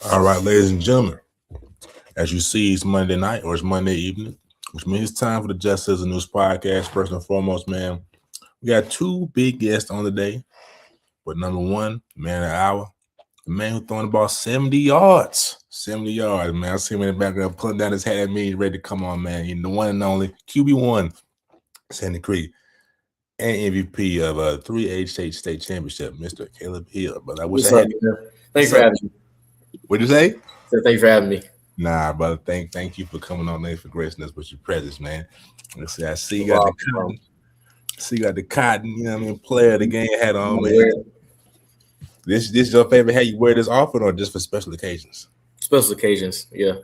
All right, ladies and gentlemen, as you see, it's Monday night or it's Monday evening, which means it's time for the Just As a News podcast. First and foremost, man, we got two big guests on the day. But number one, man of the hour, the man who throwing the ball 70 yards. 70 yards, man. I see him in the background pulling down his hat at me, ready to come on, man. He's the one and only QB1, Sandy Creek, and MVP of a 3H State Championship, Mr. Caleb Hill. But I wish What's I up, had. man? Thanks for having me. What'd you say? Thanks for having me. Nah, brother. Thank you for coming on. Thanks for gracing us with your presence, man. I see you No got the problem. cotton. See you got the cotton, you know what I mean, player of the game hat on, man. Wear This is your favorite hat you wear this often or just for special occasions? special occasions, yeah.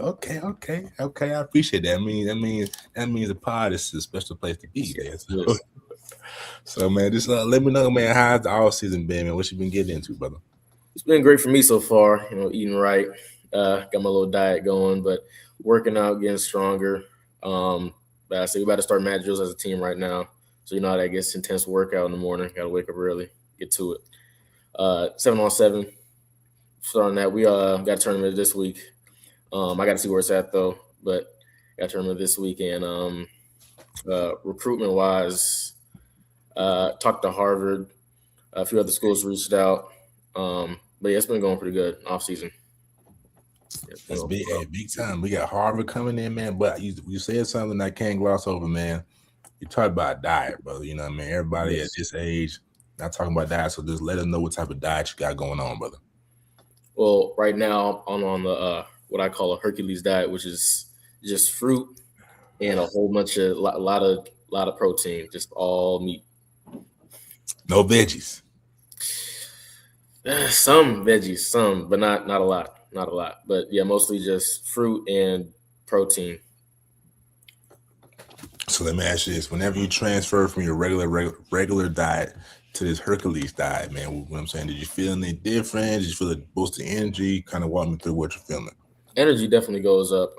Okay. I appreciate that. That means the pod is a special place to be there. So, Yes. so man, just let me know, man, how's the all season been, man? What you been getting into, brother? It's been great for me so far. Eating right, got my little diet going, but working out, getting stronger. But I say we about to start mat drills as a team right now, so you know how that gets intense workout in the morning. Got to wake up early, get to it. 7-on-7. Starting that, we got a tournament this week. I got to see where it's at though, but got a tournament this week. And recruitment wise, talked to Harvard. A few other schools reached out. But yeah, it's been going pretty good off season. That's big time. We got Harvard coming in, man. But you said something I can't gloss over, man. You talk about diet, brother. You know what I mean? Everybody Yes. at this age not talking about diet, so just let us know what type of diet you got going on, brother. Well, right now I'm on the what I call a Hercules diet, which is just fruit and a whole bunch of lot of protein, just all meat. No veggies. Some veggies, some, but not a lot, not a lot. But yeah, mostly just fruit and protein. So let me ask you this: whenever you transfer from your regular diet to this Hercules diet, man, what I'm saying, did you feel any different? Did you feel it boost the energy? Kind of walk me through what you're feeling. Energy definitely goes up.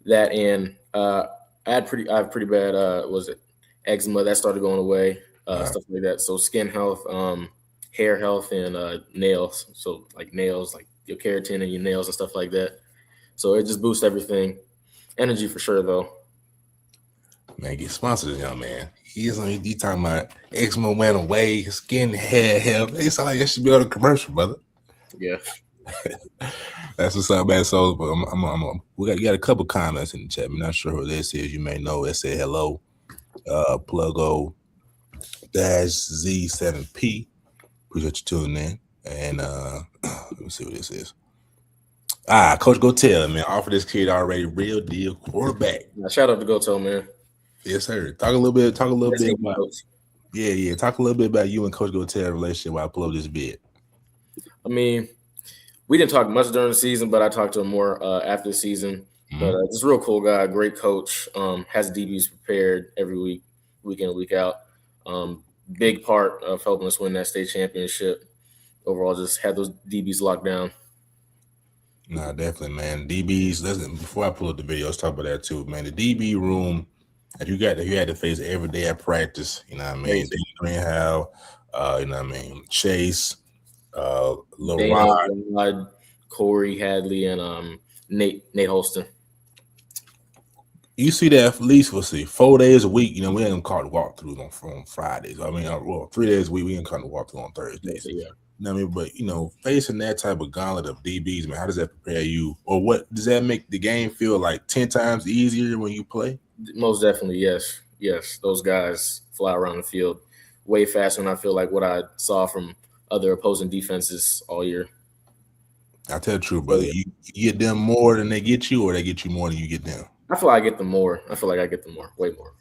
That and I have pretty bad was it eczema that started going away, stuff like that. So skin health, hair health, and nails. So like nails, like your keratin and your nails and stuff like that. So it just boosts everything. Energy for sure though. Man, get sponsored, this young man. He talking about eczema went away, skin, hair health. It's like that should be on a commercial, brother. Yeah. That's what's up, man. So you got a couple comments in the chat. I'm not sure who this is. You may know. It said hello, Plugo Z7P. Appreciate you tuning in. And let me see what this is. Coach Gotel, man, offer this kid already real deal quarterback. Shout out to Goto, man. Yes, sir. Talk a little bit about Coach. Talk a little bit about you and Coach Gotel relationship while I pull up this vid. I mean, we didn't talk much during the season, but I talked to him more after the season. Mhm. But just real cool guy, great coach. Has DBs prepared every week in, week out. Big part of helping us win that state championship. Overall, just had those DBs locked down. Nah, definitely, man. DBs. Listen, before I pull up the video, let's talk about that too, man. The DB room that you had to face every day at practice. You know what I mean? Amazing. Greenhow, you know what I mean? Chase, Dana, LeRod. Rod, Corey Hadley, and Nate Holston. You see that at least, we'll see, 4 days a week. You know, we ain't gonna call the walkthroughs on Fridays. I mean, well, 3 days a week, we ain't call the walkthrough on Thursdays. Yeah. You know what I mean? But, you know, facing that type of gauntlet of DBs, man, how does that prepare you? Or what does that make the game feel like 10 times easier when you play? Most definitely, yes. Yes, those guys fly around the field way faster than I feel like what I saw from other opposing defenses all year. I tell the truth, brother. You get them more than they get you, or they get you more than you get them? I feel like I get them more. I feel like I get them more, way more.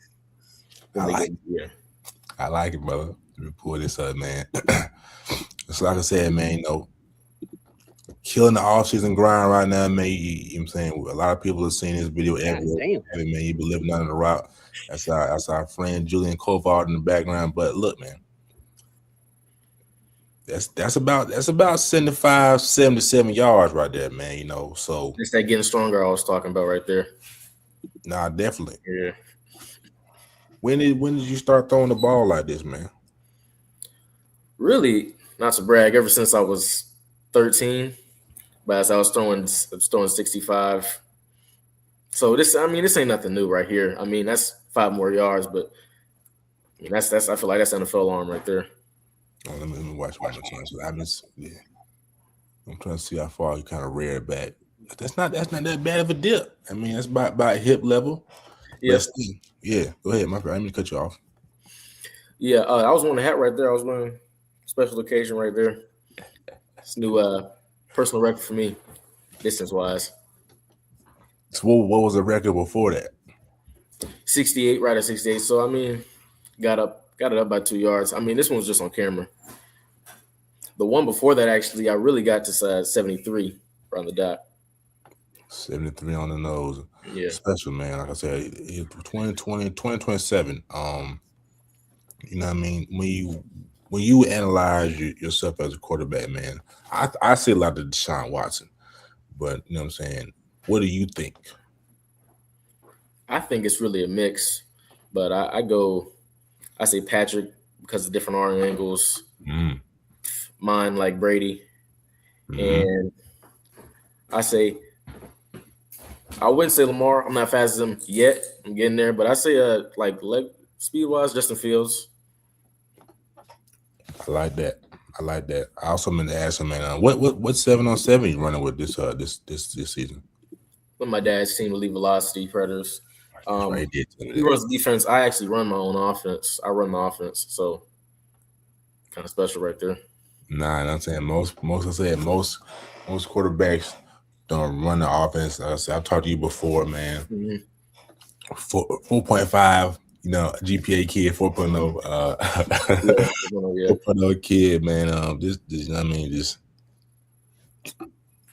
I like it, brother. Let me pull this up, man. So like I said, man, you know, killing the off-season grind right now, man. You know what I'm saying? A lot of people have seen this video everywhere. Man, you've been living under the rock. That's our friend Julian Kovard in the background. But look, man, that's about 75, 77 yards right there, man. You know, so it's that getting stronger I was talking about right there. Nah, definitely. Yeah. When did you start throwing the ball like this, man? Really, not to brag, ever since I was 13, but as I was throwing 65. So this ain't nothing new right here. I mean, that's 5 more yards, but I mean, that's I feel like that's NFL arm right there. Let me watch one more time. So I'm trying to see how far you kind of rear it back. That's not that bad of a dip. I mean, that's about hip level. Yeah, Yeah. Go ahead, my friend. I'm gonna cut you off. yeah. I was wearing a hat right there. I was wearing special occasion right there. It's new personal record for me, distance wise. So what was the record before that? 68, right at 68. So I mean, got it up by 2 yards. I mean, this one was just on camera. The one before that, actually, I really got to 73 around the dot. 73 on the nose. Yeah. Special, man. Like I said, 2020, 2027. You know what I mean? When you analyze yourself as a quarterback, man, I see a lot of Deshaun Watson. But you know what I'm saying? What do you think? I think it's really a mix. But I say Patrick because of different arm angles. Mine like Brady. And I wouldn't say Lamar. I'm not fast as him yet. I'm getting there. But I say like leg speed wise, Justin Fields. I like that. I also meant to ask him, man, what 7-on-7 you running with this season? With my dad's team, Elite Velocity Predators. Right, he runs defense. I actually run my own offense. I run the offense, so kind of special right there. Nah, I'm saying most quarterbacks don't run the offense. I've talked to you before, man. 4.5, GPA kid, 4.0, 4.0 kid, man. This, you know what I mean? Just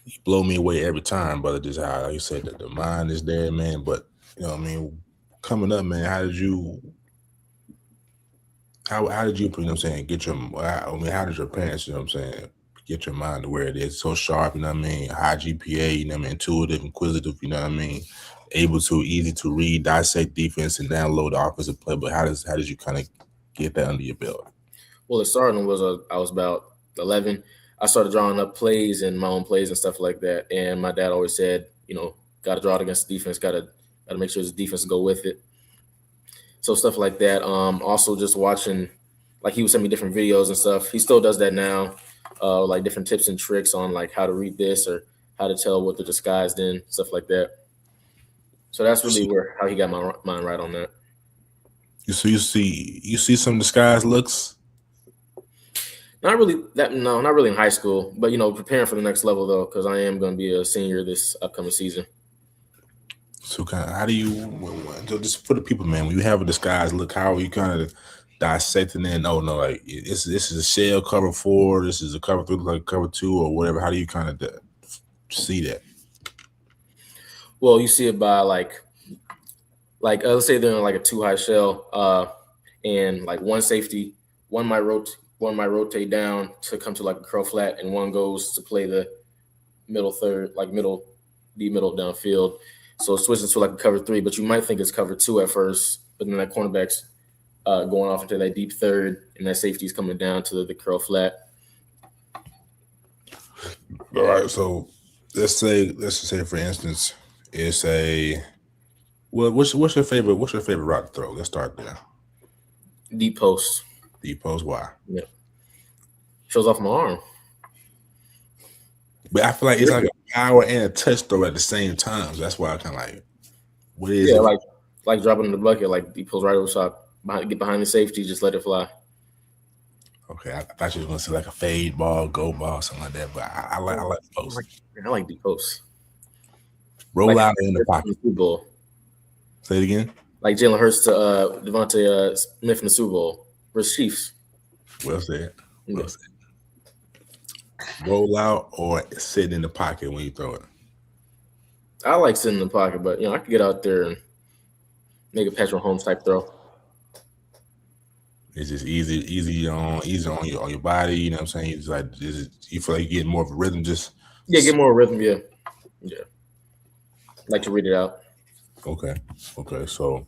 you blow me away every time, brother. Just how, like you said, the mind is there, man. But you know what I mean? Coming up, man, how did you, you know what I'm saying, how did your parents, you know what I'm saying, get your mind to where it is so sharp, you know what I mean, high GPA, you know what I mean, intuitive, inquisitive, you know what I mean, easy to read, dissect defense and download the offensive play, but how did you kind of get that under your belt? Well, it started I was about 11. I started drawing up plays and my own plays and stuff like that, and my dad always said, got to draw it against the defense, got to make sure the defense go with it. So stuff like that. Also just watching, like he would send me different videos and stuff. He still does that now, like different tips and tricks on like how to read this or how to tell what they're disguised in, stuff like that. So that's really how he got my mind right on that. You see some disguised looks? Not really not really in high school, but preparing for the next level though, because I am going to be a senior this upcoming season. So how do you, just for the people, man, when you have a disguised look, how are you kind of dissecting it? No, like this is a shell cover 4, this is a cover 3, like cover 2 or whatever. How do you kind of see that? Well, you see it by like let's say they're in like a 2-high shell, and like one safety, one might rotate down to come to like a curl flat, and one goes to play the middle third, like middle downfield. So it switches to like a cover 3, but you might think it's cover 2 at first, but then that cornerback's going off into that deep third, and that safety's coming down to the curl flat. All right, so let's just say for instance, it's what's your favorite route to throw? Let's start there. Deep post. Deep post, why? Yeah. Shows off my arm. But I feel like it's like a power and a touch throw at the same time. So that's why I kind of like, what is it? Like dropping in the bucket, like deep post right over top, get behind the safety, just let it fly. Okay, I thought you were going to say like a fade ball, go ball, something like that. But I like post. I like deep post. Roll out in the pocket. Super Bowl. Say it again. Like Jalen Hurts to Devontae Smith in the Super Bowl versus Chiefs. Well said. Well said. Roll out or sit in the pocket when you throw it? I like sitting in the pocket, but I could get out there and make a Patrick Mahomes type throw. It's just easy on your body. You know what I'm saying? It's like you feel like you get more of a rhythm. Get more rhythm. Yeah. Like to read it out. Okay. So,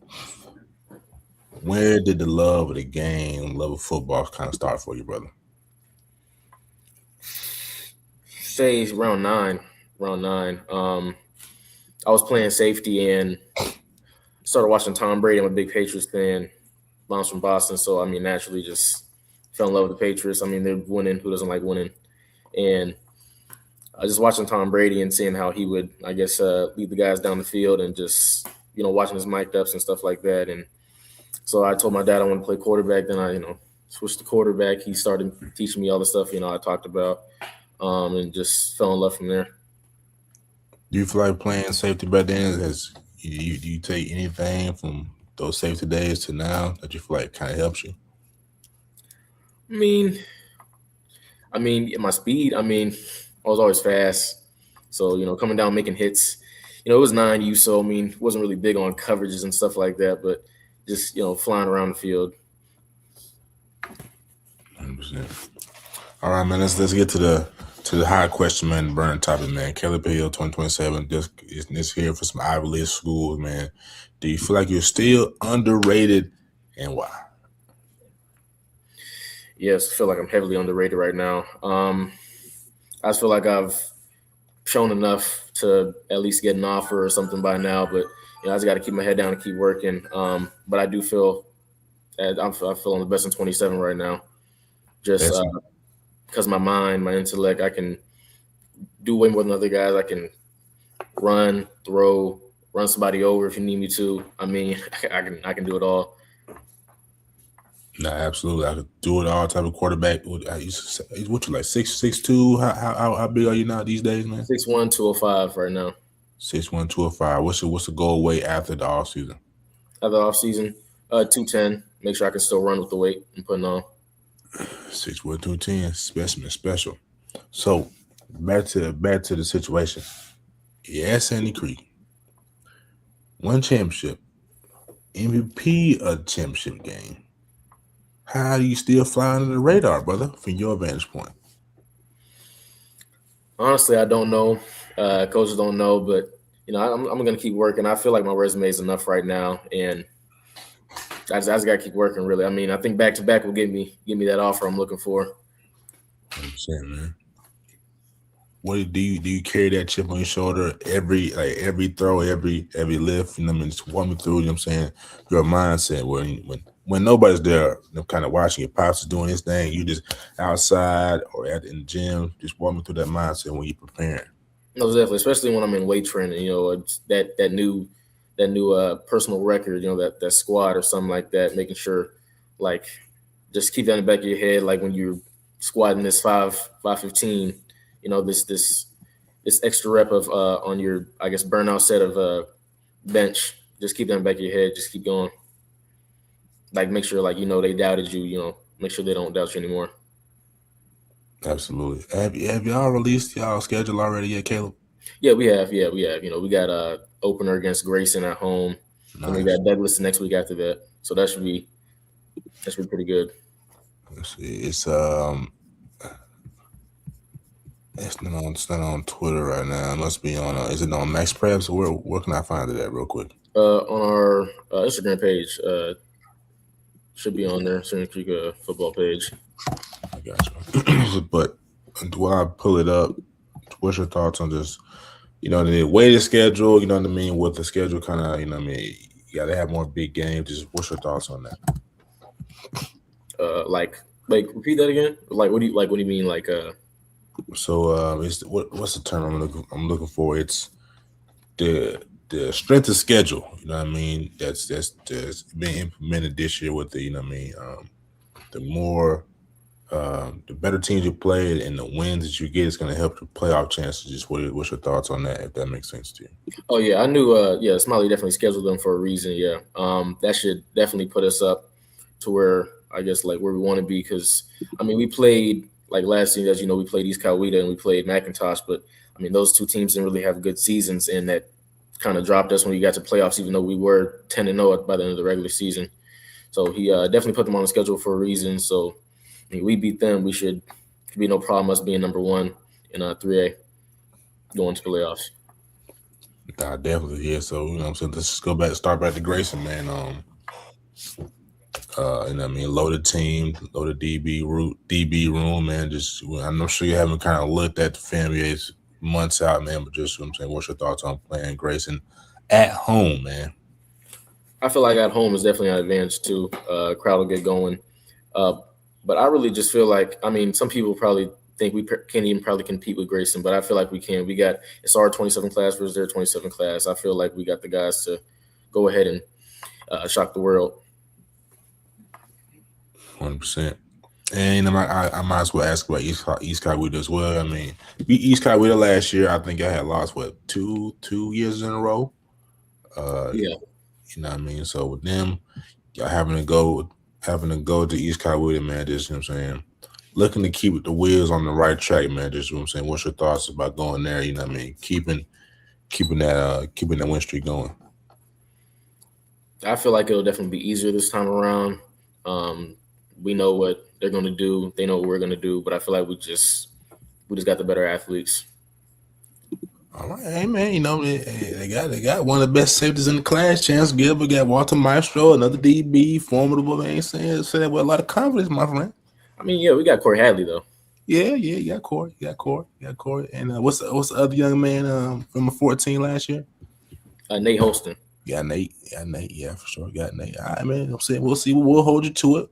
where did the love of the game, love of football, kind of start for you, brother? say round nine. Round nine. I was playing safety and started watching Tom Brady. I'm a big Patriots fan. Mom's from Boston, so I mean, naturally, just fell in love with the Patriots. I mean, they're winning. Who doesn't like winning? And I just watching Tom Brady and seeing how he would, I guess, lead the guys down the field and just watching his mic'd ups and stuff like that. And so I told my dad I want to play quarterback. Then I switched to quarterback. He started teaching me all the stuff I talked about, and just fell in love from there. Do you feel like playing safety back then? Do you take anything from those safety days to now that you feel like kind of helps you? I mean, my speed. I mean, I was always fast, so coming down making hits. It was 9U, so I mean, wasn't really big on coverages and stuff like that, but just flying around the field. 100%. All right, man. Let's get to the high question, man. The burning topic, man. Caleb Hill, 2027. Just here for some Ivy League schools, man. Do you feel like you're still underrated, and why? Yes, I feel like I'm heavily underrated right now. I just feel like I've shown enough to at least get an offer or something by now, but I just got to keep my head down and keep working. But I do feel I feel I'm the best in 27 right now, just because my mind, my intellect, I can do way more than other guys. I can run, throw, run somebody over if you need me to. I mean, I can do it all. No, absolutely. I could do it all. Type of quarterback. I used to say, what you like 6'2"? How big are you now these days, man? 6'1", 205 right now. 6'1", 205. What's the goal weight after the off season? After the off season, 210. Make sure I can still run with the weight I'm putting on. 6'1", 210. Special. So back to the situation. Yeah, Sandy Creek. One championship. MVP of the championship game. How do you still fly under the radar, brother, from your vantage point? Honestly, I don't know. Coaches don't know, but I'm going to keep working. I feel like my resume is enough right now, and I just got to keep working. Really, I mean, I think back to back will give me that offer I'm looking for. 100%, man. What do you carry that chip on your shoulder every throw, every lift? I mean, just walk me through. I'm saying your mindset when nobody's there, kind of watching your pops is doing his thing. You just outside or in the gym. Just walk me through that mindset when you're preparing. No, definitely, especially when I'm in weight training. It's that new personal record. That squat or something like that. Making sure, like, just keep that in the back of your head. Like when you're squatting this 515. This extra rep of on your, I guess, burnout set of bench. Just keep that in the back of your head. Just keep going. Like make sure they doubted you. Make sure they don't doubt you anymore. Absolutely. Have y'all released y'all schedule already yet, Caleb? Yeah, we have. Yeah, we have. We got opener against Grayson at home. Nice. And we got Douglas the next week after that. So that should be pretty good. Let's see. It's not on Twitter right now. It must be on. Is it on Max Preps? Where can I find it at real quick? On our Instagram page. Should be on there. Sandy Creek football page. I got you. But while I pull it up, what's your thoughts on this? The weighted schedule. You know what I mean? With the schedule, kind of. You know what I mean? You got to have more big games. Just what's your thoughts on that? Like repeat that again. Like what do you mean? Like So it's what's the term I'm looking for? It's the strength of schedule. You know what I mean? That's being implemented this year with the the more the better teams you play and the wins that you get is going to help your playoff chances. Just what's your thoughts on that? If that makes sense to you? Oh yeah, I knew. Smiley definitely scheduled them for a reason. Yeah, that should definitely put us up to where I guess like where we want to be. Because I mean, we played like last season, as you know, we played East Coweta and we played McIntosh, but I mean, those two teams didn't really have good seasons, and that kind of dropped us when we got to playoffs. Even though we were 10-0 by the end of the regular season, so he definitely put them on the schedule for a reason. So I mean, we beat them. We should be no problem us being number one in 3A going to playoffs. Definitely, yeah. So, so let's just start back to Grayson, man. You know what I mean? Loaded team, loaded DB room, man. Just I'm sure you haven't kind of looked at the fan base months out, man. But just what I'm saying, what's your thoughts on playing Grayson at home, man? I feel like at home is definitely an advantage too. Crowd will get going. Uh, but I really just feel like, I mean, some people probably think we can't even probably compete with Grayson, but I feel like we can. We got, it's our 27 class versus their 27 class. I feel like we got the guys to go ahead and shock the world. 100%. And I might as well ask about East Coweta as well. I mean, beat East Coweta last year. I think I had lost what two years in a row. Yeah. You know what I mean? So with them, y'all having to go to East Coweta, man. Just you know what I'm saying, looking to keep the wheels on the right track, man. Just you know what I'm saying. What's your thoughts about going there? You know what I mean? Keeping that win streak going. I feel like it'll definitely be easier this time around. Um, we know what they're going to do. They know what we're going to do, but I feel like we just got the better athletes. All right, hey man, they got one of the best safeties in the class. Chance Gilbert, got Walter Maestro, another DB, formidable man. Say that with a lot of confidence, my friend. I mean, yeah, we got Corey Hadley though. Yeah, you got Corey, you got Corey. And what's the other young man from the 14 last year? Nate Holston. Got Nate, yeah, for sure. Got Nate. All right, man. I'm saying we'll see. We'll hold you to it.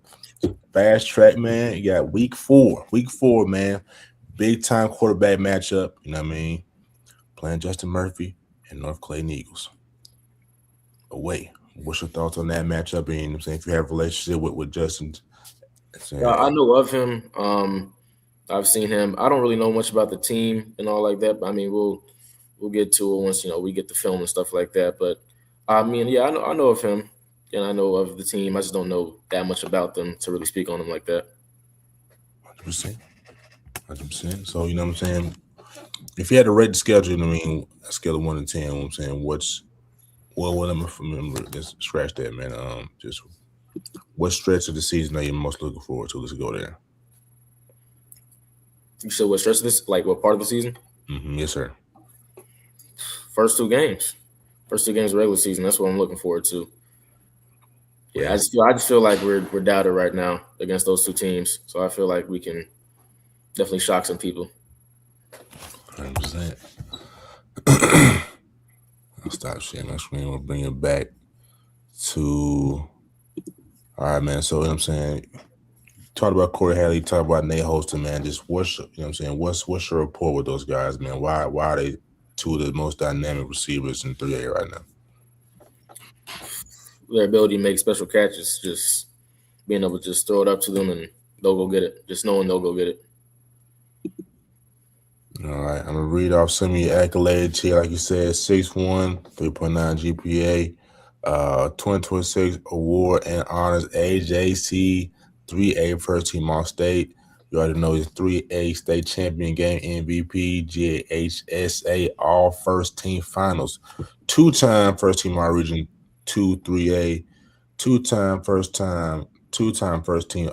Fast track, man. You got week four, man. Big time quarterback matchup. You know what I mean? Playing Justin Murphy and North Clayton Eagles. Away. What's your thoughts on that matchup? And you know what I'm saying, if you have a relationship with Justin, I saying, know of him. I've seen him. I don't really know much about the team and all like that. But I mean, we'll get to it once we get the film and stuff like that. But I mean, yeah, I know of him and I know of the team. I just don't know that much about them to really speak on them like that. 100%. 100%. So, you know what I'm saying? If you had to rate the schedule, I mean, a scale of 1 to 10, you know what I'm saying, what am I remember? Let's scratch that, man. Just what stretch of the season are you most looking forward to? Let's go there. You said what stretch of this? Like what part of the season? Yes, sir. First two games. First two games of regular season. That's what I'm looking forward to. Yeah, Man, I just feel like we're doubted right now against those two teams. So I feel like we can definitely shock some people. 100%. I'll stop sharing my screen. We'll bring it back to. All right, man. So, you know what I'm saying, talk about Corey Hadley, talk about Nate Holston, man. Just you know what I'm saying, what's your rapport with those guys, man? Why are they two of the most dynamic receivers in 3A right now? Their ability to make special catches, just being able to just throw it up to them and they'll go get it. Just knowing they'll go get it. All right, I'm gonna read off some of your accolades here. Like you said, 6'1", 3.9 GPA, 2026 award and honors AJC, 3A first team All State. You already know he's 3A state champion, game MVP, GHSA all first team finals, 2-time first team All Region 2 3A, two-time first team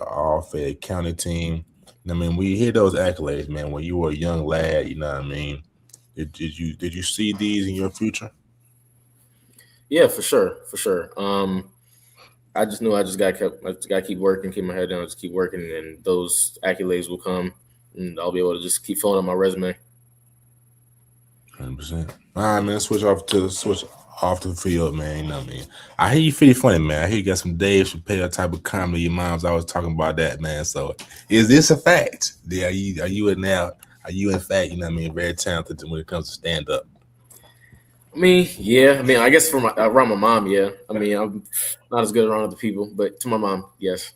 All Fed County team. I mean, we hear those accolades, man. When you were a young lad, you know what I mean. Did you see these in your future? Yeah, for sure, for sure. I just knew I just got to keep working, keep my head down, just keep working, and those accolades will come, and I'll be able to just keep filling up my resume. 100%. All right, man. Switch off the field, man. You know what I mean. I hear you pretty funny, man. I hear you got some Dave Chappelle type of comedy. Your mom's always talking about that, man. So, is this a fact? Yeah, Are you in fact, you know what I mean, very talented when it comes to stand up? I mean, yeah. I mean, I guess around my mom, yeah. I mean, I'm not as good around other people, but to my mom, yes.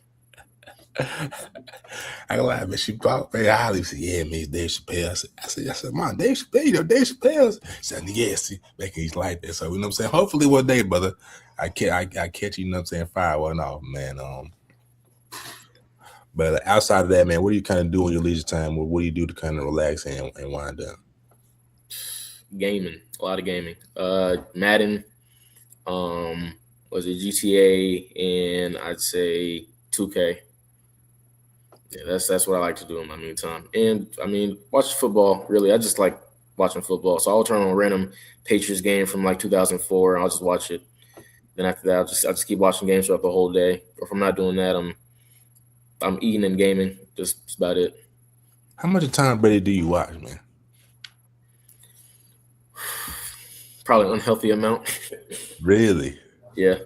I go lie, man. She talked very highly. She said, "Yeah, man, it's Dave Chappelle." I said, "Mom, Dave Chappelle, Dave Chappelle." She said, "Yes, see, making he's like that." So, you know what I'm saying? Hopefully one day, brother, I catch you, you know what I'm saying, fire one off, man. But outside of that, man, what do you kind of do in your leisure time? What do you do to kind of relax and wind down? Gaming, a lot of gaming. Madden, um, was it GTA, and I'd say 2K. Yeah, that's what I like to do in my meantime. And I mean, watch football. Really, I just like watching football. So I'll turn on a random Patriots game from like 2004, and I'll just watch it. Then after that, I just keep watching games throughout the whole day. Or if I'm not doing that, I'm eating and gaming. Just that's about it. How much of Tom Brady do you watch, man? Probably an unhealthy amount. Really? Yeah.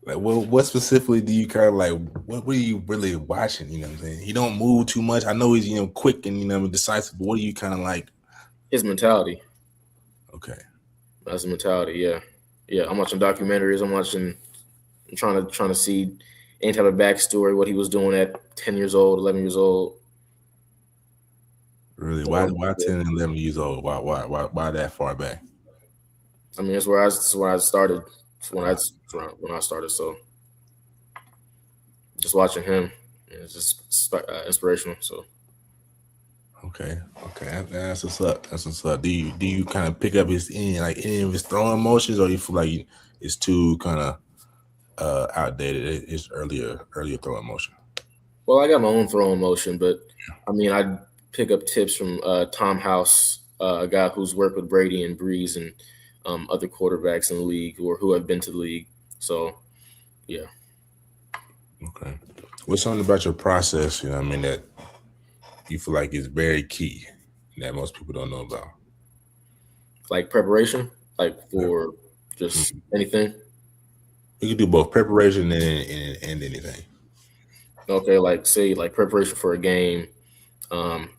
Like, what specifically do you kind of like? What are you really watching? You know what I'm saying? He don't move too much. I know he's quick and decisive. But what are you kind of like? His mentality. Okay. That's his mentality. Yeah. Yeah. I'm watching documentaries. I'm trying to see any type of backstory, what he was doing at 10 years old, 11 years old. Really? Why 10 and 11 years old? Why that far back? I mean, that's where I started. When I started. So just watching him, it's just inspirational. So Okay. That's what's up. That's what's up. Do you kind of pick up any of his throwing motions, or you feel like it's too kind of outdated? It's earlier throwing motion. well, I got my own throwing motion, but I mean, I pick up tips from Tom House, a guy who's worked with Brady and Breeze and other quarterbacks in the league or who have been to the league. So yeah, Okay. What's something about your process? You know, what I mean, that you feel like is very key that most people don't know about. like preparation, like for just anything. You can do both preparation and anything. Okay, like say like preparation for a game, um,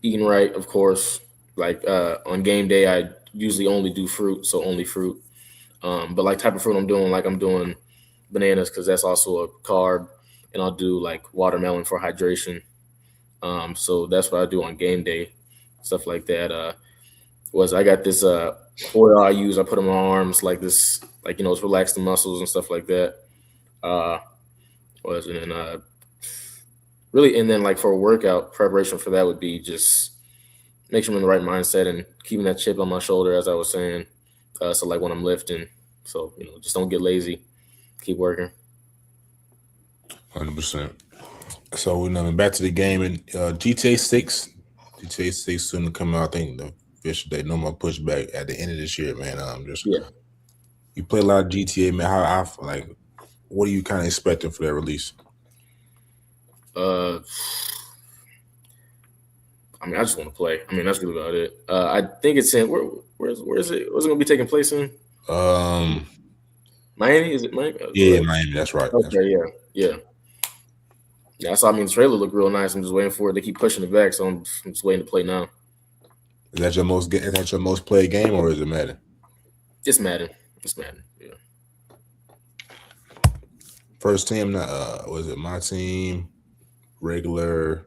eating right, of course. Like on game day, I usually only do fruit, so only fruit. But like type of fruit I'm doing, like I'm doing bananas because that's also a carb, and I'll do like watermelon for hydration. So that's what I do on game day, stuff like that. Was I got this oil I use, I put on my arms like this, like it's relax the muscles and stuff like that. Uh, was and then really, and then like for a workout preparation for that would be just make sure I'm in the right mindset and keeping that chip on my shoulder, as I was saying. So like when I'm lifting, so just don't get lazy, keep working. 100%. So we know back to the game and GTA 6. GTA 6 soon to come out. I think the official date, no more pushback at the end of this year, man. Just Yeah. you play a lot of GTA, man. How I like? What are you kind of expecting for that release? Uh, I mean, I just want to play. I mean, that's really about it. I think it's in where is it? Where's it gonna be taking place in? Um, Miami? Is it Miami? yeah, Miami. That's right. Okay, That's right. yeah. Yeah, I mean, the trailer looked real nice. I'm just waiting for it. They keep pushing it back, so I'm just waiting to play now. Is that your most played game, or is it Madden? It's Madden. It's Madden. Yeah. First team, was it my team? Regular.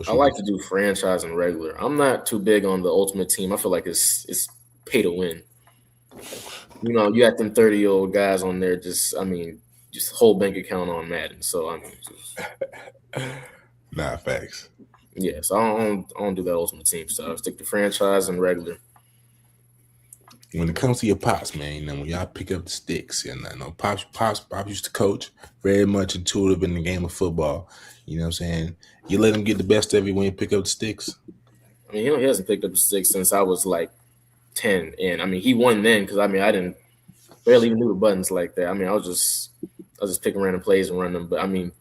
I like to do franchise and regular. I'm not too big on the ultimate team. I feel like it's pay to win. You got them 30-year-old guys on there. Just whole bank account on Madden. So I mean, Nah, facts. yeah. So I don't do that ultimate team stuff. I stick to franchise and regular. When it comes to your pops, man, when y'all pick up the sticks, and I know pops used to coach, very much intuitive in the game of football. You know what I'm saying? You let him get the best of you when you pick up the sticks. I mean, he hasn't picked up a stick since I was like 10, and I mean, he won then because I mean, I didn't barely even knew the buttons like that. I mean, I was just picking random plays and running them. But I mean,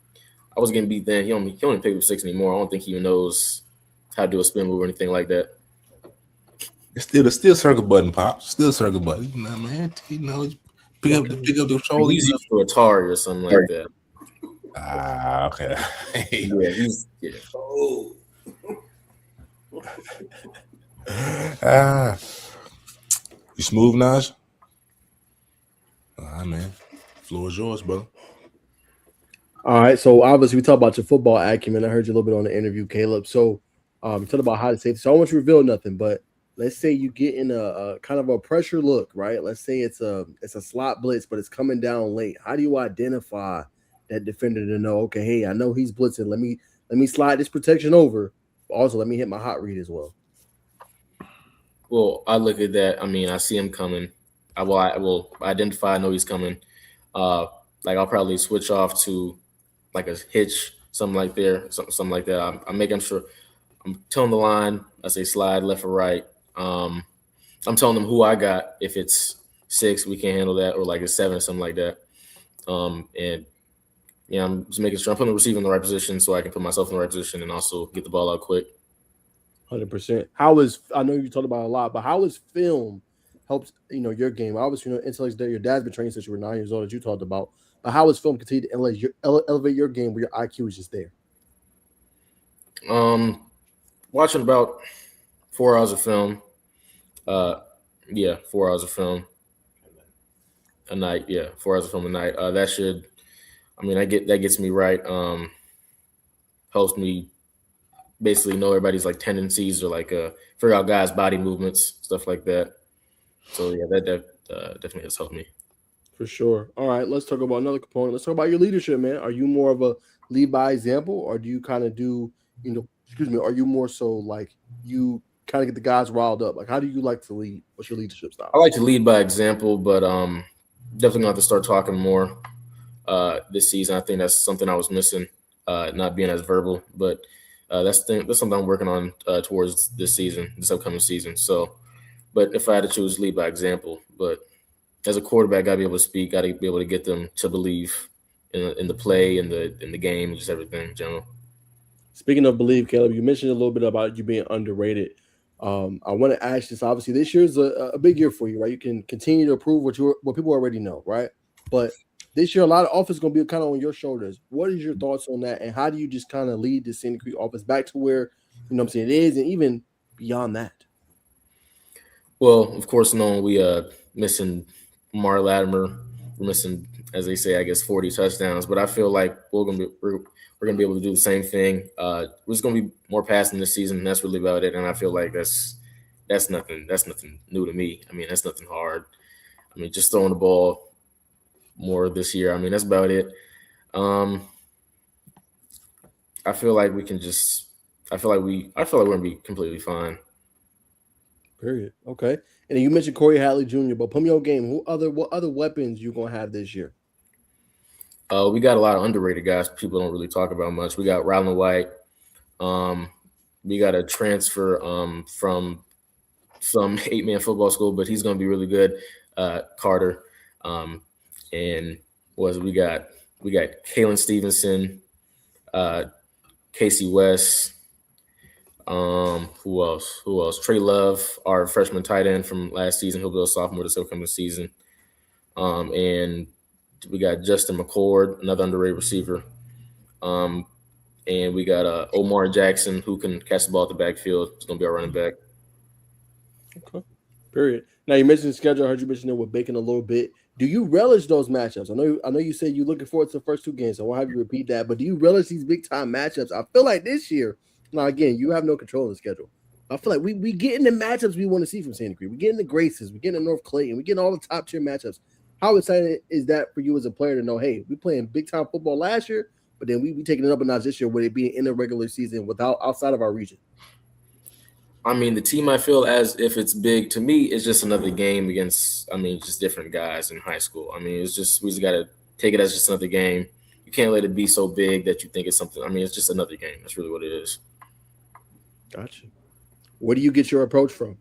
I was getting beat then. He only pick up sticks anymore. I don't think he even knows how to do a spin move or anything like that. It's still circle button, pops. Still circle button. You know, man. Pick up the shoulder. He's used to Atari or something like that. Ah, okay. Yeah. Ah, you smooth, Naj? All right, man. Floor is yours, bro. All right, so obviously we talked about your football acumen. I heard you a little bit on the interview, Caleb. So you talked about how to safety. So I don't want you to reveal nothing, but let's say you get in a kind of a pressure look, right? Let's say it's a slot blitz, but it's coming down late. How do you identify that defender to know, okay, hey, I know he's blitzing. Let me slide this protection over. Also, let me hit my hot read as well. Well, I look at that. I mean, I see him coming. I will identify. I know he's coming. Like I'll probably switch off to like a hitch, something like that. I'm making sure I'm telling the line. I say slide left or right. I'm telling them who I got if it's 6, we can't handle that, or like a 7 or something like that. And yeah, I'm just making sure I'm putting the receiver in the right position so I can put myself in the right position and also get the ball out quick. 100%. How is I know you talked about it a lot, but how is film helps your game? Obviously, intellect there. Your dad's been training since you were 9 years old, as you talked about. But how is film continue to elevate your game where your IQ is just there? Watching about 4 hours of film. 4 hours of film a night. Yeah, 4 hours of film a night. That gets me right. Helps me basically know everybody's like tendencies or like figure out guys' body movements, stuff like that. So yeah, that definitely has helped me. For sure. All right, let's talk about another component. Let's talk about your leadership, man. Are you more of a lead by example, or do you kind of do, are you more so like you kind of get the guys riled up? Like, how do you like to lead? What's your leadership style? I like to lead by example, but definitely gonna have to start talking more this season. I think that's something I was missing, not being as verbal. But that's something I'm working on towards this upcoming season. So, but if I had to choose, lead by example. But as a quarterback, gotta be able to speak, gotta be able to get them to believe in the play, in the game, just everything in general. Speaking of believe, Caleb, you mentioned a little bit about you being underrated. I want to ask this. Obviously, this year's a big year for you, right? You can continue to prove what people already know, right? But this year, a lot of offense is going to be kind of on your shoulders. What is your thoughts on that, and how do you just kind of lead the Sandy Creek offense back to where it is, and even beyond that? Well, of course, knowing we missing Mar Latimer, we're missing, as they say, I guess 40 touchdowns. But I feel like we're gonna be able to do the same thing. We're just gonna be more passing this season, and that's really about it. And I feel like that's nothing new to me. I mean, that's nothing hard. I mean, just throwing the ball more this year. I mean, that's about it. I feel like we can just. I feel like we're gonna be completely fine. Period. Okay. And then you mentioned Corey Hatley Jr., but put me on game. What other weapons you gonna have this year? We got a lot of underrated guys people don't really talk about much. We got Rylan White. We got a transfer from some 8-man football school, but he's going to be really good. Carter. And we got Kalen Stevenson, Casey West. Who else? Trey Love, our freshman tight end from last season. He'll be a sophomore this upcoming season. And we got Justin McCord, another underrated receiver. And we got Omar Jackson, who can catch the ball at the backfield. He's going to be our running back. Okay. Period. Now, you mentioned the schedule. I heard you mention it with Bacon a little bit. Do you relish those matchups? I know you said you're looking forward to the first 2 games. So I won't have you repeat that. But do you relish these big-time matchups? I feel like this year, now, again, you have no control of the schedule. I feel like we get in the matchups we want to see from Sandy Creek. We get in the Graces. We get in North Clayton. We get in all the top-tier matchups. How exciting is that for you as a player to know, hey, we playing big-time football last year, but then we taking it up a notch this year with it being in the regular season outside of our region? I mean, the team I feel as if it's big to me is just another game against, just different guys in high school. I mean, we just got to take it as just another game. You can't let it be so big that you think it's something. I mean, it's just another game. That's really what it is. Gotcha. Where do you get your approach from?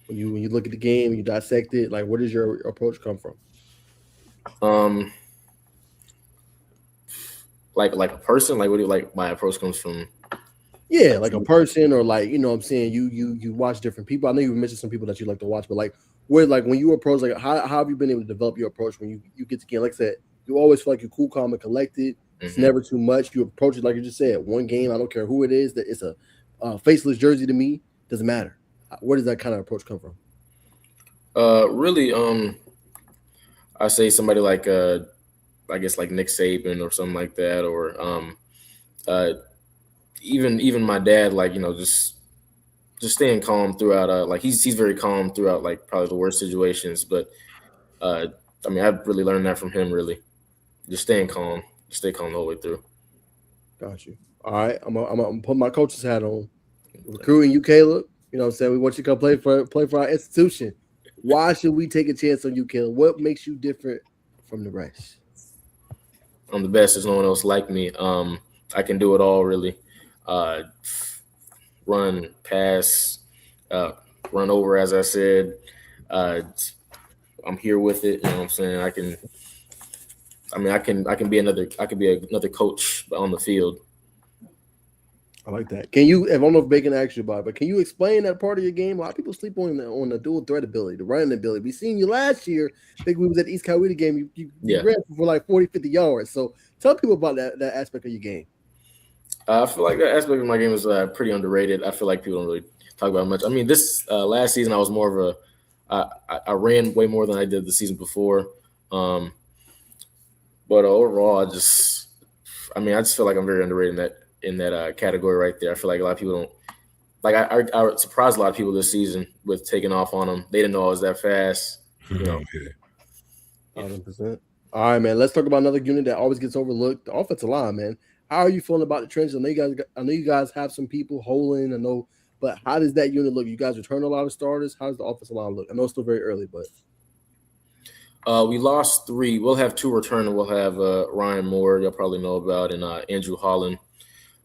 When you look at the game, you dissect it, like where does your approach come from? Like a person, like what do you like my approach comes from? Yeah, like a person, or like, what I'm saying, you watch different people. I know you mentioned some people that you like to watch, but like where, like when you approach, like how have you been able to develop your approach when you get to game? Like I said, you always feel like you're cool, calm, and collected. It's never too much. You approach it like you just said, one game, I don't care who it is, that it's a faceless jersey to me, doesn't matter. Where does that kind of approach come from? Really, I say somebody like I guess like Nick Saban or something like that, or even my dad, like just staying calm throughout. Like he's very calm throughout like probably the worst situations, but I've really learned that from him. Really, just staying calm, stay calm the whole way through. Got you. All right, I'm gonna put my coach's hat on. Recruiting you, Caleb. You know what I'm saying? We want you to come play for our institution. Why should we take a chance on you, Caleb? What makes you different from the rest? I'm the best. There's no one else like me. I can do it all, really. Run, pass, run over, as I said. I'm here with it. You know what I'm saying? I can be another coach on the field. I like that. Can you? If I don't know if Bacon asked you about it, but can you explain that part of your game? A lot of people sleep on the dual threat ability, the running ability. We seen you last year. I think we was at the East Coweta game. You ran for like 40, 50 yards. So tell people about that aspect of your game. I feel like that aspect of my game is pretty underrated. I feel like people don't really talk about it much. I mean, this last season I was more of I ran way more than I did the season before. But overall, I just feel like I'm very underrated in that category right there. I feel like a lot of people don't like. I surprised a lot of people this season with taking off on them. They didn't know I was that fast. You know. 100%. All right, man. Let's talk about another unit that always gets overlooked: the offensive line, man. How are you feeling about the trenches? I know you guys have some people holding. I know, but how does that unit look? You guys return a lot of starters. How does the offensive line look? I know it's still very early, but we lost 3. We'll have 2 returning. We'll have Ryan Moore, you'll probably know about, and Andrew Holland.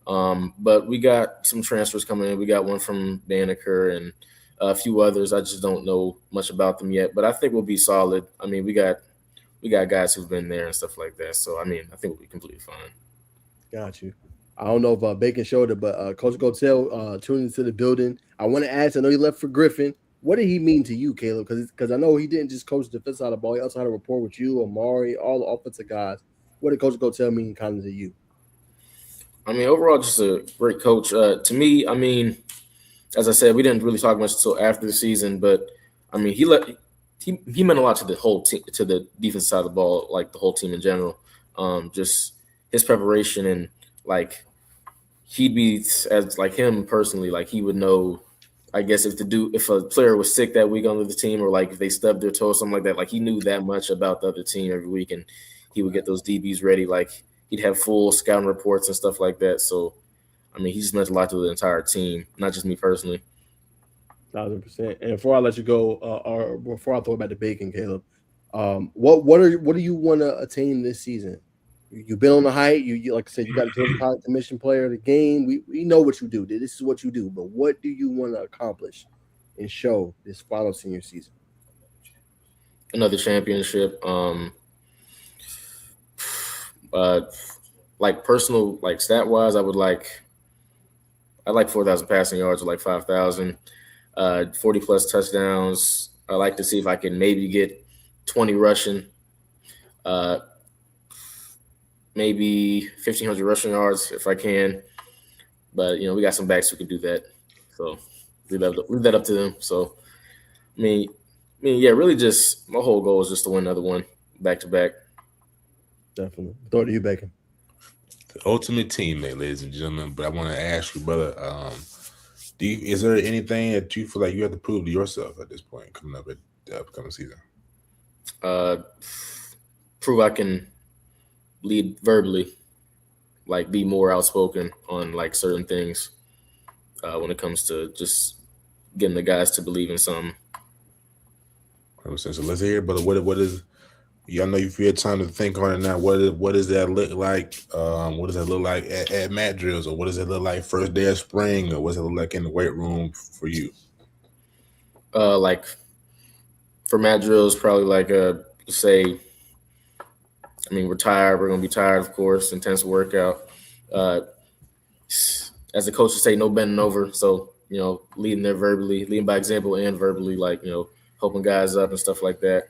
But we got some transfers coming in. We got one from Banneker and a few others. I just don't know much about them yet, but I think we'll be solid. I mean, we got guys who've been there and stuff like that. So, I mean, I think we'll be completely fine. Got you. I don't know if Bacon showed it, but Coach Gotel tuned into the building. I want to ask, I know he left for Griffin. What did he mean to you, Caleb? Because I know he didn't just coach the defensive side of the ball. He also had a rapport with you, Amari, all the offensive guys. What did Coach Gotel mean kind of to you? I mean, overall, just a great coach. To me, I mean, as I said, we didn't really talk much until after the season, but I mean, he meant a lot to the whole team, to the defense side of the ball, like the whole team in general. Just his preparation and like he'd be as like him personally, like he would know. I guess if a player was sick that week on the team, or like if they stubbed their toe or something like that, like he knew that much about the other team every week, and he would get those DBs ready. Like he'd have full scouting reports and stuff like that. So, I mean, he just meant a lot to the entire team, not just me personally. 1,000%. And before I let you go, or before I throw it back to Bacon, Caleb, what do you want to attain this season? You've been on the height. You like I said, you got to be a commission player of the game. We know what you do. This is what you do. But what do you want to accomplish and show this final senior season? Another championship. Like personal, like stat wise, I'd like 4,000 passing yards or like 5,000, 40 plus touchdowns. I like to see if I can maybe get 20 rushing. Maybe 1,500 rushing yards if I can. But, we got some backs who can do that. So leave that up to them. So, I mean, yeah, really just my whole goal is just to win another one back to back. Definitely. Throw it to you, Bacon. The ultimate teammate, ladies and gentlemen. But I want to ask you, brother, is there anything that you feel like you have to prove to yourself at this point coming up at the upcoming season? Prove I can lead verbally, like be more outspoken on like certain things when it comes to just getting the guys to believe in something. So let's hear, brother. What is? Y'all know if you had time to think on it now. What does that look like? What does that look like at mat drills, or what does it look like first day of spring, or what does it look like in the weight room for you? Like for mat drills, probably like say. I mean, we're tired. We're going to be tired, of course. Intense workout. As the coach would say, no bending over. So, leading there verbally, leading by example and verbally, like, helping guys up and stuff like that.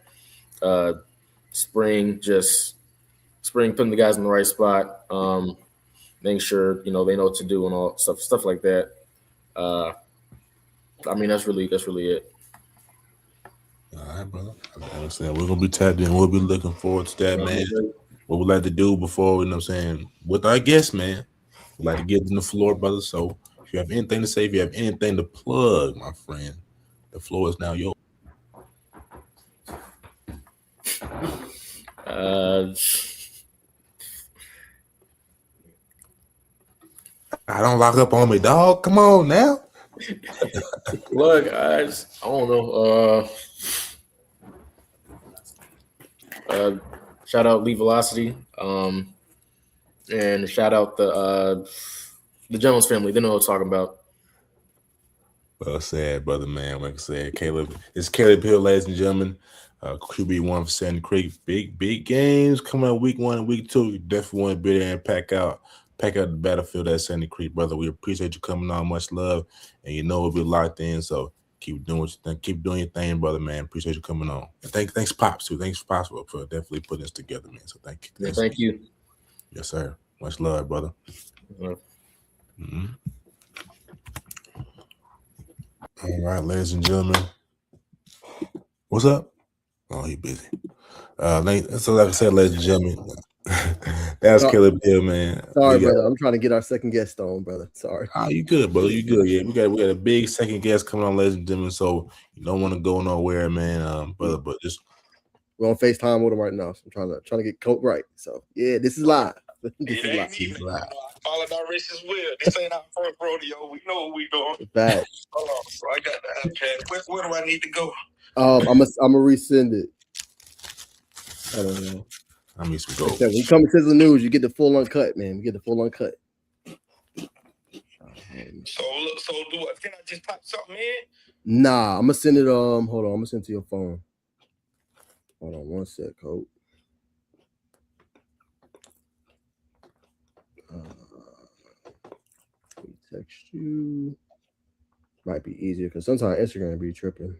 Spring, putting the guys in the right spot, making sure, they know what to do and all stuff like that. I mean, that's really it. All right, brother. I'm saying we're gonna be tapped in. We'll be looking forward to that, man. What we'd like to do before, with our guests, man. We'd like to give them the floor, brother. So if you have anything to say, if you have anything to plug, my friend, the floor is now yours. I don't lock up on me, dog. Come on now. Look, I don't know. Shout out Lee Velocity, and shout out the Jones family. They know what I'm talking about. Well said, brother, man. Like I said, Caleb. It's Caleb Hill, ladies and gentlemen. QB1 for Sandy Creek. Big games coming up week 1 and week 2. You definitely want to be there and pack out the battlefield at Sandy Creek, brother. We appreciate you coming on. Much love, and we'll be locked in. So keep doing what you think. Keep doing your thing, brother, man. Appreciate you coming on. And thanks, Pops, too. Thanks, Pops, for definitely putting this together, man. So thank you. Yeah, thank you. Yes, sir. Much love, brother. Mm-hmm. All right, ladies and gentlemen. What's up? Oh, he busy. So like I said, ladies and gentlemen, that's Caleb Hill, man. Sorry, brother. I'm trying to get our second guest on, brother. Sorry. Oh, you good, brother. You good. Yeah, we got a big second guest coming on, ladies and gentlemen. So you don't want to go nowhere, man. Brother, but just we're on FaceTime with him right now. So I'm trying to get Colt right. So yeah, this is live. This is live. Followed our wrist as well. This ain't our first rodeo. We know what we doing. Back. Hold on. So I got the iPad. Where do I need to go? I'm gonna resend it. I don't know. I mean, some gold. When you come to the news, you get the full uncut, man. You get the full uncut. So do what? Can I just type something in? Nah, I'm gonna send it. Hold on, I'm gonna send it to your phone. Hold on, one sec, Colt. Text you. Might be easier because sometimes Instagram be tripping.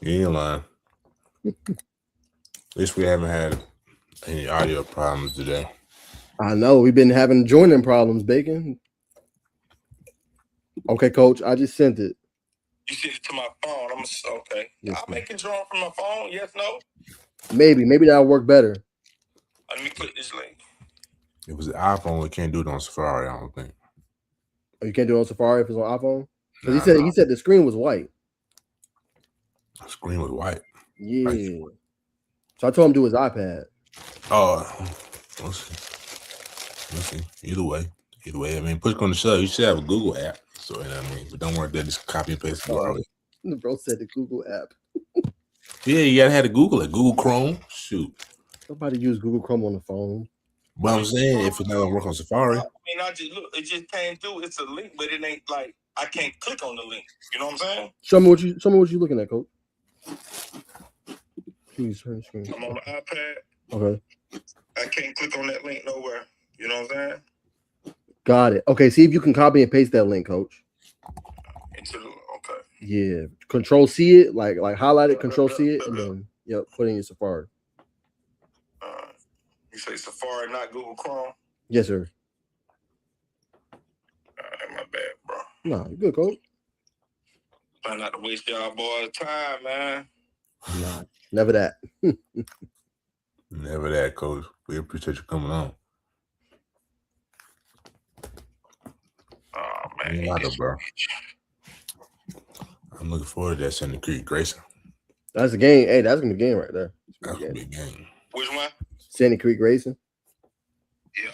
You ain't lying. At least we haven't had any audio problems today. I know we've been having joining problems, Bacon. Okay, Coach, I just sent it. You sent it to my phone. Okay. Yes, I'll make it join from my phone. Yes, no. Maybe that'll work better. Let me click this link. If it was an iPhone, we can't do it on Safari. I don't think. Oh, you can't do it on Safari if it's on iPhone? Because he said the screen was white. The screen was white. Yeah. Right. So I told him to do his iPad. Oh, we'll see. Either way. I mean, push on the show. You should have a Google app. So you know what I mean. But don't worry, that just copy and paste. The bro said the Google app. Yeah, you gotta have to Google it. Google Chrome. Shoot. Nobody use Google Chrome on the phone. But I'm saying if it's not gonna work on Safari. I mean, I just look. It just can't do. It's a link, but it ain't like I can't click on the link. You know what I'm saying? Show me what you looking at, Coach. Please turn screen. I'm on the iPad. Okay. I can't click on that link nowhere. You know what I'm saying? Got it. Okay, see if you can copy and paste that link, Coach. Okay. Yeah. Control C it, like highlight it, Control C it, and then put in your Safari. You say Safari, not Google Chrome? Yes, sir. My bad, bro. No, you good, Coach. Try not to waste y'all boys' time, man. Nah, never that. Never that, Coach. We appreciate you coming on. Oh, man. Bro. I'm looking forward to that Sandy Creek Grayson. That's a game. Hey, that's gonna be a game right there. That's a big game. Which one? Sandy Creek Racing. Yeah.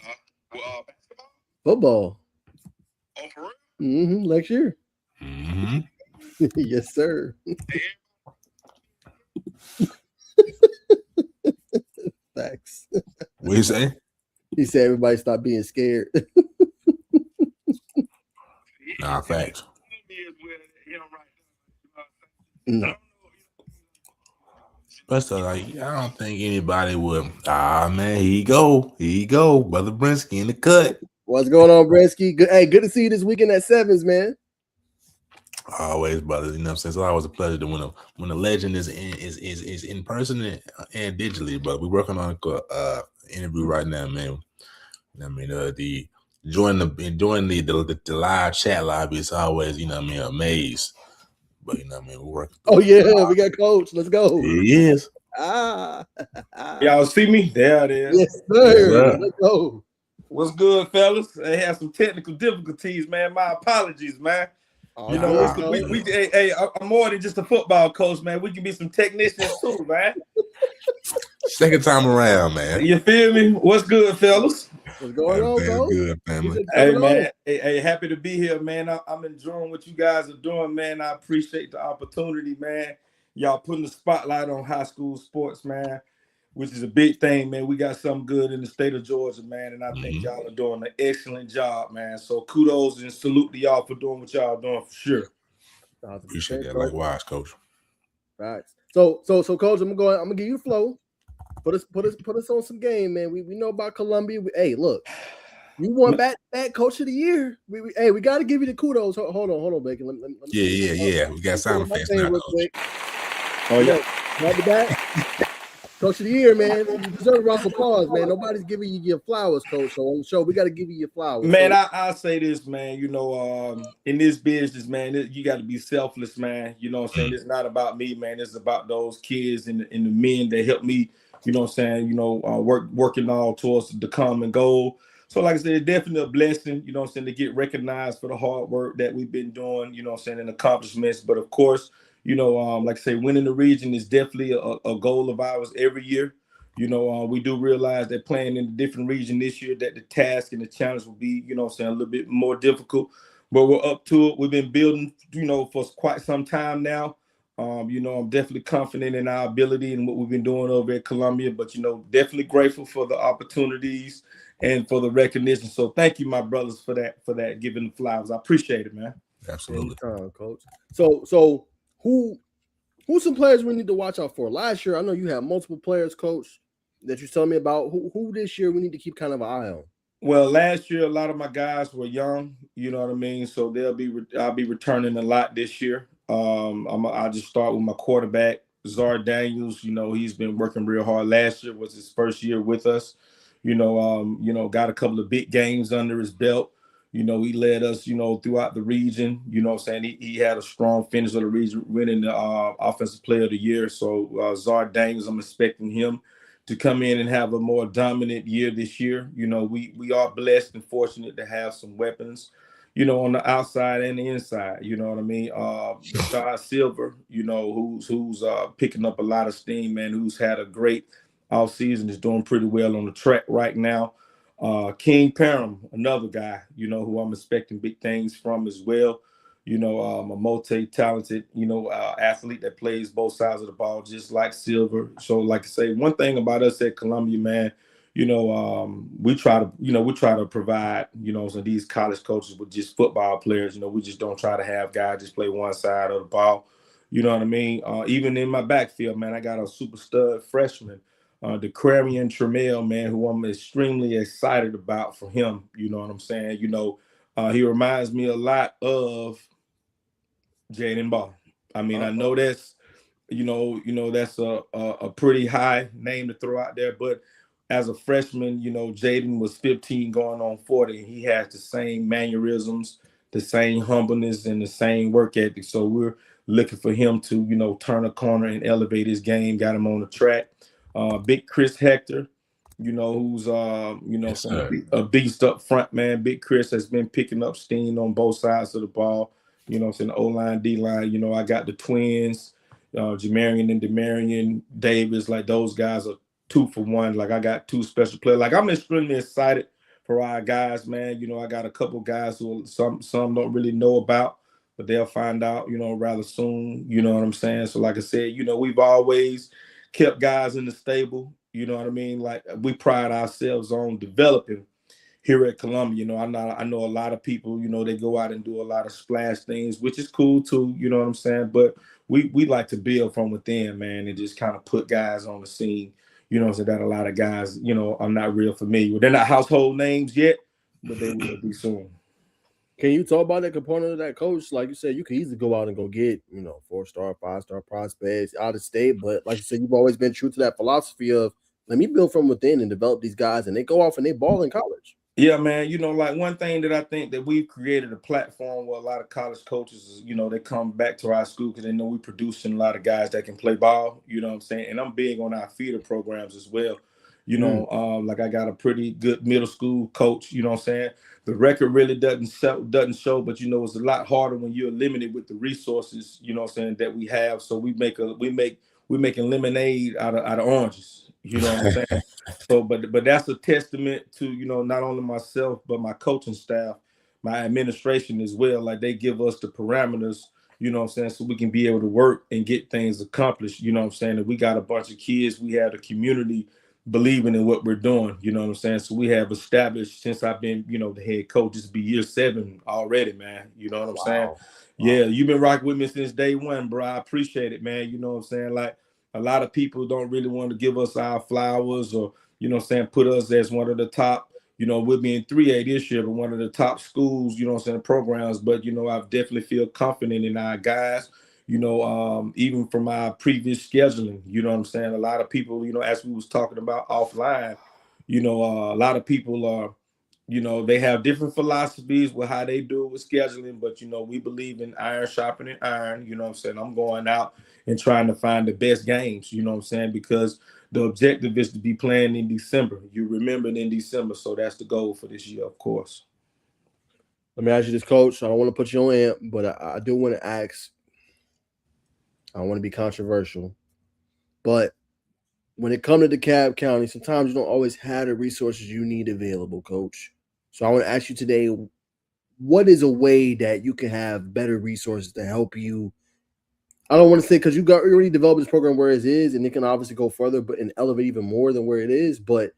Well, basketball? Football. Oh, for real? Mm-hmm. Next year. Mm-hmm. Yes, sir. Facts. What you say? He said everybody stop being scared. Nah, facts. No. But so, I don't think anybody would. Man, here you go, Brother Brinsky in the cut. What's going on, Brinsky? Good. Hey, good to see you this weekend at Sevens, man. Always, brother. You know what I'm saying? It's always a pleasure to when a legend is in person and digitally, but we're working on an interview right now, man. I mean, the live chat lobby is always, amazed. But you know what I mean, we're working. Oh yeah, we got Coach. Let's go. He is. Y'all see me? There it is. Yes, sir. Let's go. What's good, fellas? They had some technical difficulties, man. My apologies, man. Oh, you know, I'm more than just a football coach, man. We can be some technicians too, man. Second time around, man. You feel me? What's good, fellas? What's going on, bro? Good, family. Hey, man. Hey, happy to be here, man. I'm enjoying what you guys are doing, man. I appreciate the opportunity, man. Y'all putting the spotlight on high school sports, man, which is a big thing, man. We got something good in the state of Georgia, man, and I think y'all are doing an excellent job, man. So kudos and salute to y'all for doing what y'all doing for sure. Appreciate that. Likewise, Coach. Facts. So, coach, I'm gonna give you the flow. Put us on some game, man. We know about Columbia. Hey, look, you won back coach of the year. We got to give you the kudos. Hold on, Bacon. Let me Yeah. We got sound effects now, real coach. quick. Oh yeah. Right the back. Coach of the year, man. You deserve a round of applause, man. Nobody's giving you your flowers, coach. So on the show, we got to give you your flowers. Man, So, I'll say this, man. In this business, man, you got to be selfless, man. You know what I'm saying? It's not about me, man. It's about those kids and the men that help me, you know what I'm saying, working all towards the common goal. So, like I said, it's definitely a blessing, you know what I'm saying, to get recognized for the hard work that we've been doing, you know what I'm saying, and accomplishments. But of course, like I say, winning the region is definitely a goal of ours every year. We do realize that playing in a different region this year, that the task and the challenge will be, you know what I'm saying, a little bit more difficult. But we're up to it. We've been building, for quite some time now. I'm definitely confident in our ability and what we've been doing over at Columbia, but, definitely grateful for the opportunities and for the recognition. So thank you, my brothers, for that, giving the flowers. I appreciate it, man. Absolutely. anytime, coach. So who's some players we need to watch out for? Last year, I know you had multiple players, coach, that you're telling me about. Who this year we need to keep kind of an eye on? Well, last year, a lot of my guys were young, you know what I mean? So I'll be returning a lot this year. I'll just start with my quarterback, Zard Daniels. He's been working real hard. Last year was his first year with us. Got a couple of big games under his belt. He led us, throughout the region. You know what I'm saying? He had a strong finish of the region, winning the Offensive Player of the Year. So Zard Daniels, I'm expecting him to come in and have a more dominant year this year. We are blessed and fortunate to have some weapons, on the outside and the inside. You know what I mean? Rashad Silver, who's picking up a lot of steam, man, who's had a great offseason, is doing pretty well on the track right now. King Parham, another guy, who I'm expecting big things from as well. A multi-talented, athlete that plays both sides of the ball, just like Silver. So, like I say, one thing about us at Columbia, man, we try to provide, so these college coaches with just football players. We just don't try to have guys just play one side of the ball. You know what I mean? Even in my backfield, man, I got a super stud freshman, DeQuarian Tremel, man, who I'm extremely excited about for him. You know what I'm saying? He reminds me a lot of Jaden Ball. I mean, I know that's, that's a pretty high name to throw out there, but as a freshman, Jaden was 15 going on 40, and he has the same mannerisms, the same humbleness, and the same work ethic. So we're looking for him to, turn a corner and elevate his game, got him on the track. Big Chris Hector, who's Yes, a beast up front, man. Big Chris has been picking up steam on both sides of the ball. The O-line, D-line. I got the twins, Jamarian and Demarian Davis. Like, those guys are 2 for 1. Like, I got 2 special players. Like, I'm extremely excited for our guys, man. I got a couple guys who some don't really know about, but they'll find out, rather soon. You know what I'm saying? So, like I said, we've always kept guys in the stable. You know what I mean? Like, we pride ourselves on developing here at Columbia. I know a lot of people, they go out and do a lot of splash things, which is cool too, you know what I'm saying? But we like to build from within, man, and just kind of put guys on the scene, so that a lot of guys, I'm not real familiar with. They're not household names yet, but they will be soon. Can you talk about that component of that, coach? Like you said, you can easily go out and go get, 4-star, 5-star prospects out of state. But like you said, you've always been true to that philosophy of let me build from within and develop these guys, and they go off and they ball in college. Yeah, man. Like, one thing that I think that we've created a platform where a lot of college coaches, they come back to our school because they know we're producing a lot of guys that can play ball. You know what I'm saying? And I'm big on our feeder programs as well. Like, I got a pretty good middle school coach. You know what I'm saying? The record really doesn't show, but it's a lot harder when you're limited with the resources. You know what I'm saying, that we have. So we're making lemonade out of oranges. You know what I'm saying? So, but that's a testament to, not only myself, but my coaching staff, my administration as well. Like, they give us the parameters, so we can be able to work and get things accomplished. You know what I'm saying? And we got a bunch of kids. We have a community believing in what we're doing. You know what I'm saying? So we have established, since I've been, the head coach, this will be year 7 already, man. You know what I'm saying? Wow. Yeah, you've been rocking with me since day one, bro. I appreciate it, man. You know what I'm saying? Like, a lot of people don't really want to give us our flowers, or, put us as one of the top, we'll be in 3A this year, but one of the top schools, programs. But, I definitely feel confident in our guys, even from our previous scheduling. You know what I'm saying? A lot of people, as we was talking about offline, a lot of people are, they have different philosophies with how they do it with scheduling, but, we believe in iron sharpening iron. You know what I'm saying? I'm going out and trying to find the best games, you know what I'm saying? Because the objective is to be playing in December. You remembered in December. So that's the goal for this year, of course. Let me ask you this, Coach. I don't want to put you on amp, but I do want to ask. I don't want to be controversial, but when it comes to DeKalb County, sometimes you don't always have the resources you need available, Coach. So I want to ask you today, what is a way that you can have better resources to help you? I don't want to say, because you already developed this program where it is, and it can obviously go further, but and elevate even more than where it is. But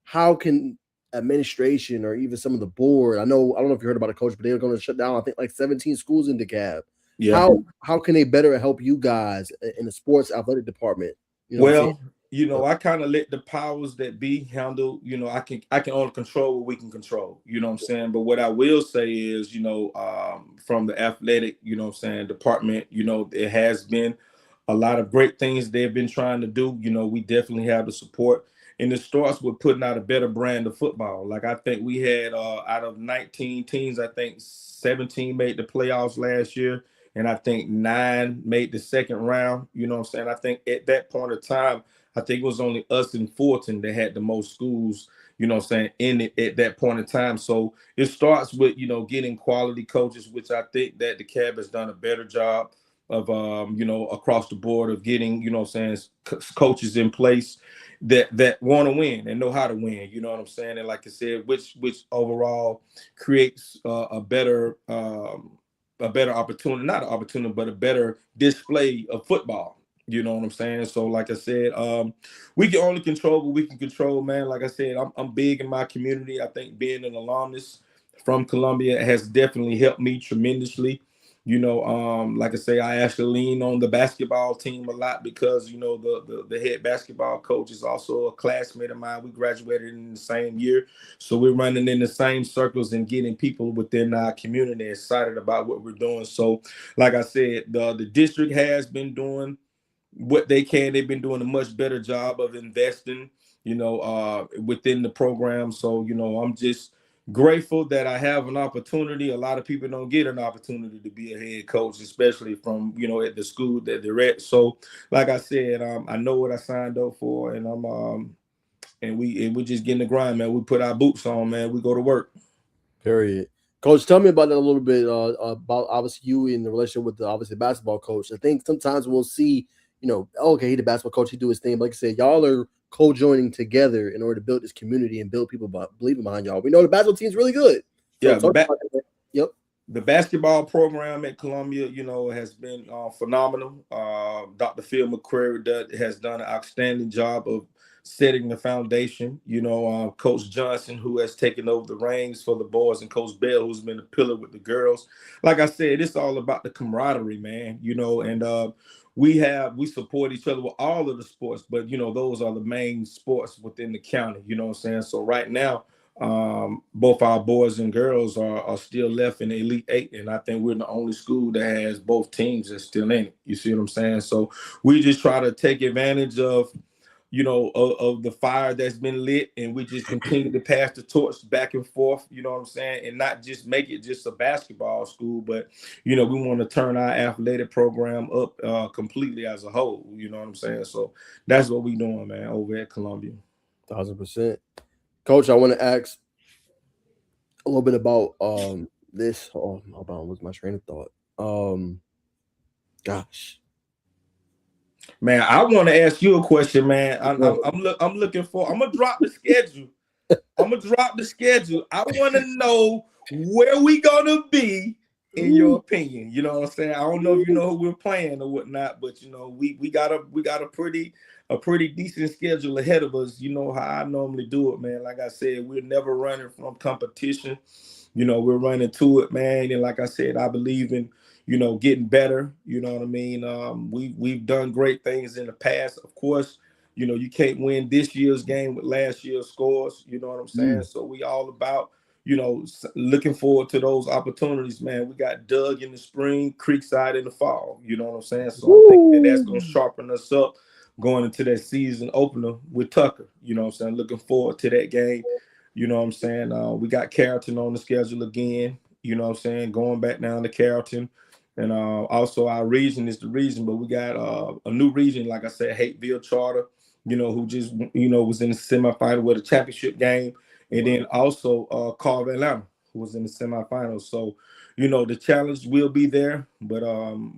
how can administration or even some of the board? I don't know if you heard about it, Coach, but they're going to shut down, I think, like 17 schools in DeKalb. Yeah. How can they better help you guys in the sports athletic department? I kind of let the powers that be handle. I can only control what we can control. You know what I'm saying? But what I will say is, from the athletic, department, it has been a lot of great things they've been trying to do. We definitely have the support. And it starts with putting out a better brand of football. Like, I think we had out of 19 teams, I think 17 made the playoffs last year. And I think 9 made the second round. You know what I'm saying? I think at that point of time, I think it was only us and Fulton that had the most schools, in it at that point in time. So it starts with, getting quality coaches, which I think that the CAB has done a better job of, across the board of getting, coaches in place that want to win and know how to win. You know what I'm saying? And like I said, which overall creates a better opportunity, not an opportunity, but a better display of football. You know what I'm saying? So, like I said, we can only control what we can control, man. Like I said, I'm big in my community. I think being an alumnus from Columbia has definitely helped me tremendously. Like I say, I actually lean on the basketball team a lot because, the head basketball coach is also a classmate of mine. We graduated in the same year. So we're running in the same circles and getting people within our community excited about what we're doing. So, like I said, the district has been doing what they can. They've been doing a much better job of investing, within the program. So, I'm just grateful that I have an opportunity. A lot of people don't get an opportunity to be a head coach, especially from, at the school that they're at. So, like I said, I know what I signed up for, and we just getting the grind, man. We put our boots on, man. We go to work. Period. Coach, tell me about that a little bit, about obviously you in the relationship with the obviously basketball coach. I think sometimes we'll see, okay, he the basketball coach, he do his thing. But like I said, y'all are co-joining together in order to build this community and build people believing behind y'all. We know the basketball team's really good. So yeah, the basketball program at Columbia, has been phenomenal. Dr. Phil McQuarrie has done an outstanding job of setting the foundation. Coach Johnson, who has taken over the reins for the boys, and Coach Bell, who's been a pillar with the girls. Like I said, it's all about the camaraderie, man. And we support each other with all of the sports, but those are the main sports within the county. You know what I'm saying? So right now, both our boys and girls are still left in the Elite 8, and I think we're the only school that has both teams that's still in it. You see what I'm saying? So we just try to take advantage of of the fire that's been lit, and we just continue to pass the torch back and forth, you know what I'm saying, and not just make it just a basketball school, but we want to turn our athletic program up completely as a whole, you know what I'm saying? So that's what we doing, man, over at Columbia. 1000%. Coach, I want to ask a little bit about this. About what's my train of thought? Gosh, man, I want to ask you a question, man. I'm looking for. I'm gonna drop the schedule. I want to know where we gonna be in your opinion? You know what I'm saying? I don't know if you know who we're playing or whatnot, but you know, we got a pretty decent schedule ahead of us. You know how I normally do it, man. Like I said, we're never running from competition. You know, we're running to it, man. And like I said, I believe in, you know, getting better. You know what I mean? We've done great things in the past. Of course, you know, you can't win this year's game with last year's scores. You know what I'm saying? So we all about, you know, looking forward to those opportunities, man. We got Doug in the spring, Creekside in the fall. You know what I'm saying? So I'm thinking that's going to sharpen us up going into that season opener with Tucker. You know what I'm saying? Looking forward to that game. You know what I'm saying? We got Carrollton on the schedule again. You know what I'm saying? Going back down to Carrollton. And also our region is the region, but we got a new region, like I said, Hateville Charter, you know, who just, you know, was in the semifinal with a championship game. And then also Carver Atlanta, who was in the semifinals. So, you know, the challenge will be there, but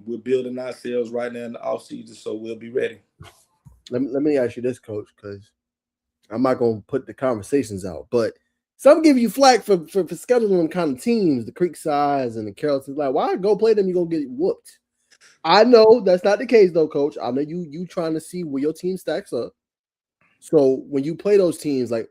we're building ourselves right now in the offseason, so we'll be ready. Let me ask you this, Coach, because I'm not going to put the conversations out, but some give you flack for scheduling them kind of teams, the Creeksides and the Carrolltons. Like, why go play them? You're going to get whooped. I know that's not the case, though, Coach. I know you trying to see where your team stacks up. So when you play those teams, like,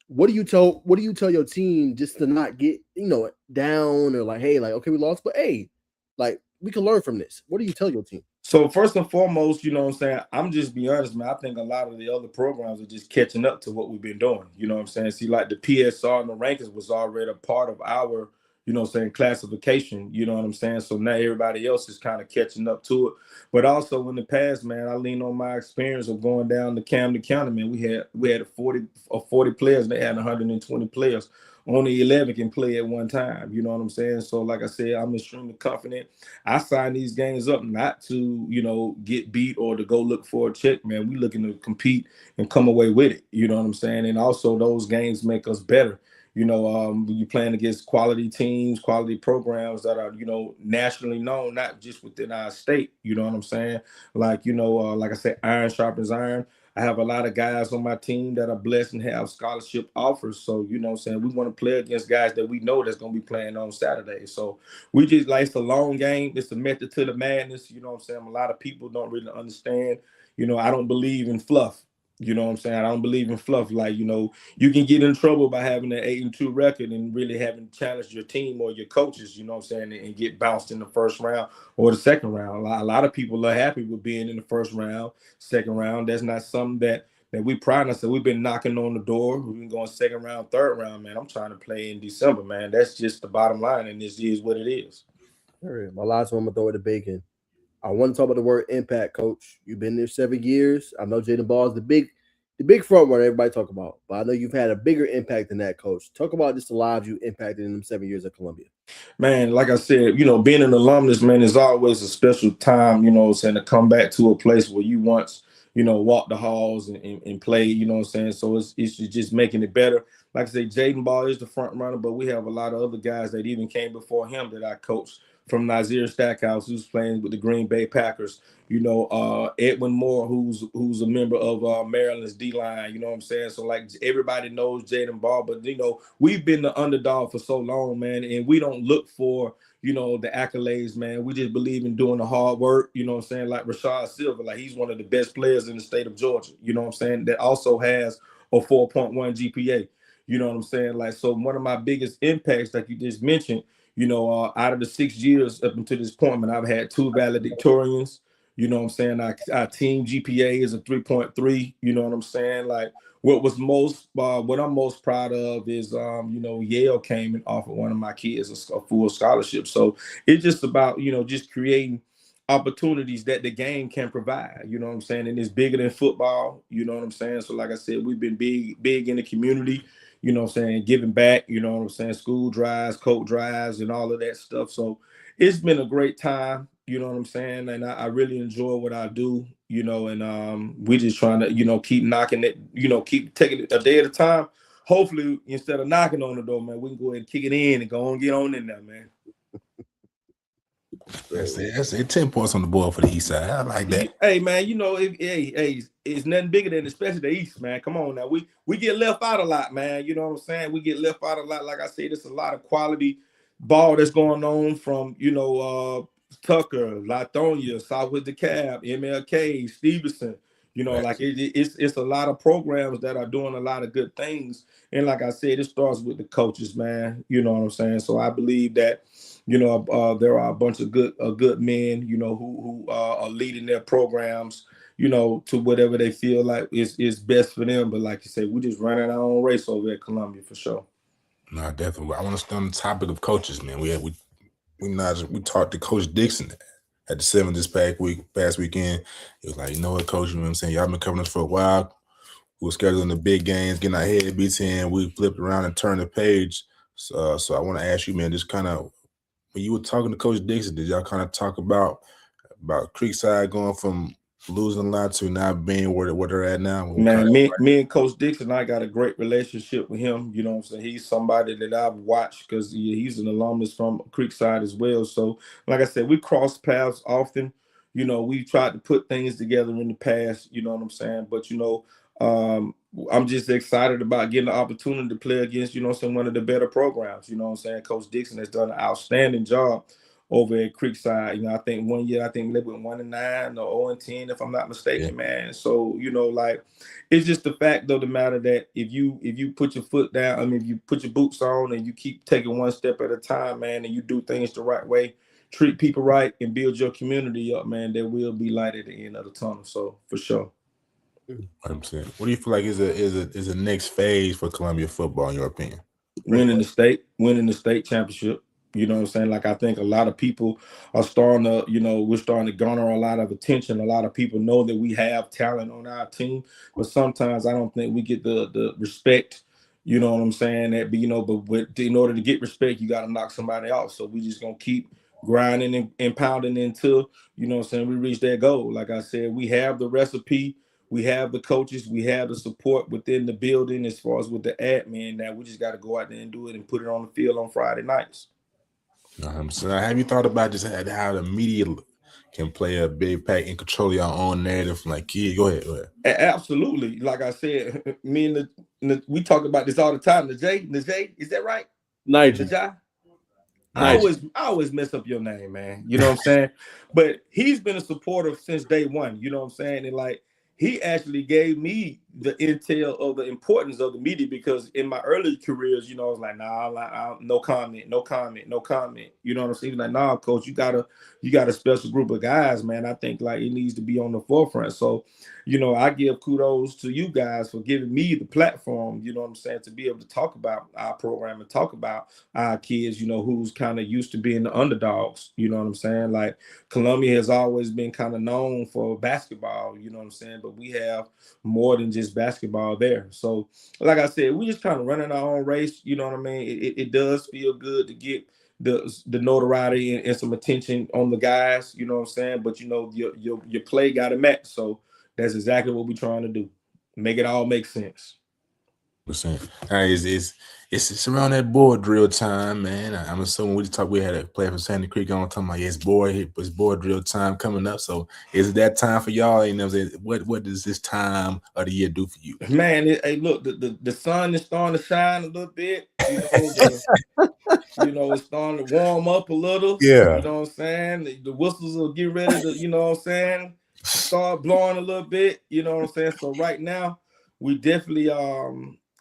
what do you tell your team just to not get, you know, down or like, hey, like, okay, we lost, but hey, like, we can learn from this. What do you tell your team? So first and foremost, you know what I'm saying? I'm just be honest, man. I think a lot of the other programs are just catching up to what we've been doing. You know what I'm saying? See, like the PSR and the rankings was already a part of our, you know what I'm saying, classification. You know what I'm saying? So now everybody else is kind of catching up to it. But also in the past, man, I lean on my experience of going down to Camden County, man. We had 40 players, and they had 120 players. Only 11 can play at one time. You know what I'm saying? So, like I said, I'm extremely confident. I sign these games up not to, you know, get beat or to go look for a check, man. We looking to compete and come away with it. You know what I'm saying? And also those games make us better. You know, you playing against quality teams, quality programs that are, you know, nationally known, not just within our state. You know what I'm saying? Like, you know, like I said, iron sharpens iron. I have a lot of guys on my team that are blessed and have scholarship offers. So, you know what I'm saying, we want to play against guys that we know that's going to be playing on Saturday. So we just like, it's a long game. It's a method to the madness. You know what I'm saying? A lot of people don't really understand. You know, I don't believe in fluff. You know what I'm saying? I don't believe in fluff. Like, you know, you can get in trouble by having an 8-2 record and really having challenged your team or your coaches, you know what I'm saying, and get bounced in the first round or the second round. A lot of people are happy with being in the first round, second round. That's not something that we pride ourselves. We've been knocking on the door. We've been going second round, third round, man. I'm trying to play in December, man. That's just the bottom line, and this is what it is. All right, my last one, I'm going to throw it to Bacon. I want to talk about the word impact, Coach. You've been there 7 years. I know Jaden Ball is the big front runner everybody talk about, but I know you've had a bigger impact than that, Coach. Talk about just the lives you impacted in them 7 years at Columbia. Man, like I said, you know, being an alumnus, man, is always a special time, you know, saying to come back to a place where you once, you know, walked the halls and play, you know what I'm saying? So it's just making it better. Like I say, Jaden Ball is the front runner, but we have a lot of other guys that even came before him that I coached. From Nazir Stackhouse, who's playing with the Green Bay Packers, you know, Edwin Moore, who's a member of Maryland's D-line, you know what I'm saying? So, like, everybody knows Jaden Ball, but, you know, we've been the underdog for so long, man, and we don't look for, you know, the accolades, man. We just believe in doing the hard work, you know what I'm saying? Like Rashad Silver, like, he's one of the best players in the state of Georgia, you know what I'm saying? That also has a 4.1 GPA, you know what I'm saying? Like, so one of my biggest impacts, like you just mentioned, you know, out of the 6 years up until this point, man, I've had 2 valedictorians. You know what I'm saying? Our team GPA is a 3.3. You know what I'm saying? Like, what I'm most proud of is, you know, Yale came and offered one of my kids a full scholarship. So it's just about, you know, just creating opportunities that the game can provide. You know what I'm saying? And it's bigger than football. You know what I'm saying? So, like I said, we've been big in the community. You know what I'm saying, giving back, you know what I'm saying, school drives, coat drives, and all of that stuff. So it's been a great time, you know what I'm saying, and I really enjoy what I do, you know, and we just trying to, you know, keep knocking it, you know, keep taking it a day at a time. Hopefully, instead of knocking on the door, man, we can go ahead and kick it in and go on and get on in there, man. That's it. 10 points on the board for the East Side. I like that. Hey, man, you know, it's nothing bigger than especially the East, man. Come on now. We get left out a lot, man. You know what I'm saying? We get left out a lot. Like I said, there's a lot of quality ball that's going on from, Tucker, Lithonia, Southwest DeKalb, MLK, Stevenson. Like it's a lot of programs that are doing a lot of good things. And like I said, it starts with the coaches, man. You know what I'm saying? So I believe that, there are a bunch of good men, who are leading their programs, to whatever they feel like is best for them. But like you said, we just running our own race over at Columbia for sure. No, definitely. I want to stay on the topic of coaches, man. We talked to Coach Dixon at the 7th this past weekend. He was like, you know what, Coach, you know what I'm saying? Y'all been covering us for a while. We were scheduling the big games, getting our head beats in. We flipped around and turned the page. So I want to ask you, man, just kind of, when you were talking to Coach Dixon, did y'all kind of talk about Creekside going from losing a lot to now being where they're at now? Man, me and Coach Dixon, I got a great relationship with him. You know what I'm saying? He's somebody that I've watched because he's an alumnus from Creekside as well. So, like I said, we cross paths often. We tried to put things together in the past, you know what I'm saying? But, I'm just excited about getting the opportunity to play against, one of the better programs. You know what I'm saying? Coach Dixon has done an outstanding job over at Creekside. I think one year, they went 1-9 or 0-10, if I'm not mistaken, man. So, like, it's just the fact of the matter that if you put your foot down, if you put your boots on and you keep taking one step at a time, man, and you do things the right way, treat people right, and build your community up, man, there will be light at the end of the tunnel. So for sure. 100%. What do you feel like is a next phase for Columbia football in your opinion? Winning the state championship. You know what I'm saying? Like, I think a lot of people are starting to, we're starting to garner a lot of attention. A lot of people know that we have talent on our team, but sometimes I don't think we get the respect. You know what I'm saying? That, but in order to get respect, you got to knock somebody off. So we just gonna keep grinding and pounding until, we reach that goal. Like I said, we have the recipe. We have the coaches, we have the support within the building as far as with the admin. Now we just got to go out there and do it and put it on the field on Friday nights. So have you thought about just how the media can play a big part in control your own narrative? Like, kid, go ahead. Absolutely. Like I said, me and we talk about this all the time. Najee, is that right? Najee. I always mess up your name, man. You know what I'm saying? But he's been a supporter since day one. You know what I'm saying? And like, he actually gave me the intel of the importance of the media, because in my early careers, I was like, nah, no comment. You know what I'm saying? Like, nah, coach, you got a special group of guys, man. I think like it needs to be on the forefront. So, I give kudos to you guys for giving me the platform, you know what I'm saying, to be able to talk about our program and talk about our kids, who's kind of used to being the underdogs. You know what I'm saying? Like, Columbia has always been kind of known for basketball, you know what I'm saying? But we have more than just basketball there. So, like I said, we just kind of running our own race. You know what I mean? It does feel good to get the notoriety and some attention on the guys. You know what I'm saying? But your play got to match. So that's exactly what we're trying to do. Make it all make sense. It's around that board drill time, man. I'm assuming we had a player from Sandy Creek on talking about it's board drill time coming up. So is it that time for y'all? What does this time of the year do for you? Man, hey, look, the sun is starting to shine a little bit. It's starting to warm up a little. Yeah. You know what I'm saying? The whistles will get ready to, start blowing a little bit. You know what I'm saying? So right now, we definitely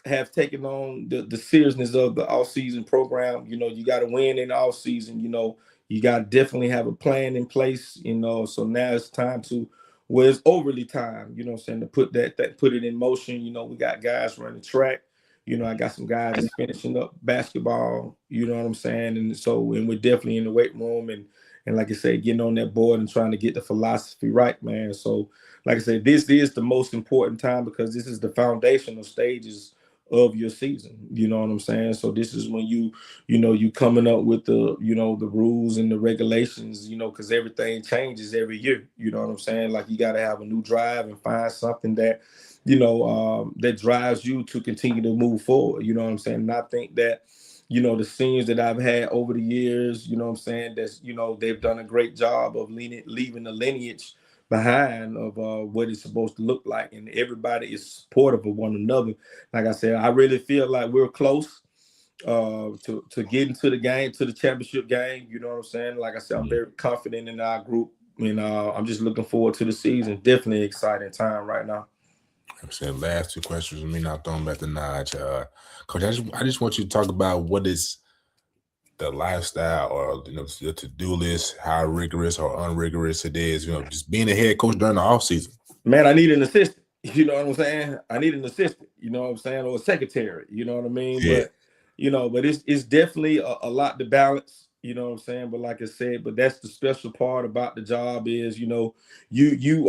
have taken on the seriousness of the off-season program. You got to win in the off-season. You got to definitely have a plan in place. So now it's time to, well, it's overly time. You know what I'm saying, to put put it in motion. We got guys running track. I got some guys that's finishing up basketball. You know what I'm saying, and we're definitely in the weight room and like I said, getting on that board and trying to get the philosophy right, man. So, like I said, this is the most important time because this is the foundational stages of your season. You know what I'm saying? So this is when you coming up with the rules and the regulations, because everything changes every year. You know what I'm saying? Like, you got to have a new drive and find something that, that drives you to continue to move forward. You know what I'm saying? And I think that, the seniors that I've had over the years, you know what I'm saying, that's, they've done a great job of leaving the lineage behind of what it's supposed to look like. And everybody is supportive of one another. Like I said, I really feel like we're close. to get into the game, to the championship game. You know what I'm saying? Like I said, I'm very confident in our group, and I'm just looking forward to the season. Definitely an exciting time right now. I said last two questions with me, not throwing back to Naj. Coach, I just want you to talk about what is the lifestyle or the to-do list, how rigorous or unrigorous it is, just being a head coach during the offseason. Man, I need an assistant. You know what I'm saying? I need an assistant, you know what I'm saying, or a secretary, you know what I mean? Yeah. But it's definitely a lot to balance, you know what I'm saying? But like I said, but that's the special part about the job is, you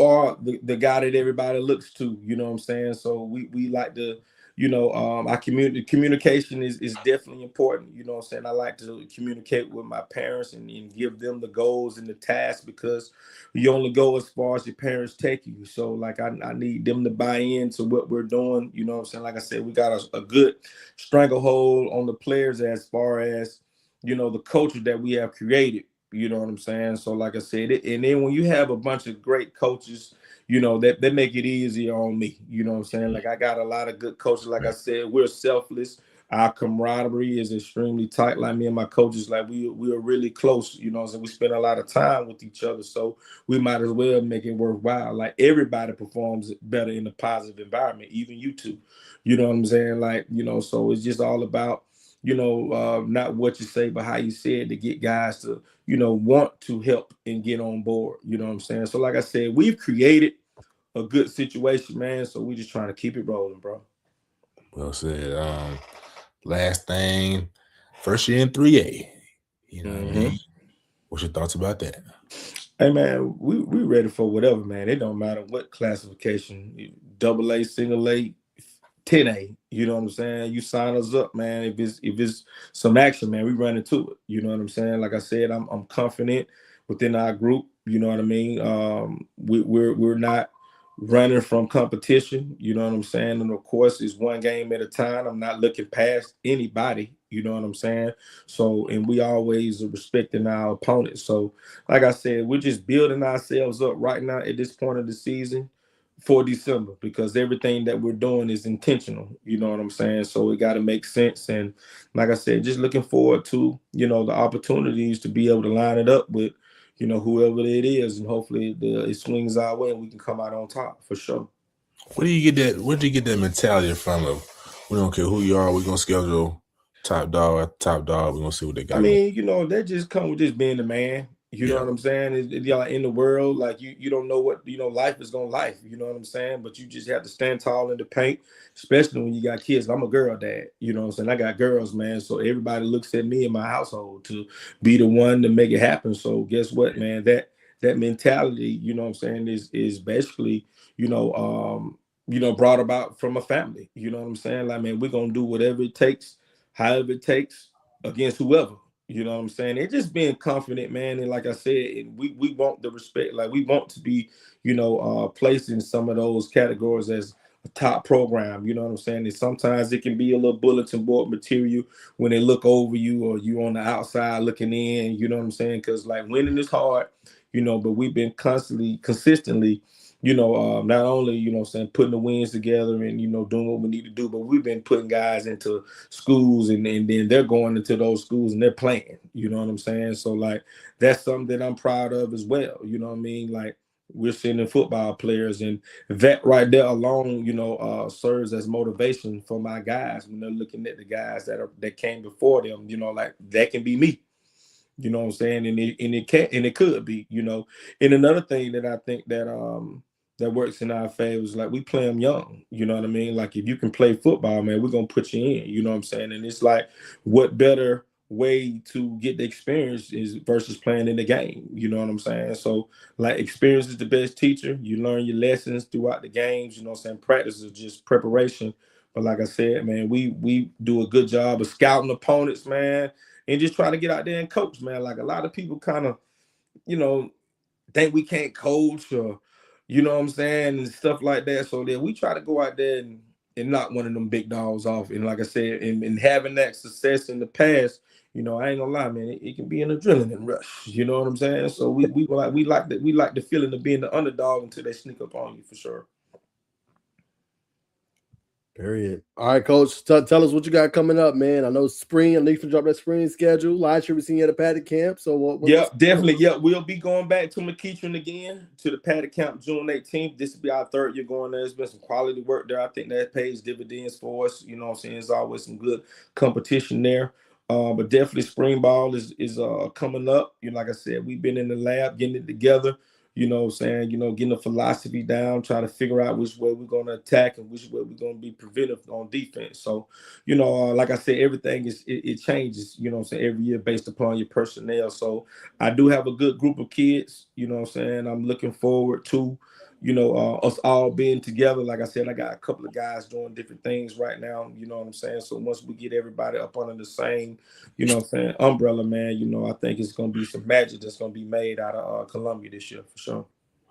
are the guy that everybody looks to, you know what I'm saying? So we like to, our communication is definitely important. You know what I'm saying? I like to communicate with my parents and give them the goals and the tasks, because you only go as far as your parents take you. So like I need them to buy into what we're doing. You know what I'm saying? Like I said, we got a good stranglehold on the players as far as, the culture that we have created. You know what I'm saying? So like I said, and then when you have a bunch of great coaches, that make it easier on me. You know what I'm saying? Like I got a lot of good coaches. Like I said, we're selfless. Our camaraderie is extremely tight. Like me and my coaches, like we are really close. You know, so we spend a lot of time with each other. So we might as well make it worthwhile. Like everybody performs better in a positive environment, even you two. You know what I'm saying? Like, so it's just all about, not what you say, but how you say it to get guys to, want to help and get on board. You know what I'm saying? So like I said, we've created a good situation, man. So we just trying to keep it rolling, bro. Well said. Last thing, first year in 3A. You know what I mean? What's your thoughts about that? Hey man, we ready for whatever, man. It don't matter what classification, AA, single A, 10A. You know what I'm saying? You sign us up, man. If it's some action, man, we run into it. You know what I'm saying? Like I said, I'm confident within our group. You know what I mean? We're not running from competition. You know what I'm saying? And of course, it's one game at a time. I'm not looking past anybody. You know what I'm saying? So, and we always are respecting our opponents. So, like I said, we're just building ourselves up right now at this point of the season for December, because everything that we're doing is intentional. You know what I'm saying? So it got to make sense. And like I said, just looking forward to, the opportunities to be able to line it up with, whoever it is, and hopefully it swings our way and we can come out on top for sure. Where do you get that mentality from? Of we don't care who you are, we're gonna schedule top dog. We're gonna see what they got. I mean, that just come with just being the man. You know what I'm saying? Y'all in the world, like you don't know what life is gonna life. You know what I'm saying? But you just have to stand tall in the paint, especially when you got kids. I'm a girl dad. You know what I'm saying? I got girls, man. So everybody looks at me in my household to be the one to make it happen. So guess what, man? That mentality, you know what I'm saying, is basically, brought about from a family. You know what I'm saying? Like, man, we're gonna do whatever it takes, however it takes, against whoever. You know what I'm saying? It's just being confident, man. And like I said, we want the respect. Like we want to be, placed in some of those categories as a top program. You know what I'm saying? And sometimes it can be a little bulletin board material when they look over you or you on the outside looking in. You know what I'm saying? Because like winning is hard, but we've been consistently, not only, putting the wins together and, doing what we need to do, but we've been putting guys into schools and then they're going into those schools and they're playing, you know what I'm saying? So like, that's something that I'm proud of as well. You know what I mean? Like we're sending football players, and that right there alone, serves as motivation for my guys when they're looking at the guys that came before them, like that can be me. You know what I'm saying? And it could be, And another thing that I think that works in our favor is like we play them young. You know what I mean? Like if you can play football, man, we're gonna put you in. You know what I'm saying? And it's like, what better way to get the experience is versus playing in the game. You know what I'm saying? So like experience is the best teacher. You learn your lessons throughout the games. You know what I'm saying? Practice is just preparation. But like I said, man, we do a good job of scouting opponents, man, and just try to get out there and coach, man. Like a lot of people kind of, think we can't coach or, you know what I'm saying, and stuff like that. So then we try to go out there and knock one of them big dogs off. And like I said, and having that success in the past, I ain't gonna lie, man, it can be an adrenaline rush. You know what I'm saying? So we like the feeling of being the underdog until they sneak up on you for sure. Period. All right, Coach. Tell us what you got coming up, man. I know spring. I know you can drop that spring schedule. Last year we seen you at a paddock camp. So Yep, definitely. Yep, we'll be going back to McEachern again to the paddock camp June 18th. This will be our third year going there. There's been some quality work there. I think that pays dividends for us. You know what I'm saying? There's always some good competition there. But definitely spring ball is coming up. You know, like I said, we've been in the lab getting it together. You know what I'm saying? You know, getting the philosophy down, trying to figure out which way we're going to attack and which way we're going to be preventive on defense. So, you know, like I said, everything it changes, you know what I'm saying, every year based upon your personnel. So I do have a good group of kids, you know what I'm saying. I'm looking forward to, you know, us all being together. Like I said, I got a couple of guys doing different things right now, you know what I'm saying. So once we get everybody up under the same, you know what I'm saying, umbrella, man, you know, I think it's going to be some magic that's going to be made out of Columbia this year for sure.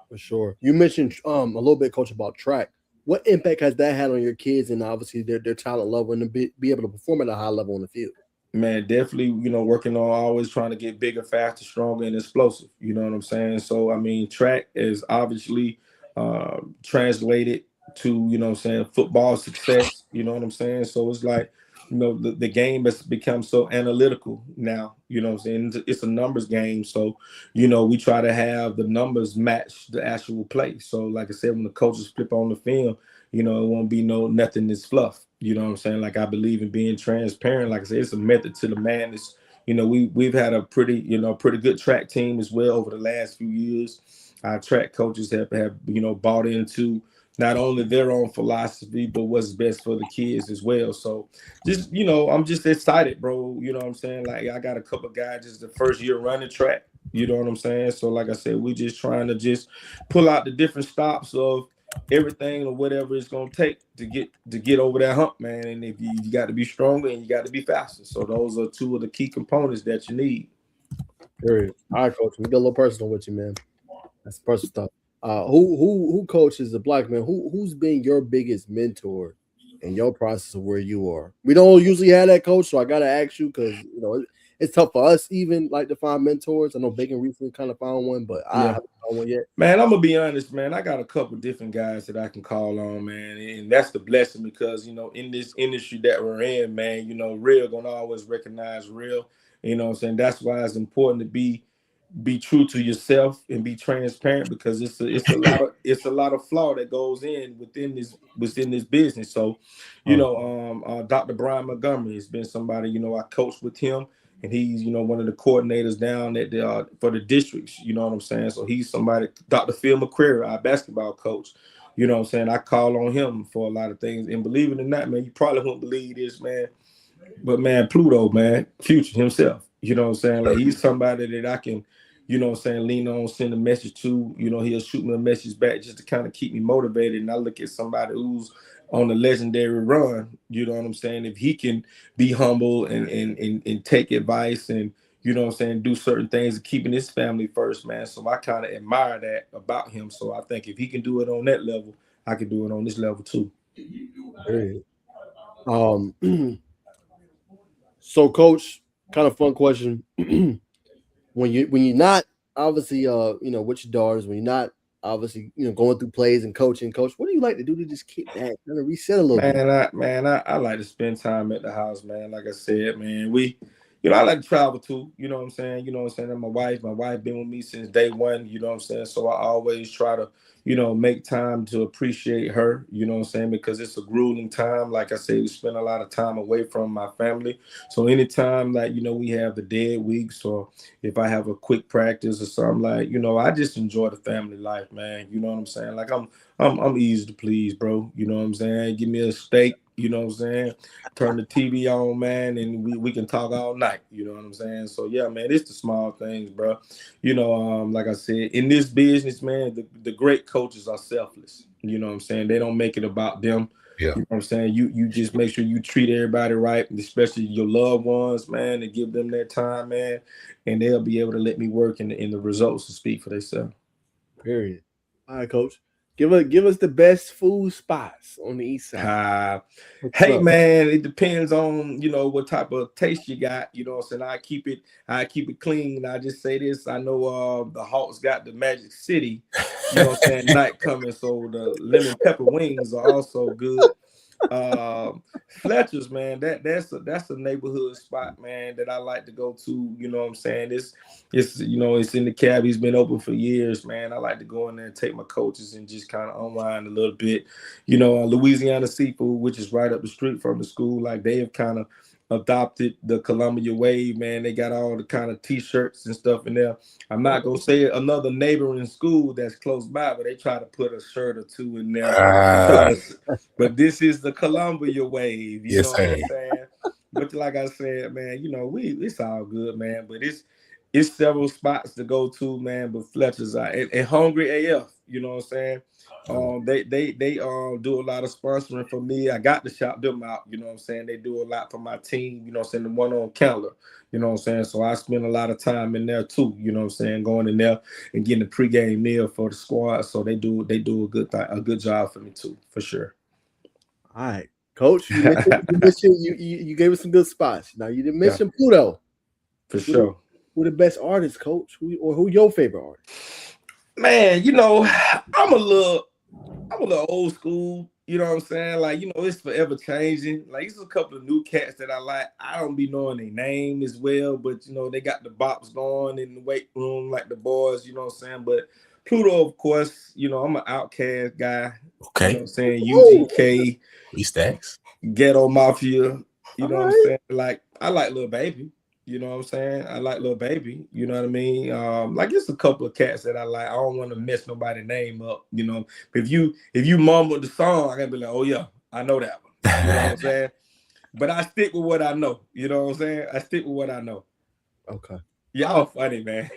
For sure. You mentioned a little bit, Coach, about track. What impact has that had on your kids and obviously their talent level and to be able to perform at a high level on the field? Man, definitely, you know, working on always trying to get bigger, faster, stronger, and explosive. You know what I'm saying? So, I mean, track is obviously translated to, you know what I'm saying, football success. You know what I'm saying? So it's like, you know, the game has become so analytical now. You know what I'm saying? It's a numbers game. So, you know, we try to have the numbers match the actual play. So, like I said, when the coaches flip on the film, you know, it won't be nothing that's fluff. You know what I'm saying? Like I believe in being transparent. Like I said, it's a method to the madness. You know, we've had a pretty good track team as well over the last few years. Our track coaches have you know bought into not only their own philosophy, but what's best for the kids as well. So just, you know, I'm just excited, bro. You know what I'm saying? Like I got a couple of guys just the first year running track. You know what I'm saying? So like I said, we just trying to just pull out the different stops of everything or whatever it's gonna take to get over that hump, man. And if you got to be stronger and you got to be faster. So those are two of the key components that you need. Period. All right, Coach. We get a little personal with you, man. That's personal stuff. Who coaches the black man? Who's been your biggest mentor in your process of where you are? We don't usually have that, Coach, so I gotta ask you because you know it's tough for us even like to find mentors. I know Bacon recently kind of found one, but I haven't found one yet. Man, I'm gonna be honest, man. I got a couple different guys that I can call on, man, and that's the blessing because you know in this industry that we're in, man, you know, real gonna always recognize real. You know what I'm saying? That's why it's important to be true to yourself and be transparent because it's a lot of flaw that goes in within this business. So, you know, Dr. Brian Montgomery has been somebody, you know, I coached with him and he's, you know, one of the coordinators down at the for the districts, you know what I'm saying? So he's somebody, Dr. Phil McCreary, our basketball coach, you know what I'm saying? I call on him for a lot of things. And believe it or not, man, you probably won't believe this, man. But man, Pluto, man, Future himself, you know what I'm saying? Like he's somebody that I can, you know what I'm saying, lean on, send a message to, you know, he'll shoot me a message back just to kind of keep me motivated. And I look at somebody who's on a legendary run, you know what I'm saying? If he can be humble and take advice and, you know what I'm saying, do certain things and keeping his family first, man. So I kind of admire that about him. So I think if he can do it on that level, I can do it on this level too. Period. Um, so Coach, kind of fun question. when you're not obviously you know with your daughters, when you're not obviously you know going through plays and coaching, Coach, what do you like to do to just keep that kind of reset a little bit? I like to spend time at the house, man. Like I said, man, you know, I like to travel too. You know what I'm saying? You know what I'm saying? And my wife been with me since day one. You know what I'm saying? So I always try to, you know, make time to appreciate her. You know what I'm saying? Because it's a grueling time. Like I said, we spend a lot of time away from my family. So anytime, like you know, we have the dead weeks, or if I have a quick practice or something, like you know, I just enjoy the family life, man. You know what I'm saying? Like I'm easy to please, bro. You know what I'm saying? Give me a steak, you know what I'm saying? Turn the TV on, man, and we can talk all night. You know what I'm saying? So yeah, man, it's the small things, bro. You know, like I said, in this business, man, the great coaches are selfless. You know what I'm saying? They don't make it about them. Yeah. You know what I'm saying? You just make sure you treat everybody right, especially your loved ones, man, and give them that time, man, and they'll be able to let me work and the results to speak for themselves. Period. All right, Coach. Give us the best food spots on the east side. Hey man, it depends on you know what type of taste you got. You know what I'm saying? I keep it clean. I just say this. I know the Hawks got the Magic City, you know what I'm saying, night coming. So the lemon pepper wings are also good. Fletcher's, man, that's a neighborhood spot, man, that I like to go to. You know what I'm saying? It's it's in the cab. He's been open for years, man. I like to go in there and take my coaches and just kind of unwind a little bit. Louisiana Seafood, which is right up the street from the school, like they have kind of adopted the Columbia wave, man. They got all the kind of t-shirts and stuff in there. I'm not gonna say another neighboring school that's close by, but they try to put a shirt or two in there. But this is the Columbia wave, you know what I'm saying? But like I said, man, it's all good, man. But it's several spots to go to, man. But Fletcher's and Hungry AF, you know what I'm saying? They do a lot of sponsoring for me. I got to shout them out, you know what I'm saying? They do a lot for my team, you know what I'm saying? The one on Keller, you know what I'm saying? So I spend a lot of time in there too, you know what I'm saying? Going in there and getting a pregame meal for the squad. So they do a good job for me too, for sure. All right, Coach. You gave us some good spots. Now you didn't mention Pluto. For sure. Who the best artists, Coach? Who your favorite artist? Man, I'm a little old school. You know what I'm saying? Like, it's forever changing. Like, there's a couple of new cats that I like. I don't be knowing their name as well, but they got the bops going in the weight room like the boys. You know what I'm saying? But Pluto, of course. I'm an Outkast guy. Okay. You know what I'm saying? UGK. We stacks. Ghetto Mafia. You know what I'm saying? Like, I like Lil Baby. You know what I'm saying? I like Lil Baby. You know what I mean? Like it's a couple of cats that I like. I don't want to mess nobody's name up. If you mumble the song, I gotta be like, oh yeah, I know that one. You know what I'm saying? But I stick with what I know. You know what I'm saying? I stick with what I know. Okay. Y'all funny, man.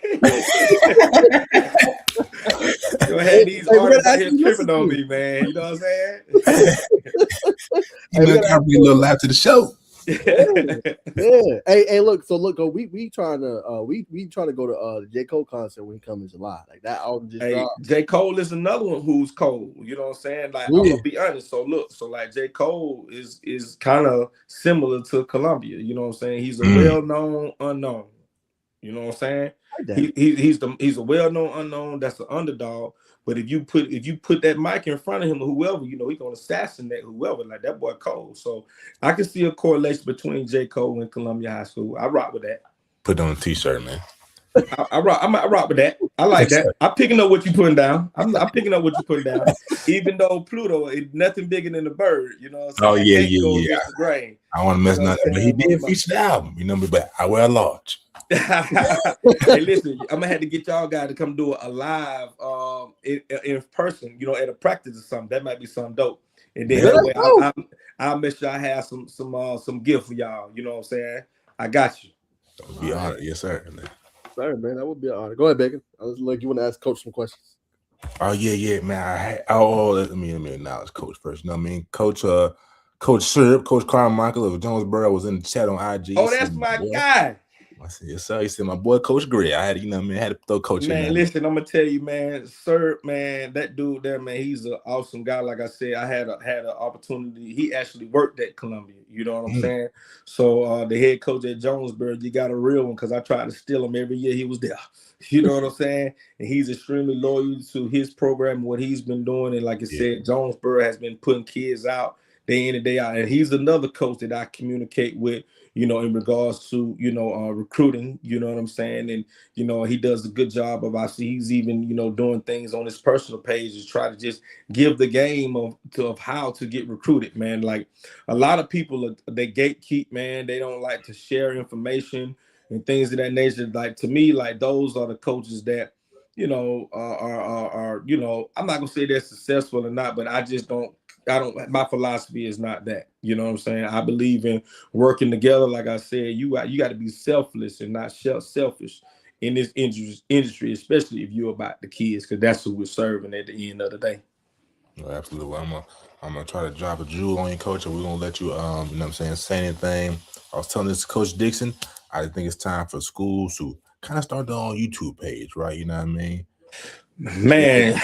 Go ahead, these artists out here tripping on me, man. You know what I'm saying? You gotta bring a little laugh to the show. Yeah. Hey, look. So look, we trying to go to the J. Cole concert when he comes in July. Like that album just dropped. J. Cole is another one who's cold. You know what I'm saying? Like I'm gonna be honest. So look, like J. Cole is kind of similar to Columbia. You know what I'm saying? He's a well-known unknown. You know what I'm saying? He's a well-known unknown that's an underdog. But if you put that mic in front of him or whoever, he's gonna assassinate whoever, like that boy Cole. So I can see a correlation between J. Cole and Columbia High School. I rock with that. Put on a t-shirt, man. I rock with that. I like that. I'm picking up what you're putting down. I'm picking up what you're putting down. Even though Pluto is nothing bigger than the bird, you know what I'm saying? Yeah. The grain. I want to mess nothing, but he did feature the album, but I wear large. Hey, listen, I'm gonna have to get y'all guys to come do a live in person, at a practice or something. That might be something dope. And then that way I'll make sure I have some gift for y'all. You know what I'm saying? I got you. That would be an honor. Yes, sir. Sorry, man. That would be an honor. Go ahead, Bacon. I was like, you want to ask Coach some questions? Oh yeah, man. Let me acknowledge Coach first. You know what I mean? Coach Serb, Coach Carmichael of Jonesboro was in the chat on IG. Oh, that's my guy. I said, yes, sir. He said, my boy, Coach Gray. I had, had to throw Coach in there. Man, listen, I'm gonna tell you, man, Sir, man, that dude there, man, he's an awesome guy. Like I said, I had an opportunity. He actually worked at Columbia. You know what I'm saying? So the head coach at Jonesboro, you got a real one because I tried to steal him every year he was there. You know what I'm saying? And he's extremely loyal to his program, what he's been doing. And like I said, Jonesboro has been putting kids out day in and day out. And he's another coach that I communicate with, in regards to, recruiting, you know what I'm saying? And, he does a good job of, I see he's even, doing things on his personal page to try to just give the game of how to get recruited, man. Like a lot of people, they gatekeep, man. They don't like to share information and things of that nature. Like to me, like those are the coaches that, are I'm not gonna say they're successful or not, but my philosophy is not that. You know what I'm saying? I believe in working together. Like I said, you got to be selfless and not selfish in this industry, especially if you're about the kids, because that's who we're serving at the end of the day. No, absolutely. I'm gonna try to drop a jewel on you, Coach, and we're gonna let you say anything. I was telling this to Coach Dixon, I think it's time for schools to kind of start their own YouTube page, right? You know what I mean? Man,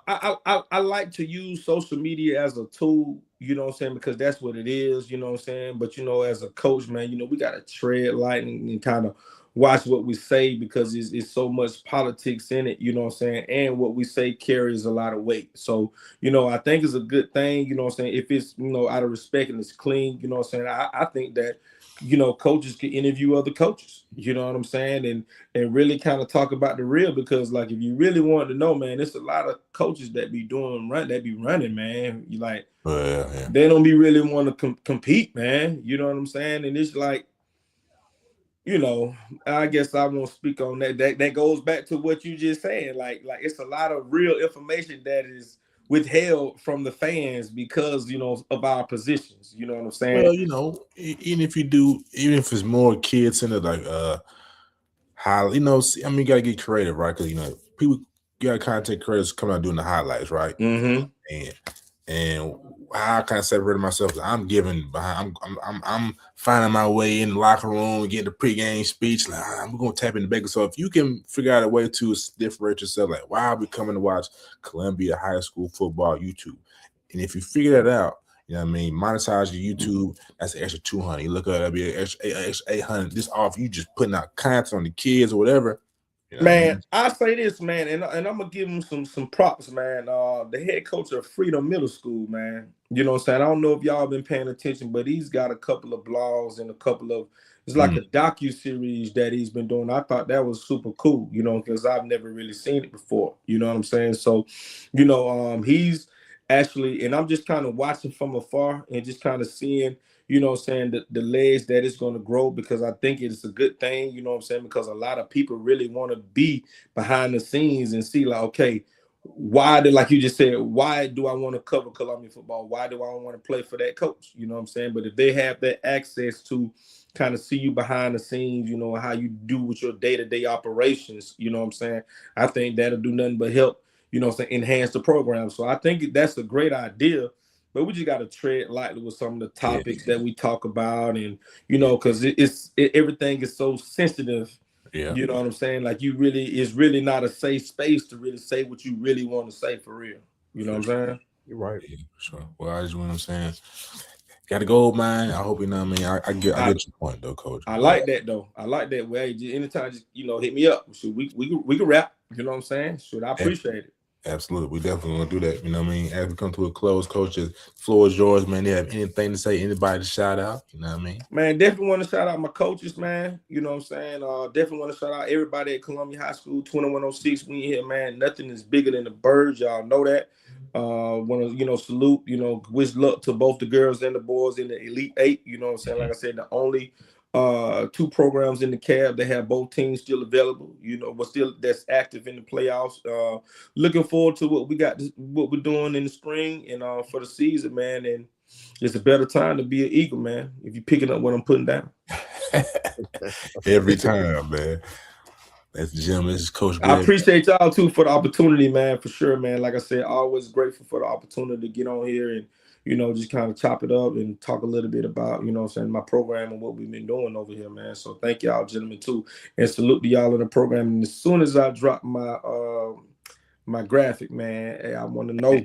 I like to use social media as a tool, you know what I'm saying, because that's what it is, you know what I'm saying. But as a coach, man, we got to tread light and kind of watch what we say because it's so much politics in it, you know what I'm saying? And what we say carries a lot of weight. So, I think it's a good thing, you know what I'm saying? If it's, out of respect and it's clean, you know what I'm saying? I think that, coaches can interview other coaches, you know what I'm saying? And really kind of talk about the real, because like, if you really want to know, man, there's a lot of coaches that be running, man. You like, Yeah. they don't be really want to compete, man. You know what I'm saying? And it's like, I guess I won't speak on that. That goes back to what you just said. Like it's a lot of real information that is withheld from the fans because of our positions. You know what I'm saying? Well, even if it's more kids in it, like how I mean, you gotta get creative, right? Because people, you got content creators coming out doing the highlights, right? Mm-hmm. And how I kind of separated myself, I'm giving behind. I'm finding my way in the locker room, getting the pregame speech. Like, I'm gonna tap in the bacon. So if you can figure out a way to differentiate yourself, like, why are we coming to watch Columbia high school football YouTube? And if you figure that out, you know what I mean, monetize your YouTube. That's an extra 200. You look at it, that'll be an extra 800. This off you just putting out content on the kids or whatever. Man, I say this, man, and I'm gonna give him some props, man. The head coach of Freedom Middle School, man. You know what I'm saying? I don't know if y'all been paying attention, but he's got a couple of blogs and it's like a docu-series that he's been doing. I thought that was super cool, because I've never really seen it before. You know what I'm saying? So, he's actually, and I'm just kind of watching from afar and just kind of seeing, the legs that it's going to grow, because I think it's a good thing, because a lot of people really want to be behind the scenes and see, like, okay, like you just said, why do I want to cover Columbia football? Why do I want to play for that coach? You know what I'm saying? But if they have that access to kind of see you behind the scenes, how you do with your day-to-day operations, you know what I'm saying? I think that'll do nothing but help, enhance the program. So I think that's a great idea. But we just got to tread lightly with some of the topics that we talk about, and because everything is so sensitive. Yeah. You know what I'm saying? Like, it's really not a safe space to really say what you really want to say for real. You know what I'm saying? You're right. Yeah, sure. Well, I just what I'm saying. Got to go, man. I hope you know what I mean. I get your point though, coach. I like that though. I like that way. Anytime, just hit me up. So we can rap. You know what I'm saying? Should I appreciate it? Absolutely. We definitely want to do that. You know what I mean? As we come to a close, coach, the floor is yours, man. They have anything to say, anybody to shout out? You know what I mean? Man, definitely want to shout out my coaches, man. You know what I'm saying? Definitely want to shout out everybody at Columbia High School, 2106. We here, man. Nothing is bigger than the birds. Y'all know that. Want to, salute, wish luck to both the girls and the boys in the Elite Eight. You know what I'm saying? Like I said, the only two programs in the cab that have both teams still available, but still that's active in the playoffs. Looking forward to what we're doing in the spring and for the season, man. And it's a better time to be an Eagle, man, if you're picking up what I'm putting down. Every time, man. That's Jim. This is Coach Greg. I appreciate y'all too for the opportunity, man, for sure, man. Like I said, always grateful for the opportunity to get on here and just kind of chop it up and talk a little bit about, my program and what we've been doing over here, man. So thank y'all, gentlemen, too. And salute to y'all in the program. And as soon as I drop my my graphic, man, hey, I want to know.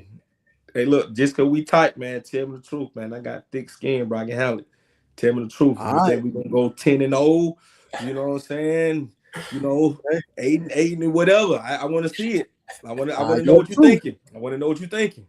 Hey, look, just because we tight, man, tell me the truth, man. I got thick skin, bro. I can handle it. Tell me the truth. You think we're going to go 10-0? You know what I'm saying? 8-8 and whatever. I want to see it. I want to know what you're thinking. I want to know what you're thinking.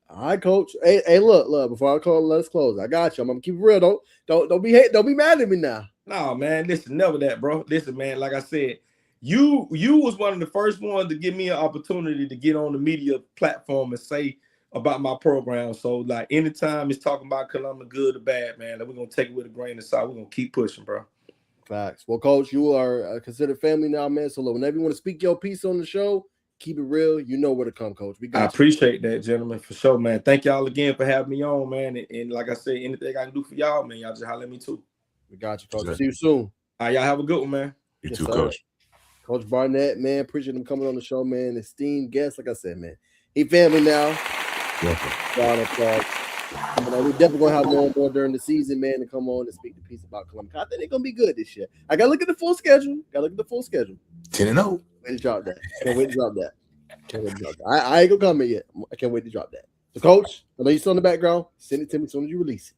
All right, coach. Hey, look. Before I call, let's close. I got you. I'm gonna keep it real. Don't be mad at me now. No, man. Listen, never that, bro. Listen, man. Like I said, you was one of the first ones to give me an opportunity to get on the media platform and say about my program. So, like, anytime it's talking about Columbia, good or bad, man, like, we're gonna take it with a grain of salt. We're gonna keep pushing, bro. Facts. Well, coach, you are considered family now, man. So, look, whenever you want to speak your piece on the show, keep it real. You know where to come, coach. I appreciate that, gentlemen, for sure, man. Thank y'all again for having me on, man. And like I said, anything I can do for y'all, man, y'all just holler at me too. We got you, coach. Exactly. See you soon. All right, y'all have a good one, man. You too, coach. Coach Barnett, man, appreciate him coming on the show, man. Esteemed guest, like I said, man. He family now. We definitely gonna have more and more during the season, man, to come on and speak the piece about Columbia. I think they're gonna be good this year. I gotta look at the full schedule. 10-0. Wait to drop that. Can't wait to drop that. I ain't gonna come in yet. I can't wait to drop that. So, coach, I know you're still in the background. Send it to me as soon as you release it.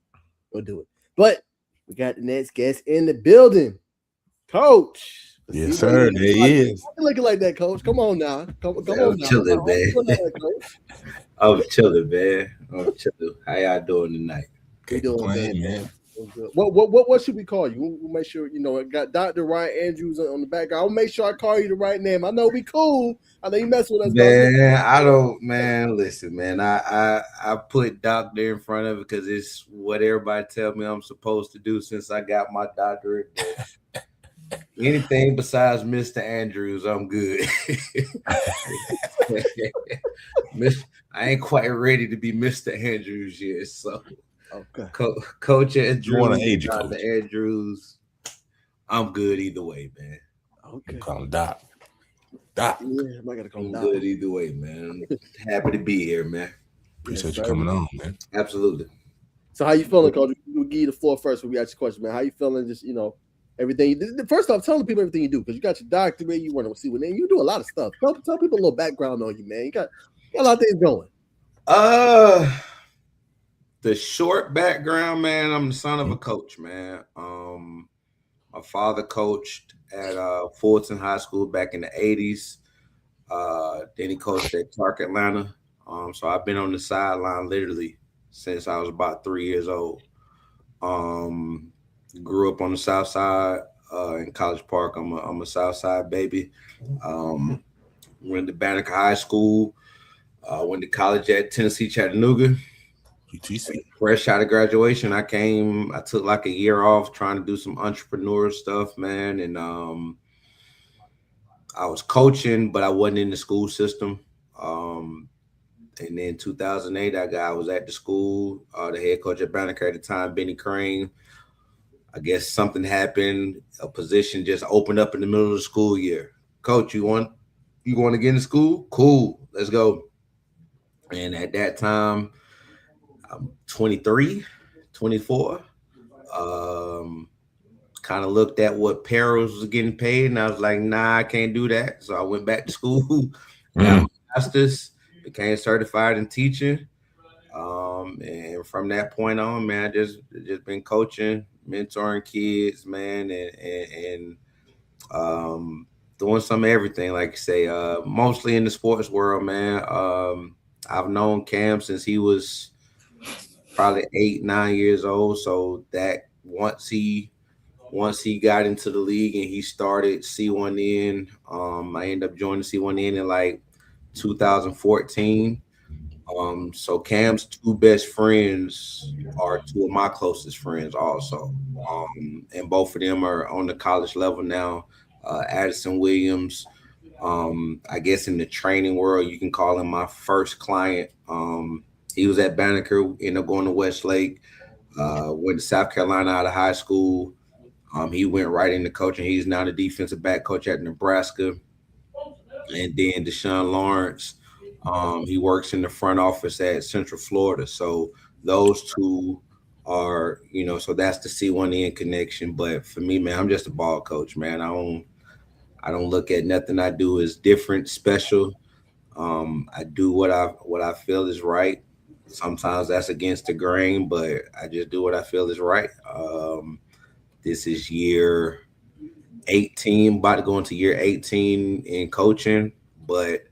We'll do it. But we got the next guest in the building. Coach, Yes, sir. There he is. Looking like that, coach. Come on now. Come on I'm now. chilling, man. Coach. I'm chilling, man. I'm chilling. How y'all doing tonight? Can't doing complain, good. man. What should we call you? We'll make sure I got Dr. Ryan Andrews on the back. I'll make sure I call you the right name. I know we cool. I know you mess with us, man. I don't, man. Listen, man. I put doctor in front of it because it's what everybody tell me I'm supposed to do since I got my doctorate. Anything besides Mr. Andrews, I'm good. I ain't quite ready to be Mr. Andrews yet. So, okay. Coach Andrews, You want to age, Coach? Andrews, I'm good either way, man. Okay. Call him Doc. Doc. Yeah, I gotta call him I'm Doc. good either way, man. Happy to be here, man. Appreciate you coming on, man. Absolutely. So, how you feeling, Coach? We'll give you the floor first when we ask you questions, man. How you feeling? Just everything. First off, tell the people everything you do because you got your doctorate. You want to see what you do a lot of stuff. Tell people a little background on you, man. You got a lot of things going. The short background, man. I'm the son of a coach, man. My father coached at Fulton High School back in the 80s. Then he coached at Clark Atlanta. So I've been on the sideline literally since I was about 3 years old. Grew up on the South Side in College Park. I'm a South Side baby. Went to Banneker High School. Went to college at Tennessee Chattanooga. UTC. Fresh out of graduation, I took like a year off trying to do some entrepreneur stuff, man. And I was coaching, but I wasn't in the school system. And then 2008, I was at the school. The head coach at Banneker at the time, Benny Crane. I guess something happened. A position just opened up in the middle of the school year. Coach, you want to get into school? Cool, let's go. And at that time, I'm 23, 24. Kind of looked at what Perils was getting paid, and I was like, nah, I can't do that. So I went back to school, got my master's, became certified in teaching. And from that point on, man, I just been coaching, mentoring kids, man, and doing some of everything, like you say, mostly in the sports world, man. I've known Cam since he was probably 8-9 years old. So that once he got into the league and he started C1N, I ended up joining C1N in like 2014. So Cam's two best friends are two of my closest friends also. And both of them are on the college level now. Addison Williams, I guess in the training world, you can call him my first client. He was at Banneker, ended up going to Westlake, went to South Carolina out of high school. He went right into coaching. He's now the defensive back coach at Nebraska. And then Deshaun Lawrence, he works in the front office at Central Florida. So those two are, so that's the C1N connection. But for me, man, I'm just a ball coach, man. I don't look at nothing I do as different, special. I do what I feel is right. Sometimes that's against the grain, but I just do what I feel is right. This is year 18, about to go into year 18 in coaching, but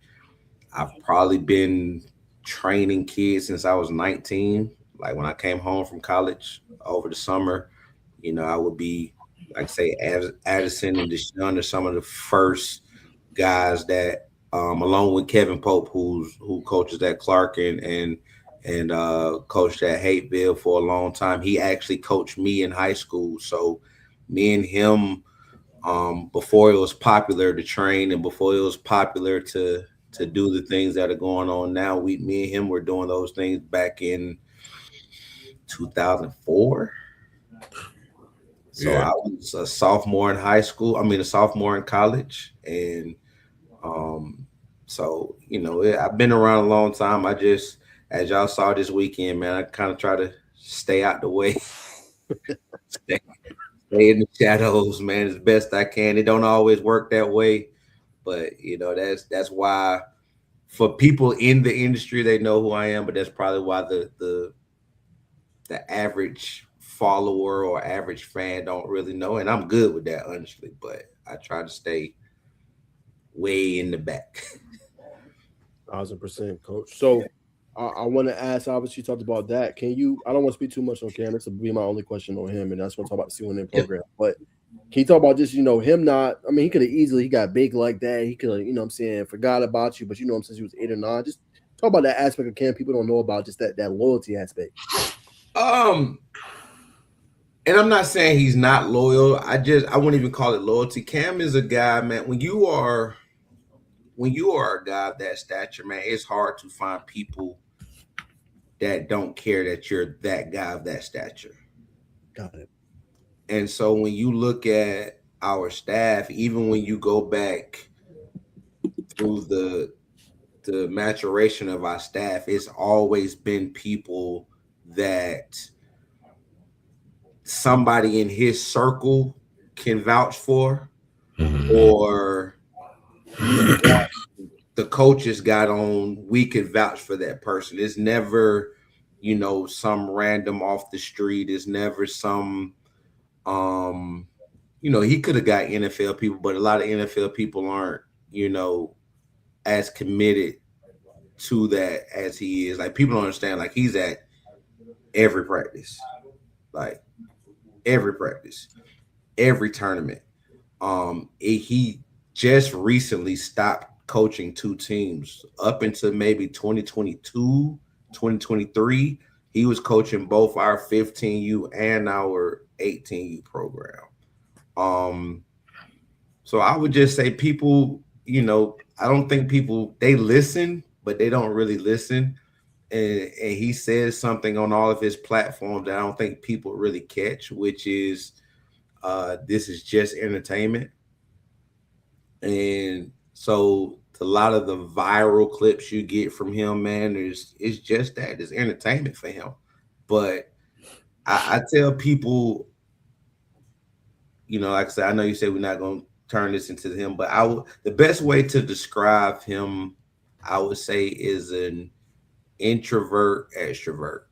I've probably been training kids since I was 19. Like when I came home from college over the summer, I would be, like say, Addison and Deshaun are some of the first guys that, along with Kevin Pope, who coaches at Clark and coached at Hateville for a long time. He actually coached me in high school. So me and him, before it was popular to train and before it was popular to do the things that are going on now, me and him were doing those things back in 2004. So I was a sophomore in high school. A sophomore in college. And so, I've been around a long time. I just, as y'all saw this weekend, man, I kind of try to stay out the way, stay in the shadows, man, as best I can. It don't always work that way, but that's why for people in the industry, they know who I am, but that's probably why the average follower or average fan don't really know. And I'm good with that, honestly, but I try to stay way in the back. 1,000%, coach. So I want to ask, obviously, you talked about that. Can you, I don't want to speak too much on Cam. This will be my only question on him, and that's what I'm talking about the C1N Yep. program. But can you talk about just, him not, I mean, he could have easily, he got big like that. He could have, what I'm saying, forgot about you, but since he was 8 or 9, just talk about that aspect of Cam people don't know about, just that loyalty aspect. And I'm not saying he's not loyal. I wouldn't even call it loyalty. Cam is a guy, man. When you are a guy of that stature, man, it's hard to find people that don't care that you're that guy of that stature. Got it. And so when you look at our staff, even when you go back through the maturation of our staff, it's always been people that somebody in his circle can vouch for, or the coaches got on, we could vouch for that person. It's never, some random off the street. It's never some, he could have got NFL people, but a lot of NFL people aren't, as committed to that as he is. Like, people don't understand, like, he's at every practice, like every practice, every tournament. He just recently stopped coaching 2 teams up until maybe 2022, 2023. He was coaching both our 15U and our 18U program. So I would just say people, I don't think people, they listen, but they don't really listen. And he says something on all of his platforms that I don't think people really catch, which is this is just entertainment. And so a lot of the viral clips you get from him, man, it's just that. It's entertainment for him. But I tell people, like I said, I know you said we're not going to turn this into him, but the best way to describe him, I would say, is an introvert extrovert.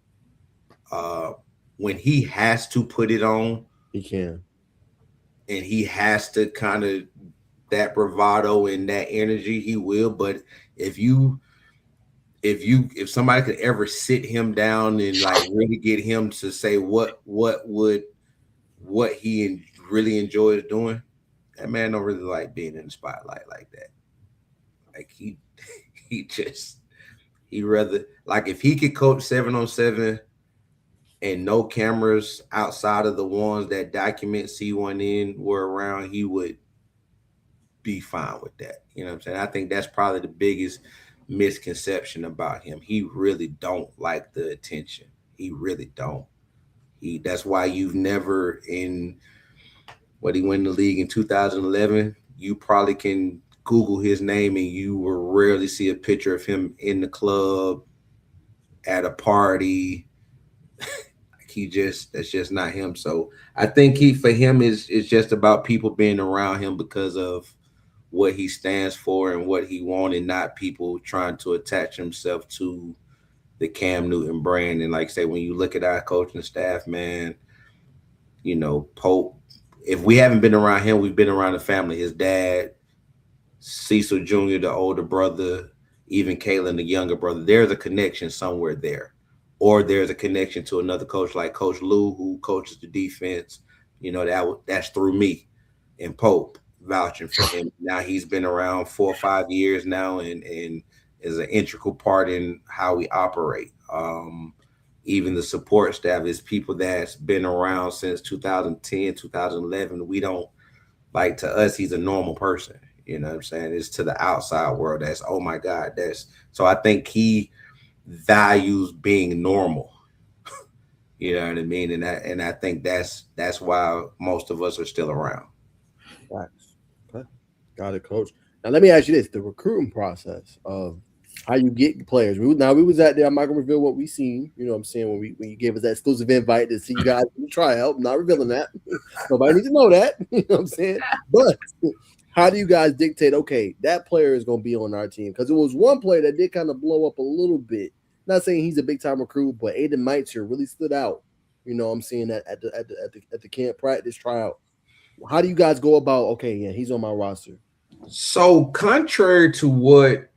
When he has to put it on, he can, and he has to kind of that bravado and that energy, he will. But if somebody could ever sit him down and like really get him to say what he really enjoys doing, that man don't really like being in the spotlight like that. Like he rather, like, if he could coach 7-on-7 and no cameras outside of the ones that document C1N were around, he would be fine with that. You know what I'm saying? I think that's probably the biggest misconception about him. He really don't like the attention. He really don't. That's why you've never, in what he went in the league in 2011, you probably can Google his name and you will rarely see a picture of him in the club, at a party. That's just not him. So I think for him is just about people being around him because of what he stands for and what he wants, and not people trying to attach himself to the Cam Newton brand. And like I say, when you look at our coaching staff, man, Pope, if we haven't been around him, we've been around the family. His dad, Cecil Jr., the older brother, even Kalen, the younger brother. There's a connection somewhere there. Or there's a connection to another coach like Coach Lou, who coaches the defense. That's through me and Pope vouching for him. Now he's been around 4 or 5 years now and is an integral part in how we operate. Even the support staff is people that's been around since 2010, 2011. We don't, like, to us, he's a normal person. You know what I'm saying? It's to the outside world that's, oh my God, so I think he values being normal. You know what I mean? And I think that's why most of us are still around. Right. Okay. Got it, coach. Now let me ask you this: the recruiting process of how you get players. We was out there. I'm not gonna reveal what we seen. You know what I'm saying? When you gave us that exclusive invite to see you guys in the tryout. I'm not revealing that. Nobody needs to know that. You know what I'm saying? But how do you guys dictate, okay, that player is going to be on our team? Because it was one player that did kind of blow up a little bit. Not saying he's a big-time recruit, but Aiden Meitzer really stood out. You know what I'm saying, at the camp practice tryout. How do you guys go about? Okay, yeah, he's on my roster. So contrary to what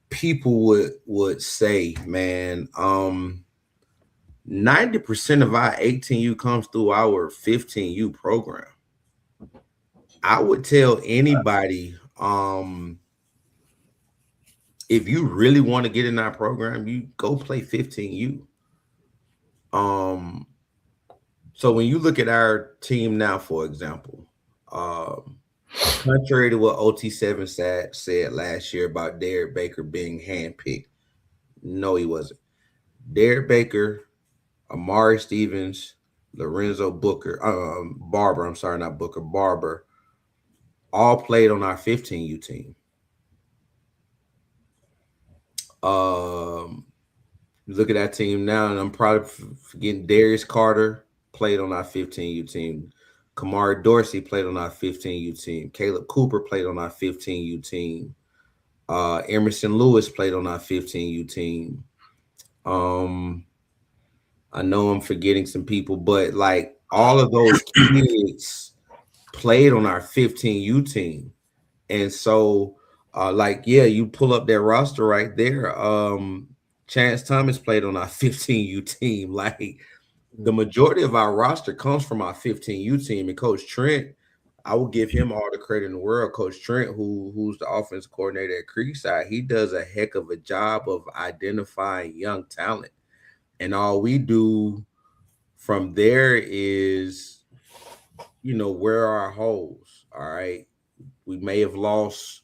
people would say, man, 90% of our 18U comes through our 15U program. I would tell anybody, if you really want to get in our program, you go play 15U. So when you look at our team now, for example, contrary to what OT7 said last year about Derek Baker being handpicked, no, he wasn't. Derek Baker, Amari Stevens, Lorenzo Barber, I'm sorry, not Booker, Barber, all played on our 15U team. Look at that team now, and I'm probably forgetting Darius Carter played on our 15U team. Kamari Dorsey played on our 15U team. Caleb Cooper played on our 15U team. Emerson Lewis played on our 15U team. I know I'm forgetting some people, but like all of those kids played on our 15U team. And so, you pull up their roster right there. Chance Thomas played on our 15U team. Like the majority of our roster comes from our 15U team. And Coach Trent, I will give him all the credit in the world. Coach Trent, who's the offense coordinator at Creekside, he does a heck of a job of identifying young talent. And all we do from there is, where are our holes? All right. We may have lost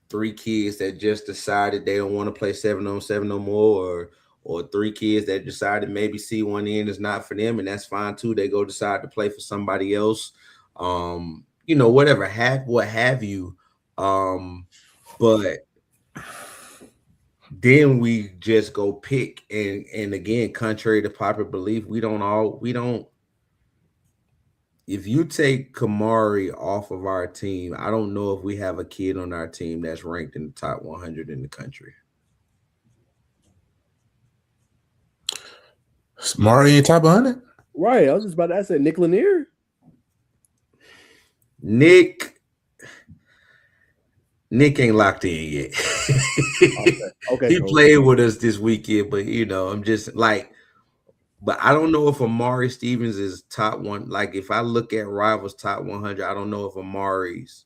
3 kids that just decided they don't want to play 7-on-7 no more, or 3 kids that decided maybe C1N is not for them, and that's fine too. They go decide to play for somebody else. What have you. But then we just go pick, and again, contrary to popular belief, we don't. If you take Kamari off of our team, I don't know if we have a kid on our team that's ranked in the top 100 in the country. Mari ain't top 100? Right. I was just about to ask that. Nick Lanier? Nick ain't locked in yet. Okay. He played with us this weekend, but I'm just like, but I don't know if Amari Stevens is top 1. Like if I look at Rivals top 100, I don't know if Amari is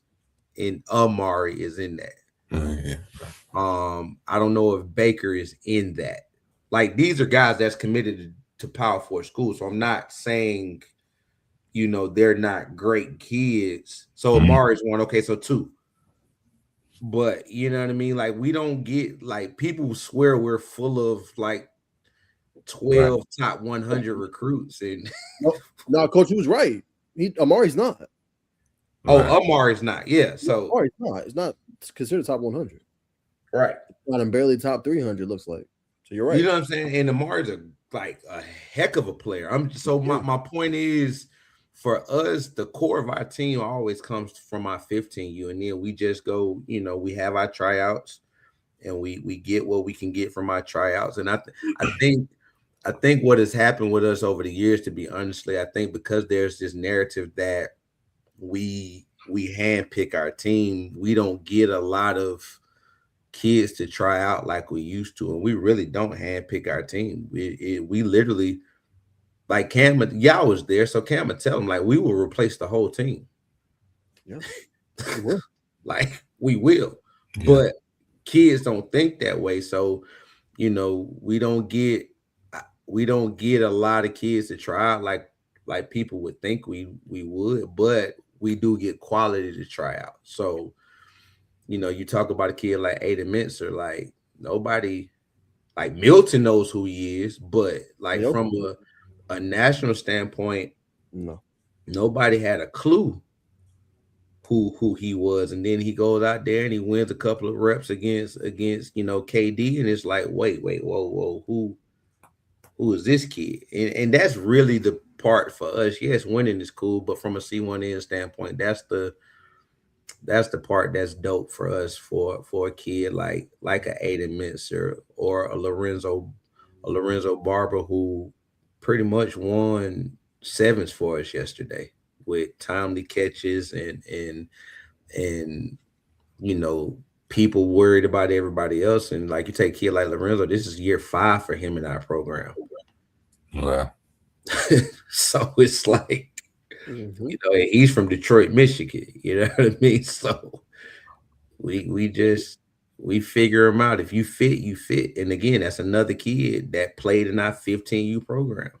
in that. Yeah. I don't know if Baker is in that. Like these are guys that's committed to Power 4 schools. So I'm not saying, they're not great kids. So Amari is 1. Okay, so 2. But you know what I mean? Like we don't get, like, people swear we're full of like 12 top 100 recruits, and no, Coach, he was right. Amari's not. Amari's not. Yeah, so Amari's not. It's not considered top 100. Right. Not him, barely top 300. Looks like. So you're right. You know what I'm saying? And Amari's a heck of a player. My point is, for us, the core of our team always comes from our 15U, and then we just go. We have our tryouts, and we get what we can get from our tryouts, and I think what has happened with us over the years, to be honestly, I think because there's this narrative that we handpick our team, we don't get a lot of kids to try out like we used to, and we really don't handpick our team. We literally, like Cam, y'all was there, so Cam would tell them, like, we will replace the whole team. Yeah, we will. Like we will, but kids don't think that way. So, we don't get a lot of kids to try out like people would think we would, but we do get quality to try out. So, you talk about a kid like Aiden Mintzer, like nobody, like Milton knows who he is, but like from a national standpoint, no, nobody had a clue who he was. And then he goes out there and he wins a couple of reps against KD, and it's like, wait, whoa, who is this kid? And that's really the part for us. Yes, winning is cool, but from a C1N standpoint, that's the part that's dope for us, for a kid like a Aiden Mintzer or a Lorenzo Barber, who pretty much won sevens for us yesterday. with timely catches and people worried about everybody else. And like you take a kid like Lorenzo, this is year 5 for him in our program. Wow. So it's like, he's from Detroit, Michigan. You know what I mean? So we figure him out. If you fit, you fit. And again, that's another kid that played in our 15U program.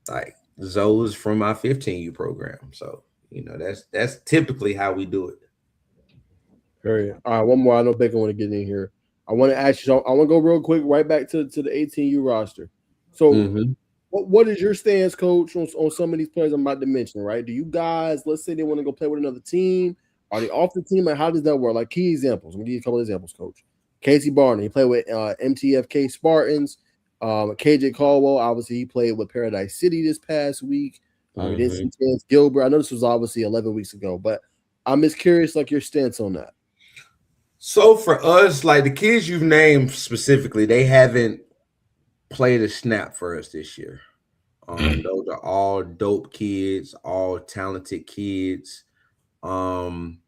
Like Zoe's from our 15U program. So, that's typically how we do it. Period. All right, one more. I know Bacon want to get in here. I want to ask you. I want to go real quick right back to the 18U roster. So, what is your stance, Coach, on some of these players I'm about to mention? Right? Do you guys, let's say they want to go play with another team? Are they off the team? Like, how does that work? Like key examples. I'm gonna give you a couple of examples, Coach. Casey Barner, he played with MTFK Spartans. KJ Caldwell, obviously, he played with Paradise City this past week. We didn't see Chance Gilbert. I know this was obviously 11 weeks ago, but I'm just curious, like your stance on that. So for us, like the kids you've named specifically, they haven't played a snap for us this year. Those are all dope kids, all talented kids, and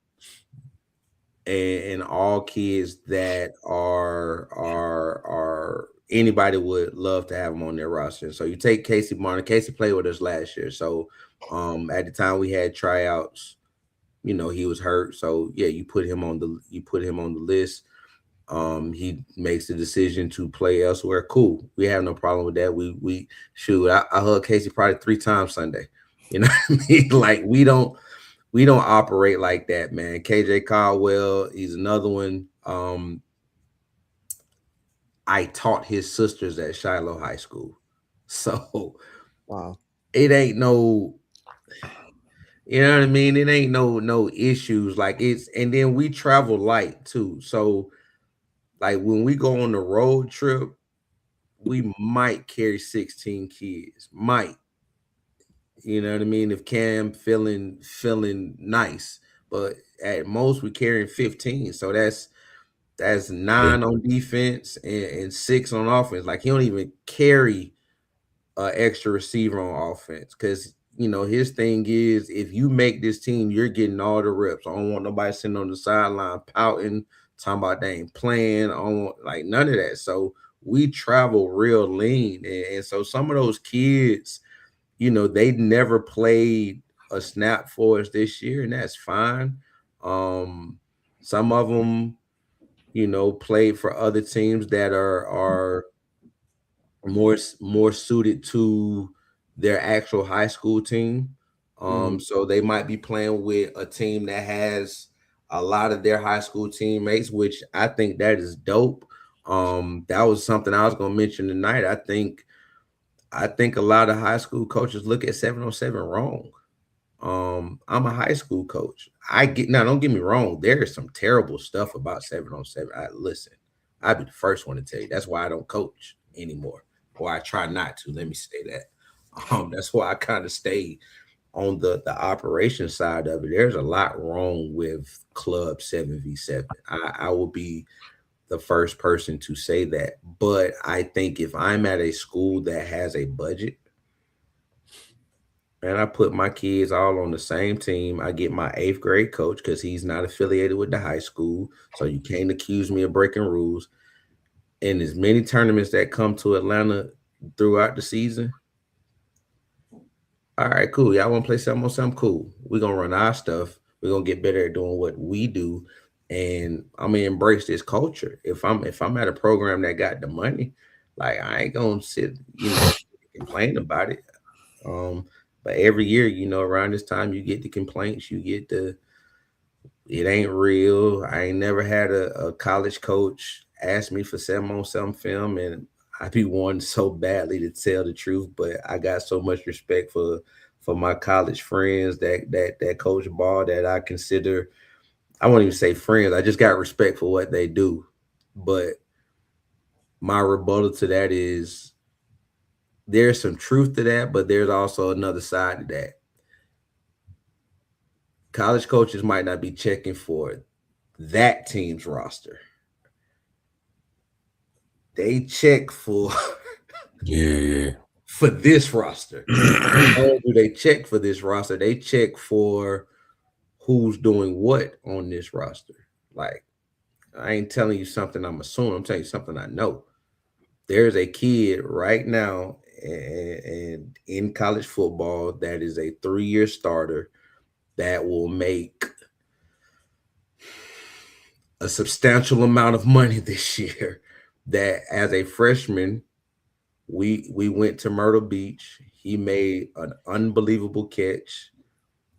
all kids that are anybody would love to have them on their roster. So you take Casey Barner. Casey played with us last year. So at the time we had tryouts, he was hurt. So yeah, you put him on the list. He makes the decision to play elsewhere. Cool. We have no problem with that. We shoot. I hugged Casey probably 3 times Sunday. You know what I mean? Like we don't operate like that, man. KJ Caldwell, he's another one. I taught his sisters at Shiloh High School. So wow. It ain't no, you know what I mean? It ain't no issues. Like and then we travel light too. So like when we go on the road trip, we might carry 16 kids. Might. You know what I mean? If Cam feeling nice. But at most we carrying 15. So that's 9 on defense and 6 on offense. Like he don't even carry an extra receiver on offense because his thing is if you make this team, you're getting all the reps. I don't want nobody sitting on the sideline pouting, talking about they ain't playing. I don't want like none of that. So we travel real lean, and so some of those kids, they never played a snap for us this year, and that's fine. Some of them, played for other teams that are more suited to their actual high school team. So they might be playing with a team that has a lot of their high school teammates, which I think that is dope. That was something I was going to mention tonight. I think a lot of high school coaches look at 7-on-7 wrong. I'm a high school coach. Don't get me wrong. There is some terrible stuff about 7-on-7. Listen, I'd be the first one to tell you. That's why I don't coach anymore, or I try not to. Let me say that. That's why I kind of stay on the operation side of it. There's a lot wrong with Club 7v7. I will be the first person to say that. But I think if I'm at a school that has a budget, and I put my kids all on the same team, I get my 8th grade coach because he's not affiliated with the high school. So you can't accuse me of breaking rules. And as many tournaments that come to Atlanta throughout the season, all right, cool. Y'all want to play 7-on-7? Cool. We're going to run our stuff. We're going to get better at doing what we do. And I'm going to embrace this culture. If I'm at a program that got the money, like I ain't going to sit, complain about it. But every year, around this time, you get the complaints. You get it ain't real. I ain't never had a college coach ask me for 7-on-7 film, and I be wanting so badly to tell the truth, but I got so much respect for my college friends that coach ball that I consider, I won't even say friends. I just got respect for what they do. But my rebuttal to that is there's some truth to that, but there's also another side to that. College coaches might not be checking for that team's roster. They check for yeah for this roster. Or do they check for this roster? They check for who's doing what on this roster. Like, I ain't telling you something I'm assuming. I'm telling you something I know. There's a kid right now and in college football that is a 3-year starter that will make a substantial amount of money this year. That as a freshman, we went to Myrtle Beach. He made an unbelievable catch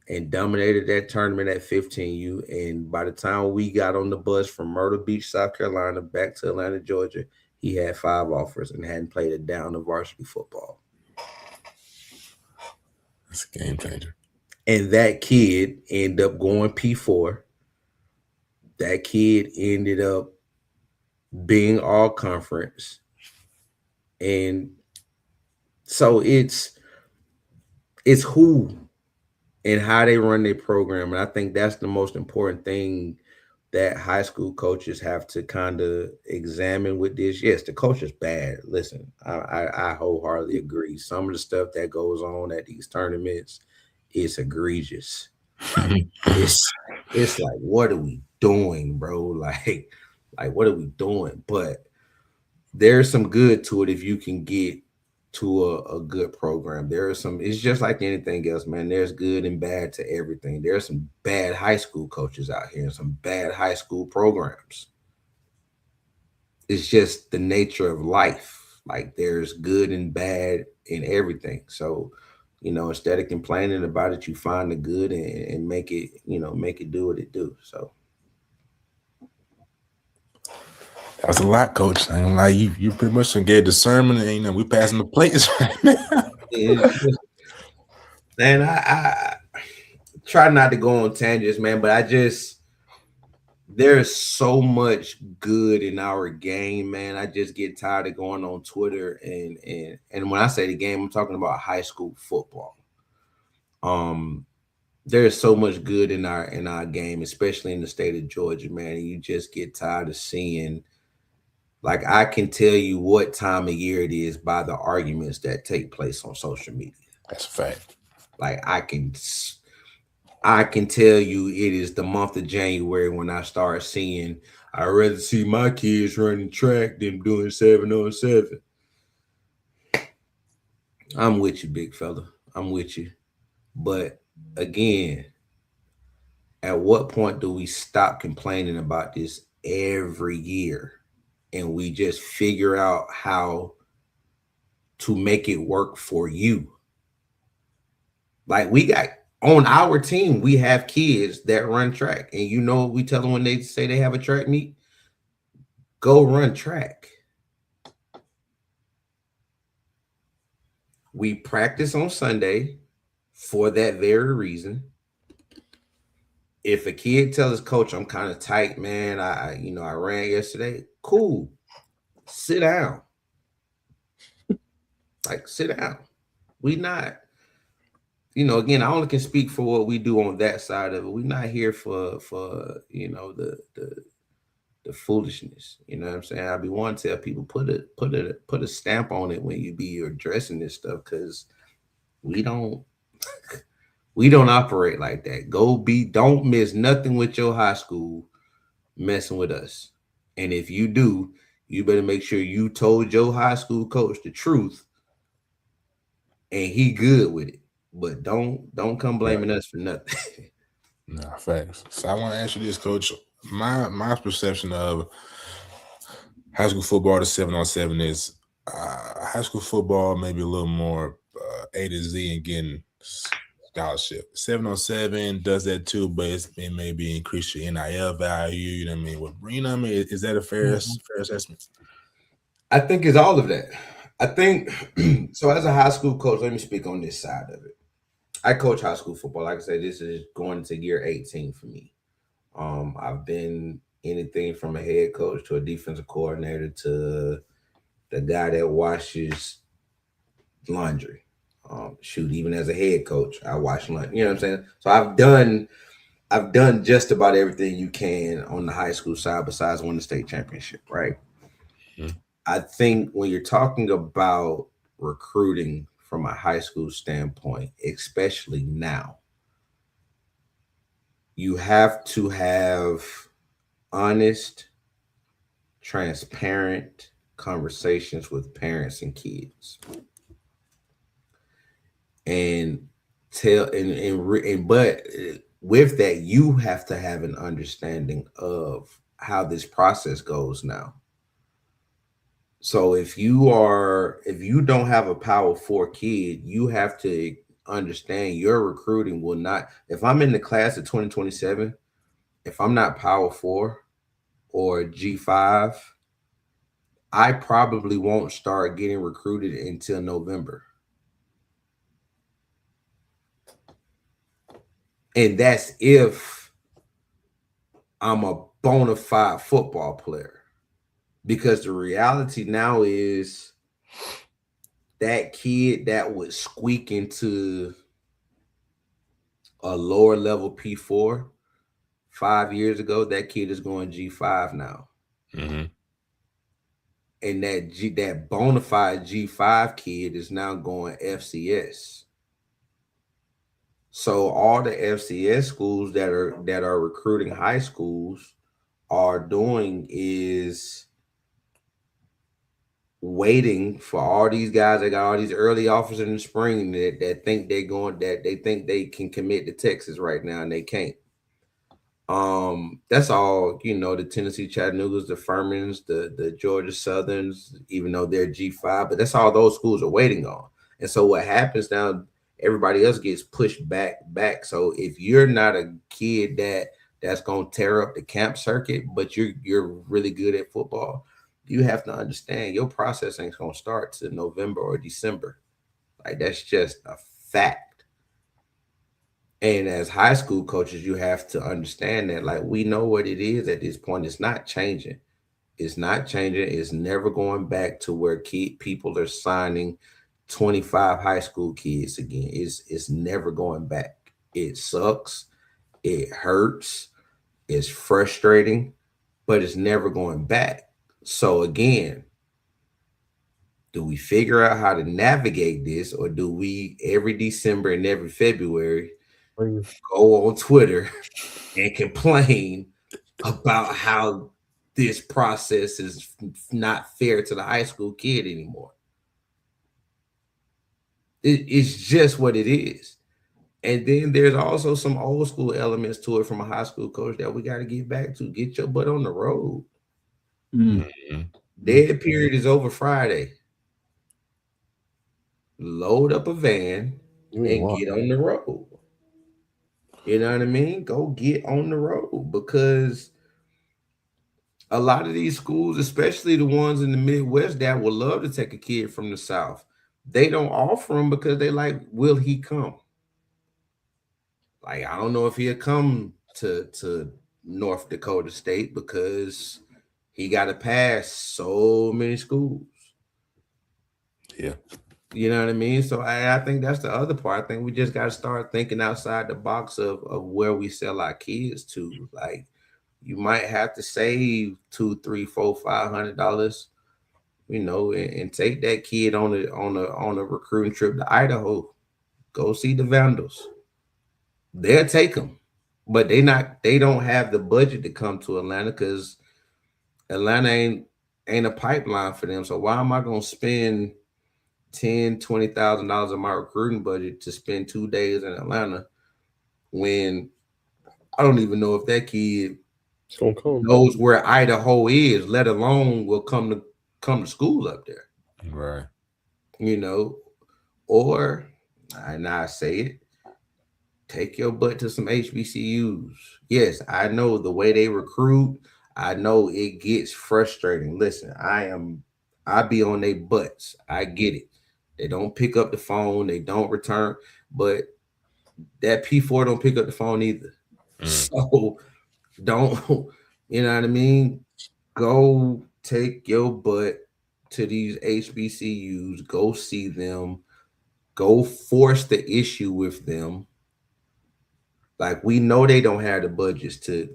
and dominated that tournament at 15U. And by the time we got on the bus from Myrtle Beach, South Carolina, back to Atlanta, Georgia, he had 5 offers and hadn't played a down of varsity football. It's a game changer. And that kid ended up going P4. That kid ended up being all conference. And so it's who and how they run their program. And I think that's the most important thing that high school coaches have to kind of examine with this. Yes, the coach is bad. Listen, I wholeheartedly agree. Some of the stuff that goes on at these tournaments is egregious. It's like, what are we doing, bro? Like what are we doing? But there's some good to it if you can get to a good program. There are some, it's just like anything else, man. There's good and bad to everything. There's some bad high school coaches out here and some bad high school programs. It's just the nature of life. Like, there's good and bad in everything. So, instead of complaining about it, you find the good and make it, make it do what it do. So that was a lot, Coach. I ain't gonna lie, you pretty much gave the sermon, and we passing the plates right now. Man, I try not to go on tangents, man, but there's so much good in our game, man. I just get tired of going on Twitter and when I say the game, I'm talking about high school football. There's so much good in our game, especially in the state of Georgia, man. You just get tired of seeing. Like, I can tell you what time of year it is by the arguments that take place on social media. That's a fact. Like, I can tell you it is the month of January when I start seeing, I'd rather see my kids running track than doing 7-on-7. I'm with you, big fella. I'm with you. But again, at what point do we stop complaining about this every year and we just figure out how to make it work for you? Like, we got on our team, we have kids that run track, and you know what we tell them when they say they have a track meet? Go run track. We practice on Sunday for that very reason. If a kid tells his coach, I'm kind of tight, man, I ran yesterday, cool. Sit down. Like, sit down. We not, again, I only can speak for what we do on that side of it. We're not here for the foolishness. You know what I'm saying? I be wanting to tell people put a stamp on it when you be addressing this stuff, because we don't operate like that. Don't miss nothing with your high school messing with us. And if you do, you better make sure you told your high school coach the truth and he good with it. But don't come blaming us for nothing. Nah, facts. So I want to ask you this, Coach. My perception of high school football to 7-on-7 is high school football maybe a little more A to Z and getting scholarship. 7-on-7 does that too, but it maybe increase your NIL value. You know what I mean? Is that a fair assessment? I think it's all of that. I think so. As a high school coach, let me speak on this side of it. I coach high school football. Like I said, this is going into year 18 for me. I've been anything from a head coach to a defensive coordinator to the guy that washes laundry. Even as a head coach, I wash laundry. You know what I'm saying? So I've done just about everything you can on the high school side besides win the state championship, right? Mm-hmm. I think when you're talking about recruiting from a high school standpoint, especially now. You have to have honest, transparent conversations with parents and kids, and but with that, you have to have an understanding of how this process goes now. So if you don't have a Power Four kid, you have to understand your recruiting will not. If I'm in the class of 2027, if I'm not Power Four or G5, I probably won't start getting recruited until November. And that's if I'm a bona fide football player. Because the reality now is that kid that would squeak into a lower level P4 5 years ago, that kid is going G5 now. Mm-hmm. And that bona fide G5 kid is now going FCS. So all the FCS schools that are recruiting high schools are doing is waiting for all these guys that got all these early offers in the spring that think they think they can commit to Texas right now, and they can't. That's all, the Tennessee Chattanoogas, the Furmans, the Georgia Southerns, even though they're G5, but that's all those schools are waiting on. And so what happens now, everybody else gets pushed back. So if you're not a kid that's gonna tear up the camp circuit, but you're really good at football, you have to understand your process ain't gonna start to November or December. Like, that's just a fact. And as high school coaches, you have to understand that, like, we know what it is at this point. It's not changing. It's not changing. It's never going back to where people are signing 25 high school kids again. It's never going back. It sucks. It hurts. It's frustrating, but it's never going back. So again, do we figure out how to navigate this, or do we every December and every February go on Twitter and complain about how this process is not fair to the high school kid anymore? It's just what it is. And then there's also some old school elements to it from a high school coach that we got to get back to. Get your butt on the road. Mm-hmm. Dead period is over Friday. Load up a van and get on the road. You know what I mean? Go get on the road, because a lot of these schools, especially the ones in the Midwest that would love to take a kid from the South, they don't offer them because they like, will he come? Like, I don't know if he'll come to North Dakota State because he got to pass so many schools. Yeah. You know what I mean? So I think that's the other part. I think we just got to start thinking outside the box of where we sell our kids to. Like, you might have to save $200, $300, $400, $500, and take that kid on a recruiting trip to Idaho. Go see the Vandals. They'll take them, but they don't have the budget to come to Atlanta, because Atlanta ain't a pipeline for them. So why am I gonna spend $10,000-$20,000 of my recruiting budget to spend 2 days in Atlanta when I don't even know if that kid knows where Idaho is, let alone will come to school up there. Right. Or, and I say it, take your butt to some HBCUs. Yes, I know the way they recruit. I know it gets frustrating. Listen, I be on their butts. I get it. They don't pick up the phone. They don't return. But that P4 don't pick up the phone either. So don't, you know what I mean? Go take your butt to these HBCUs. Go see them. Go force the issue with them. Like, we know they don't have the budgets to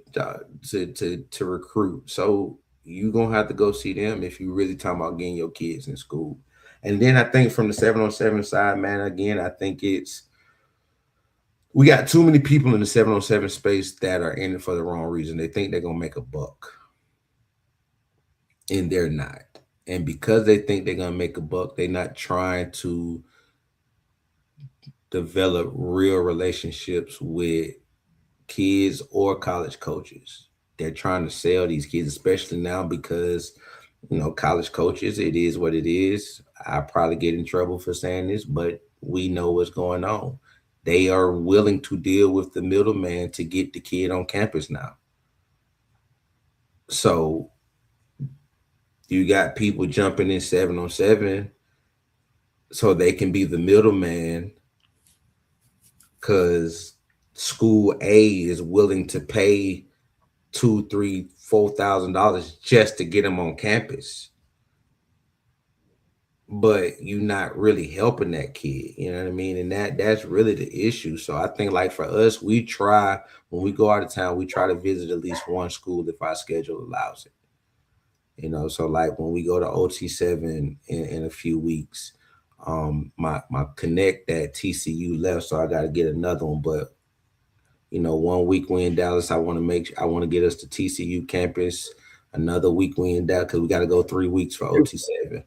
recruit. So you gonna have to go see them if you really talking about getting your kids in school. And then I think from the 7-on-7 side, man, again, I think we got too many people in the 7-on-7 space that are in it for the wrong reason. They think they're gonna make a buck, and they're not. And because they think they're gonna make a buck, they're not trying to develop real relationships with kids or college coaches. They're trying to sell these kids, especially now because college coaches, it is what it is. I probably get in trouble for saying this, but we know what's going on. They are willing to deal with the middleman to get the kid on campus now. So you got people jumping in 7-on-7 so they can be the middleman because school A is willing to pay $2,000, $3,000, $4,000 just to get them on campus. But you're not really helping that kid, you know what I mean? And that's really the issue. So I think, like, for us, we try, when we go out of town, we try to visit at least one school if our schedule allows it. So like when we go to OT7 in a few weeks, my connect at TCU left, so I got to get another one. But 1 week we in Dallas, I want to get us to TCU campus. Another week we in Dallas because we got to go 3 weeks for OT7.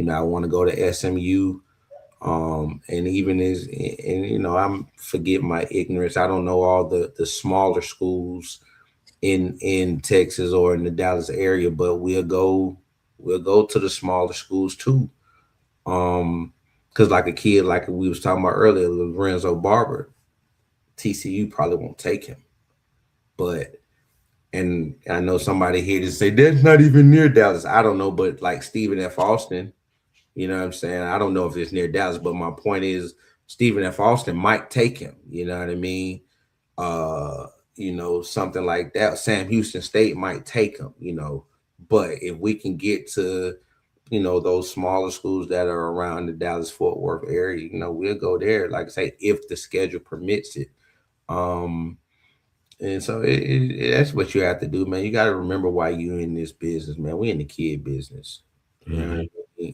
I want to go to SMU. And even I'm forget my ignorance. I don't know all the smaller schools in Texas or in the Dallas area, but we'll go to the smaller schools too. Because like a kid, like we was talking about earlier, Lorenzo Barber, TCU probably won't take him. And I know somebody here to say that's not even near Dallas. I don't know, but like Stephen F. Austin, you know what I'm saying? I don't know if it's near Dallas, but my point is Stephen F. Austin might take him. You know what I mean? Something like that. Sam Houston State might take him, but if we can get to, those smaller schools that are around the Dallas-Fort Worth area, we'll go there, like I say, if the schedule permits it. And so that's what you have to do, man. You got to remember why you in this business, man. We in the kid business. You know what I mean?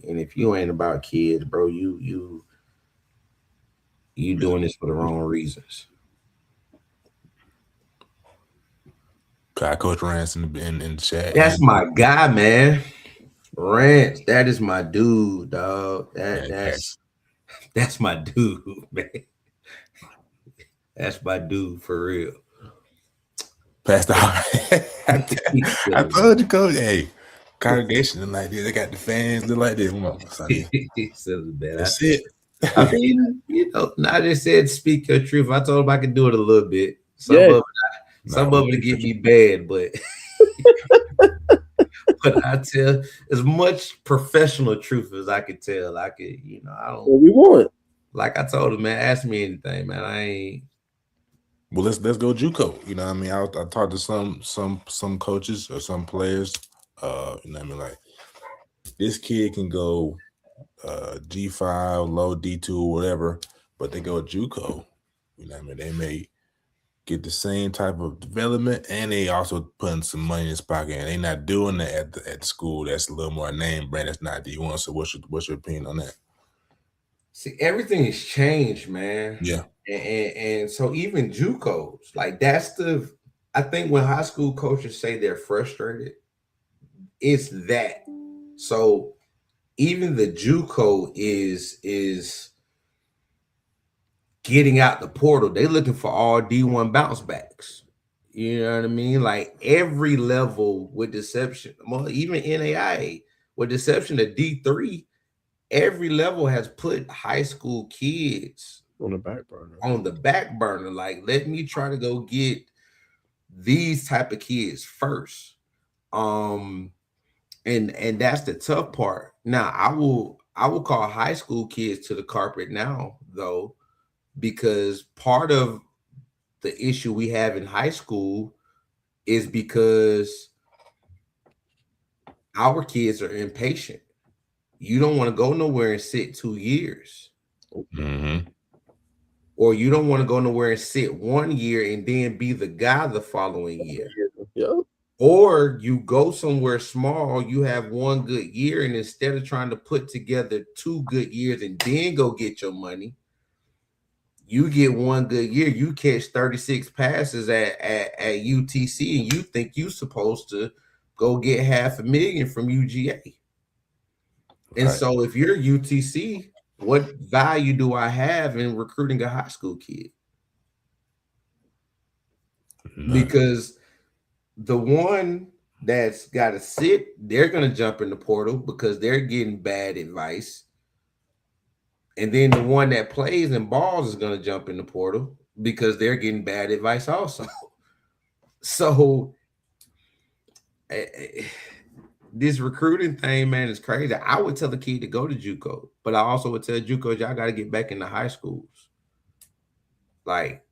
And if you ain't about kids, bro, you doing this for the wrong reasons. Coach Rance in the chat. That's my guy, man. Rance, that is my dude, dog. That's my dude, man. That's my dude for real. Passed out. I told you, Coach. Hey, congregation like this. They got the fans look like this. That's it. I mean, I just said speak your truth. I told him I could do it a little bit. Some of it get me bad, but but I tell as much professional truth as I could tell. I could, I don't. What we want. Like I told him, man, ask me anything, man. I ain't. Well, let's go JUCO. You know what I mean? I talked to some coaches or some players. You know what I mean? Like, this kid can go G5, low D2, whatever, but they go JUCO. You know what I mean? They may get the same type of development, and they also putting some money in his pocket. And they not doing that at the school. That's a little more name brand. That's not D1. So what's your opinion on that? See, everything has changed, man. Yeah. And so even JUCOs, like I think when high school coaches say they're frustrated, it's that. So even the JUCO is getting out the portal. They're looking for all D1 bounce backs. You know what I mean? Like every level with deception, well, even NAIA with deception of D3, every level has put high school kids on the back burner. Like, let me try to go get these type of kids first. And that's the tough part. Now, I will call high school kids to the carpet now, though, because part of the issue we have in high school is because our kids are impatient. You don't want to go nowhere and sit 2 years. Mm-hmm. Or you don't want to go nowhere and sit 1 year and then be the guy the following year. Yeah. Or you go somewhere small, you have one good year, and instead of trying to put together 2 good years and then go get your money, you get one good year. You catch 36 passes at UTC, and you think you're supposed to go get $500,000 from UGA. And so if you're UTC, what value do I have in recruiting a high school kid? Because the one that's got to sit, they're going to jump in the portal because they're getting bad advice. And then the one that plays and balls is going to jump in the portal because they're getting bad advice also. So this recruiting thing, man, is crazy. I would tell the kid to go to JUCO, but I also would tell JUCO, y'all got to get back into high schools. Like,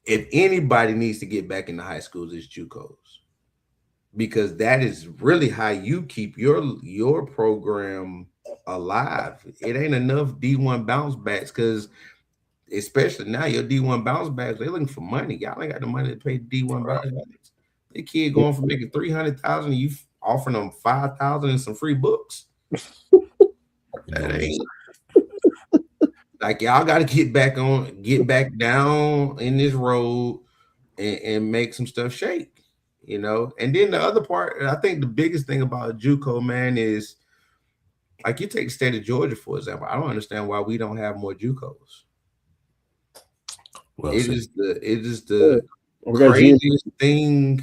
if anybody needs to get back into high schools, it's JUCOs. Because that is really how you keep your program alive. It ain't enough D1 bounce backs, because especially now your D1 bounce backs, they're looking for money. Y'all ain't got the money to pay D1 bounce backs. The kid going from making $300,000, you offering them $5,000 and some free books. That ain't like, y'all got to get back down in this road and make some stuff shake. You know, and then the other part, I think the biggest thing about JUCO, man, is like, you take the state of Georgia, for example. I don't understand why we don't have more JUCOs. It is the craziest thing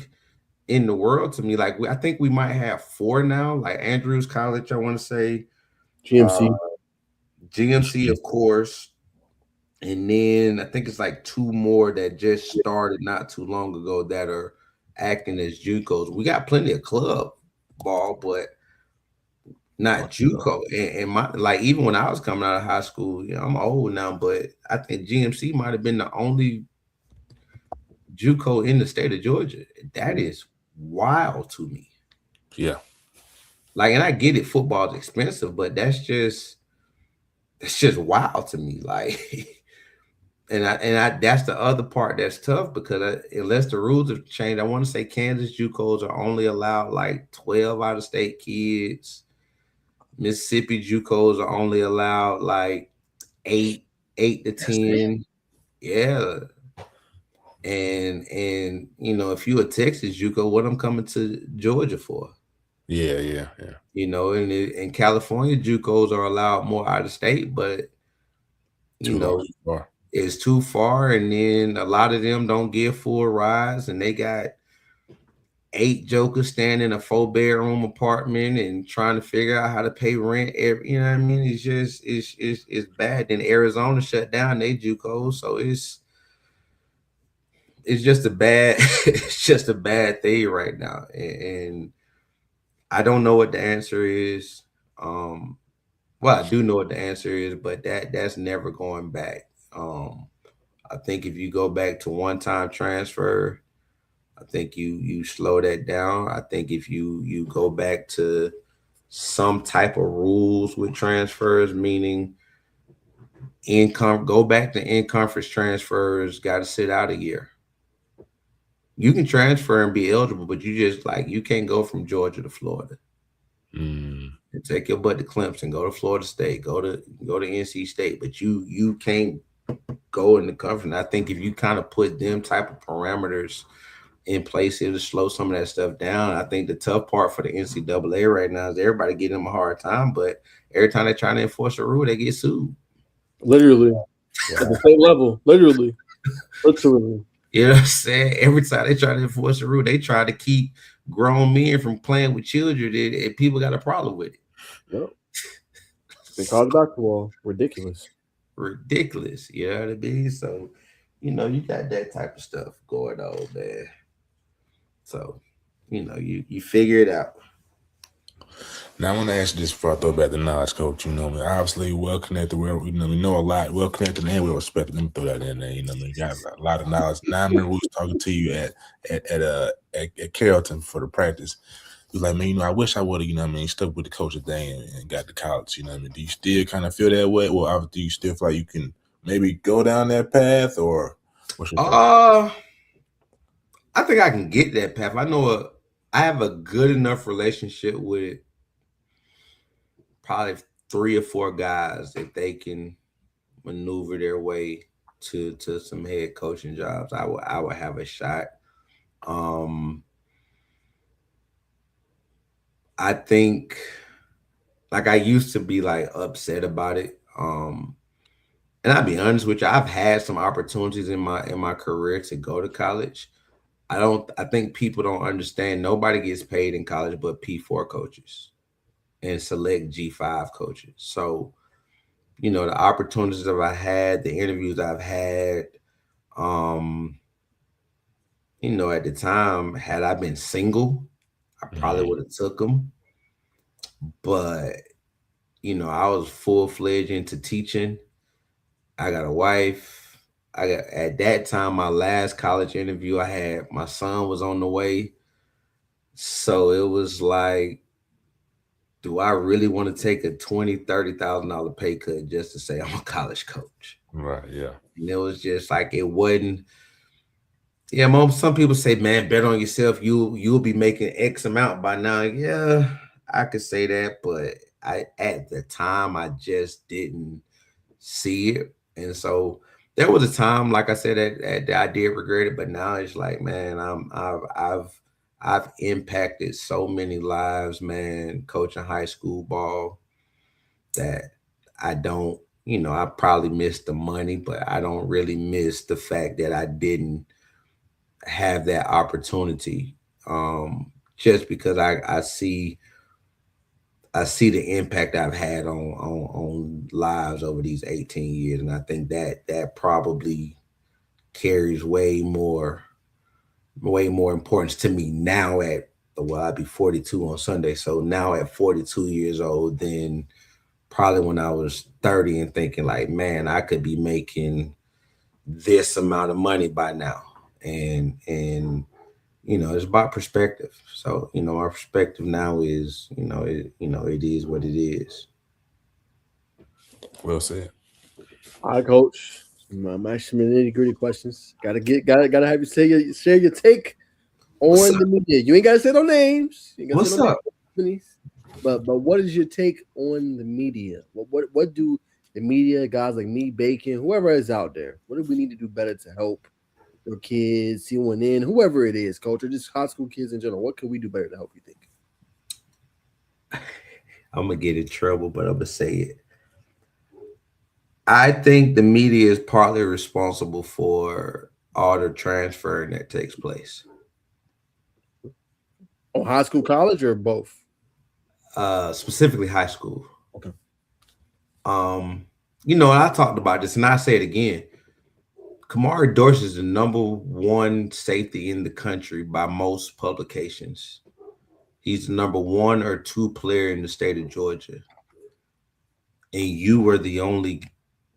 in the world to me. Like, I think we might have 4 now, like Andrews College, I want to say. GMC, of course. And then I think it's like 2 more that just started not too long ago that are acting as JUCOs. We got plenty of club ball, but not JUCO. And my, like, even when I was coming out of high school, you know, I'm old now, but I think GMC might have been the only JUCO in the state of Georgia. That is wild to me. Yeah. Like, and I get it, football is expensive, but that's just wild to me. Like, and I that's the other part that's tough, because unless the rules have changed, I want to say Kansas JUCOs are only allowed like 12 out of state kids. Mississippi JUCOs are only allowed like 8 to 10. Yeah. And you know, if you're a Texas JUCO, what I'm coming to Georgia for? Yeah. You know, and in California, JUCOs are allowed more out of state, but you know, it's too far. And then a lot of them don't give full rides, and they got 8 jokers staying in a 4-bedroom apartment and trying to figure out how to pay rent. You know what I mean? It's just it's bad. Then Arizona shut down their JUCOs, so it's just a bad it's just a bad thing right now. And I don't know what the answer is. Well, I do know what the answer is, but that's never going back. I think if you go back to one-time transfer, I think you slow that down. I think if you go back to some type of rules with transfers, meaning go back to in-conference transfers, got to sit out a year. You can transfer and be eligible, but you can't go from Georgia to Florida. And take your butt to Clemson, go to Florida State, go to NC State, but you can't go in the conference. I think if you kind of put them type of parameters in place, it'll slow some of that stuff down. I think the tough part for the NCAA right now is everybody getting them a hard time, but every time they're trying to enforce a rule, they get sued. Literally. At the same level. Literally. You know what I'm saying? Every time they try to enforce a rule, they try to keep grown men from playing with children, and people got a problem with it. Yep. They call it basketball. Ridiculous. You know what I mean? So, you know, you got that type of stuff going on, man. So, you know, you figure it out. Now I want to ask you this before I throw back the knowledge, Coach. You know, obviously well connected. We know a lot. Well connected and well respected. Let me throw that in there. You know, you got a lot of knowledge. Now I remember we was talking to you at Carrollton for the practice. You was like, man, you know, I wish I would have, you know what I mean, stuck with the coach's thing and got to college. You know what I mean? Do you still kind of feel that way? Well, obviously, do you still feel like you can maybe go down that path, or what's your I think I can get that path. I know I have a good enough relationship with probably 3 or 4 guys if they can maneuver their way to some head coaching jobs. I would have a shot. Um, I think like I used to be like upset about it. And I'll be honest with you, I've had some opportunities in my career to go to college. I think people don't understand nobody gets paid in college but P4 coaches and select G5 coaches. So, the opportunities that I had, the interviews I've had, um, at the time, had I been single, I probably would have took them. But, I was full-fledged into teaching. I got a wife. I got at that time my last college interview I had, my son was on the way. So it was like, do I really want to take a $20,000-$30,000 pay cut just to say I'm a college coach? Right. Yeah. And it was just like it wasn't. Yeah, mom. Some people say, "Man, bet on yourself. You'll be making X amount by now." Yeah, I could say that, but at the time I just didn't see it, and so there was a time, like I said, that I did regret it. But now it's like, man, I've impacted so many lives, man, coaching high school ball that I don't. I probably missed the money, but I don't really miss the fact that I didn't have that opportunity, just because I see the impact I've had on lives over these 18 years, and I think that probably carries way more importance to me now I'll be 42 on Sunday, so now at 42 years old than probably when I was 30 and thinking like, man, I could be making this amount of money by now, and it's about perspective. So, our perspective now is, it is what it is. Well said. All right, coach. I'm asking the nitty gritty questions. Gotta have you share your take What's on up? the media. You ain't gotta say no names. You ain't gotta What's say no names up? of companies. But what is your take on the media? What do the media guys like me, Bacon, whoever is out there? What do we need to do better to help your kids, CNN, whoever it is, coach, or just high school kids in general? What can we do better to help you think? I'm gonna get in trouble, but I'm gonna say it. I think the media is partly responsible for all the transferring that takes place. On high school, college, or both? Specifically high school. Okay. And I talked about this and I say it again. Kamari Dorsey is the number one safety in the country by most publications. He's the number 1 or 2 player in the state of Georgia. And you were the only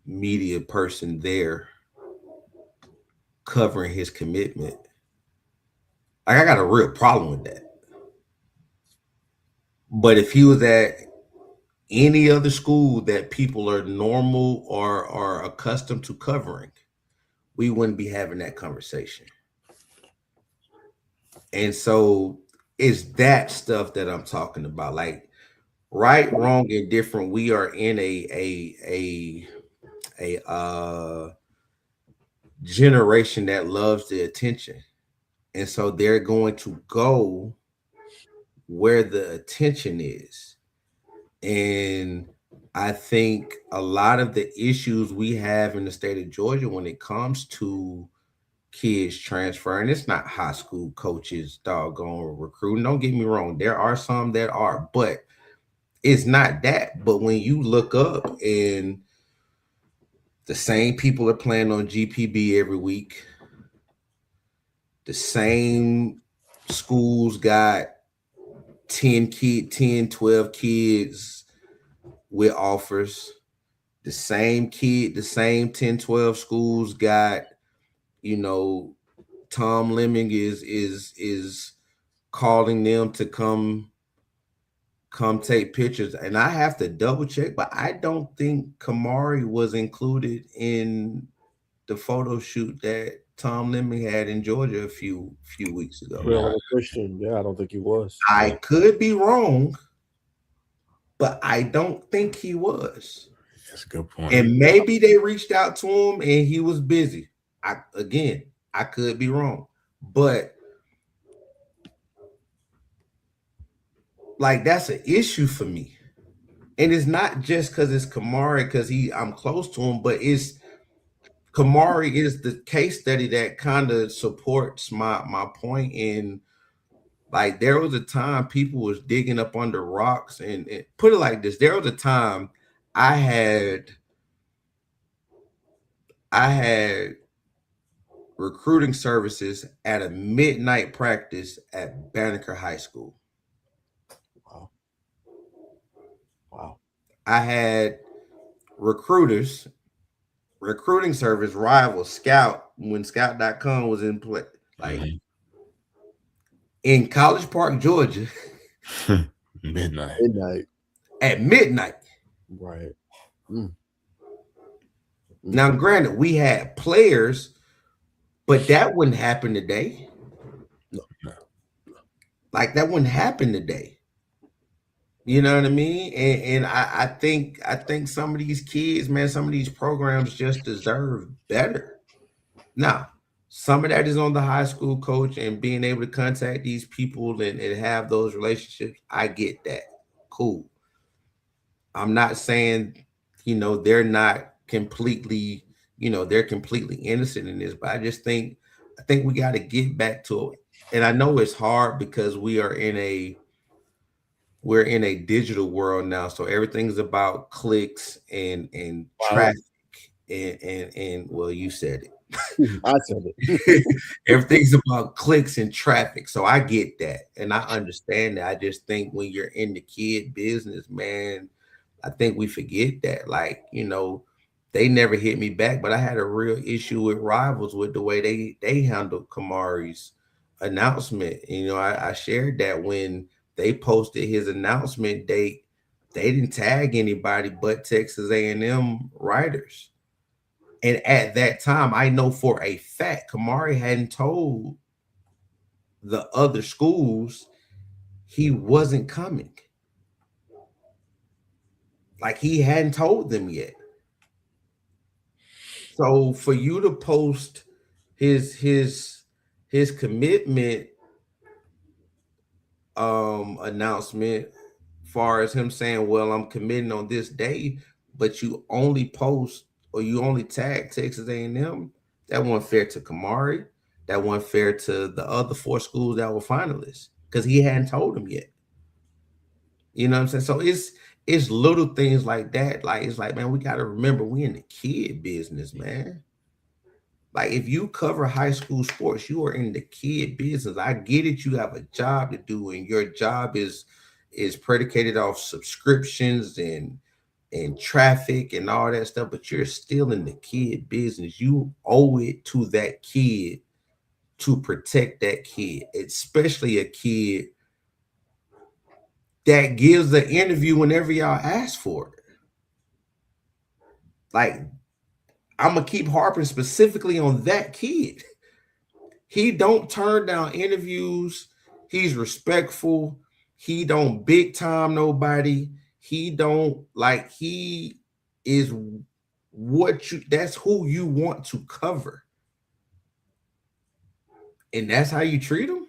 media person there covering his commitment. Like, I got a real problem with that. But if he was at any other school that people are normal or are accustomed to covering, we wouldn't be having that conversation. And so it's that stuff that I'm talking about. Like, right, wrong, and different. We are in a generation that loves the attention, and so they're going to go where the attention is. And I think a lot of the issues we have in the state of Georgia when it comes to kids transferring, it's not high school coaches doggone recruiting. Don't get me wrong, there are some that are, but it's not that. But when you look up and the same people are playing on GPB every week, the same schools got 10, 12 kids with offers. The same 10, 12 schools got, Tom Lemming is calling them to come take pictures. And I have to double check, but I don't think Kamari was included in the photo shoot that Tom Lemon had in Georgia a few weeks ago. Well, Christian, yeah, I don't think he was. I could be wrong, but I don't think he was. That's a good point. And maybe they reached out to him and he was busy. I could be wrong, but like that's an issue for me. And it's not just because it's Kamari, because I'm close to him, but it's Kamari is the case study that kind of supports my point. In like there was a time people was digging up under rocks, and put it like this: there was a time I had recruiting services at a midnight practice at Banneker High School. Wow. I had recruiting service rival Scout when Scout.com was in play, like in College Park, Georgia, midnight at midnight. Right. Now, granted, we had players, but that wouldn't happen today. No. Like that wouldn't happen today. You know what I mean? And I think some of these kids, man, some of these programs just deserve better. Now, some of that is on the high school coach and being able to contact these people and have those relationships. I get that. Cool. I'm not saying, they're not completely, they're completely innocent in this, but I just think we got to get back to it. And I know it's hard because we're in a digital world now. So everything's about clicks and traffic and well, you said it. I said it. Everything's about clicks and traffic. So I get that. And I understand that. I just think when you're in the kid business, man, I think we forget that. Like, they never hit me back, but I had a real issue with Rivals with the way they handled Kamari's announcement. I shared that when they posted his announcement date, they didn't tag anybody but Texas A&M writers. And at that time, I know for a fact Kamari hadn't told the other schools he wasn't coming. Like he hadn't told them yet. So for you to post his commitment announcement, far as him saying, well, I'm committing on this day, but you only post or you only tag Texas A&M, that wasn't fair to Kamari. That wasn't fair to the other 4 schools that were finalists because he hadn't told them yet. You know what I'm saying? So it's little things like that. Like, it's like, man, we got to remember we in the kid business, man. Like, if you cover high school sports, you are in the kid business. I get it. You have a job to do, and your job is predicated off subscriptions and traffic and all that stuff, but you're still in the kid business. You owe it to that kid to protect that kid, especially a kid that gives the interview whenever y'all ask for it. Like, I'm gonna keep harping specifically on that kid. He don't turn down interviews. He's respectful. He don't big time nobody. He don't, like, he is that's who you want to cover. And that's how you treat him.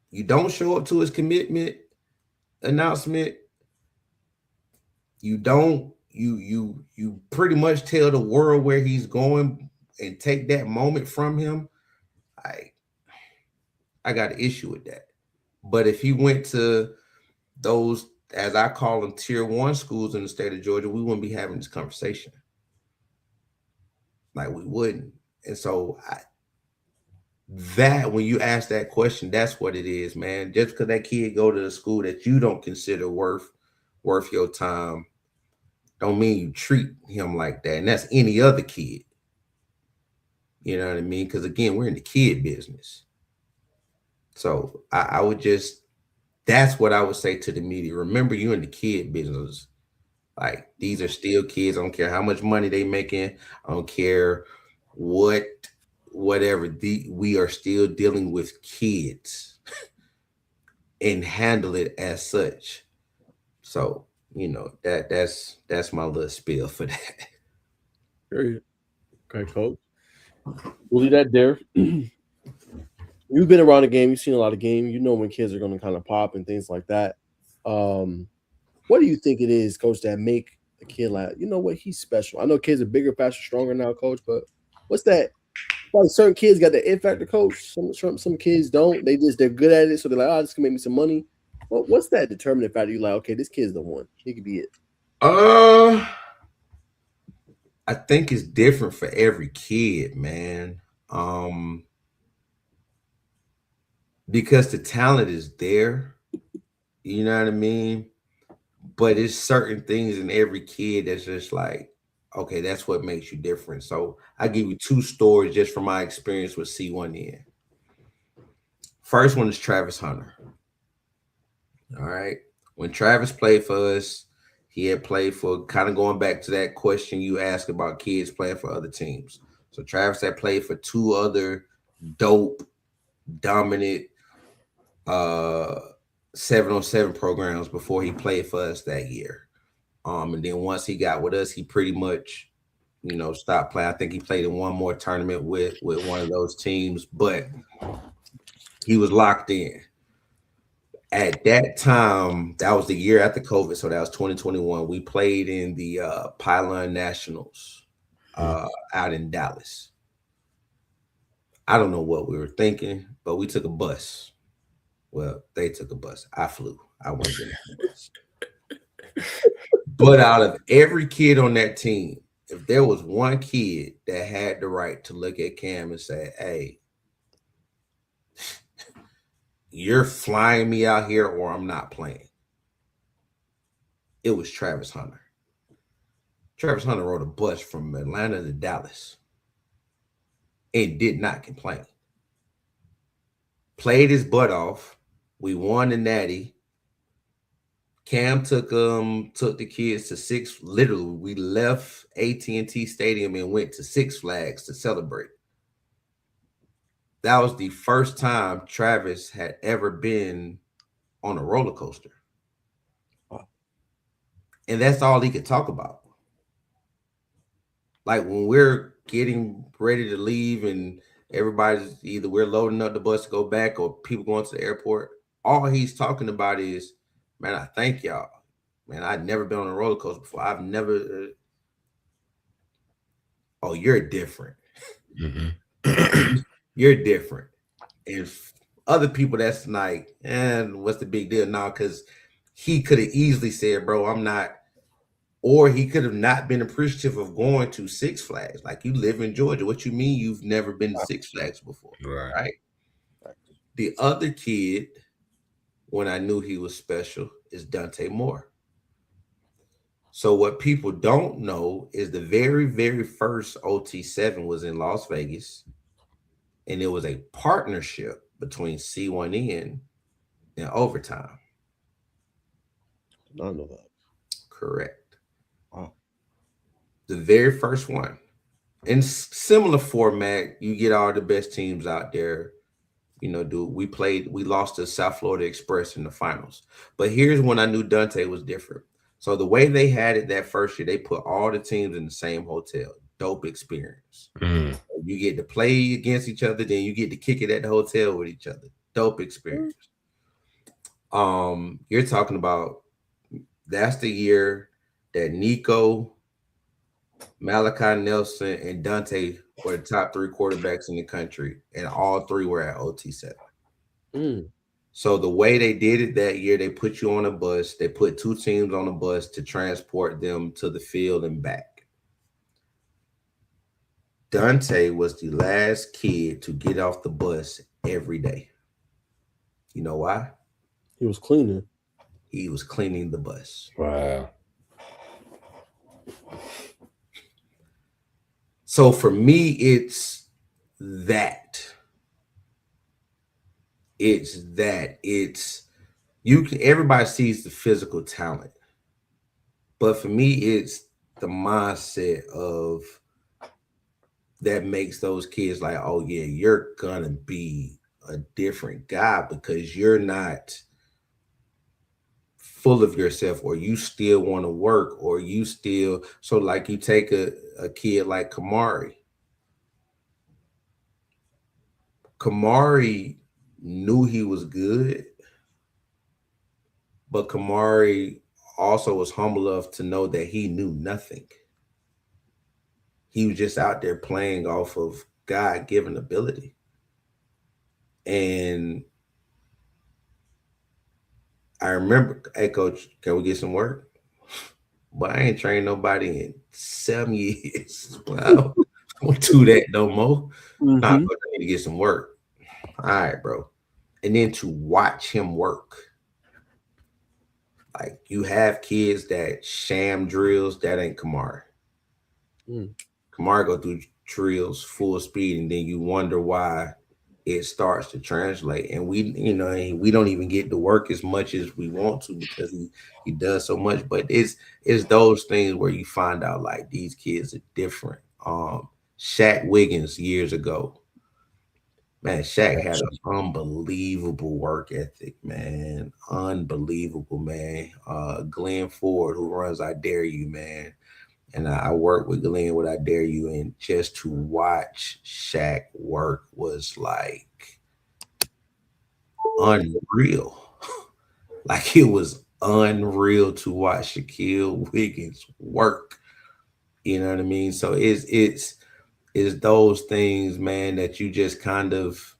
You don't show up to his commitment announcement. You don't, you pretty much tell the world where he's going and take that moment from him. I got an issue with that. But if he went to those, as I call them, tier 1 schools in the state of Georgia, we wouldn't be having this conversation. Like, we wouldn't. And so that when you ask that question, that's what it is, man. Just because that kid go to a school that you don't consider worth your time, don't mean you treat him like that. And that's any other kid. You know what I mean? Because again, we're in the kid business. So I would just, that's what I would say to the media. Remember, you're in the kid business. Like, these are still kids. I don't care how much money they making. I don't care what whatever. We are still dealing with kids and handle it as such. So that's my little spiel for that. Period. Okay, coach. We'll leave that there. You've been around the game. You've seen a lot of game. You know when kids are going to kind of pop and things like that. What do you think it is, coach, that make a kid like, you know what, he's special? I know kids are bigger, faster, stronger now, coach, but what's that? Like certain kids got the it factor, coach. Some kids don't. They're good at it, so they're like, oh, this can make me some money. What's that determining factor? You like, okay, this kid's the one. He could be it. I think it's different for every kid, man. Because the talent is there, you know what I mean? But it's certain things in every kid that's just like, okay, that's what makes you different. So I give you 2 stories just from my experience with C1N. First one is Travis Hunter. All right. When Travis played for us, he had played for, kind of going back to that question you asked about kids playing for other teams. So Travis had played for 2 other dope, dominant 7-on-7 programs before he played for us that year. And then once he got with us, he pretty much, stopped playing. I think he played in one more tournament with one of those teams, but he was locked in. At that time, that was the year after COVID, so that was 2021. We played in the Pylon Nationals out in Dallas. I don't know what we were thinking, but we took a bus. Well, they took a bus. I flew. I went in the bus. But out of every kid on that team, if there was one kid that had the right to look at Cam and say, hey, you're flying me out here or I'm not playing, it was Travis Hunter. Travis Hunter rode a bus from Atlanta to Dallas and did not complain. Played his butt off. We won the Natty. Cam took the kids to Six. Literally, we left AT&T Stadium and went to Six Flags to celebrate. That was the first time Travis had ever been on a roller coaster. Wow. And that's all he could talk about. Like when we're getting ready to leave and everybody's either we're loading up the bus to go back or people going to the airport, all he's talking about is, man, I thank y'all. Man, I'd never been on a roller coaster before. I've never. Oh, you're different. Mm-hmm. You're different. If other people, that's like, what's the big deal now? Because he could have easily said, bro, I'm not. Or he could have not been appreciative of going to Six Flags. Like, you live in Georgia. What you mean you've never been to Six Flags before? Right? The other kid, when I knew he was special, is Dante Moore. So what people don't know is the very, very first OT7 was in Las Vegas, and it was a partnership between C1N and Overtime. I did not know that. Correct. Oh. The very first one. In similar format, you get all the best teams out there. We lost to South Florida Express in the finals. But here's when I knew Dante was different. So the way they had it that first year, they put all the teams in the same hotel. Dope experience. Mm. You get to play against each other, then you get to kick it at the hotel with each other. Dope experience. You're talking about, that's the year that Nico, Malachi Nelson, and Dante were the top 3 quarterbacks in the country, and all 3 were at OT7. Mm. So the way they did it that year, they put you on a bus. They put 2 teams on a bus to transport them to the field and back. Dante was the last kid to get off the bus every day. You know why? He was cleaning. He was cleaning the bus. Wow. So for me, it's that. Everybody sees the physical talent, but for me, it's the mindset of that makes those kids like, oh yeah, you're gonna be a different guy because you're not full of yourself, or you still want to work, or you still, so like you take a kid like Kamari knew he was good, but Kamari also was humble enough to know that he knew nothing. He was just out there playing off of God-given ability. And I remember, hey coach, can we get some work? But I ain't trained nobody in 7 years. Well, I don't do that no more. Nah, Mhm. but I need to get some work. All right, bro. And then to watch him work. Like, you have kids that sham drills, that ain't Kamari. Mm. Kamari go through drills full speed, and then you wonder why it starts to translate. And we, we don't even get to work as much as we want to because he does so much. But it's those things where you find out like these kids are different. Shaq Wiggins years ago, man, Shaq had an unbelievable work ethic, man. Unbelievable, man. Glenn Ford, who runs I Dare You, man. And I worked with Glenn with I Dare You, and just to watch Shaq work was like unreal. Like, it was unreal to watch Shaquille Wiggins work. You know what I mean? So it's those things, man, that you just kind of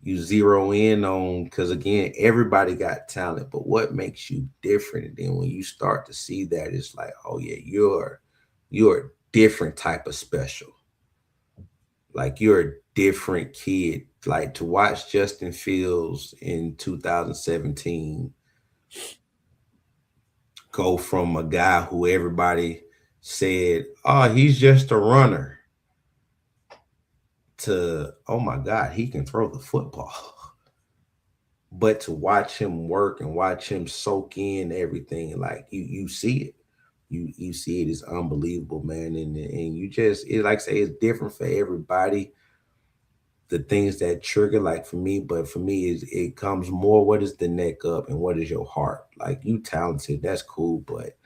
you zero in on, because again, everybody got talent, but what makes you different? And then when you start to see that, it's like, oh yeah, you're a different type of special. Like, you're a different kid. Like, to watch Justin Fields in 2017 go from a guy who everybody said, oh, he's just a runner, to, oh my God, he can throw the football. But to watch him work and watch him soak in everything, like you see it. You see it is unbelievable, man. And you just, it, like I say, it's different for everybody. The things that trigger, like for me, but for me is it comes more, what is the neck up and what is your heart? Like, you talented, that's cool, but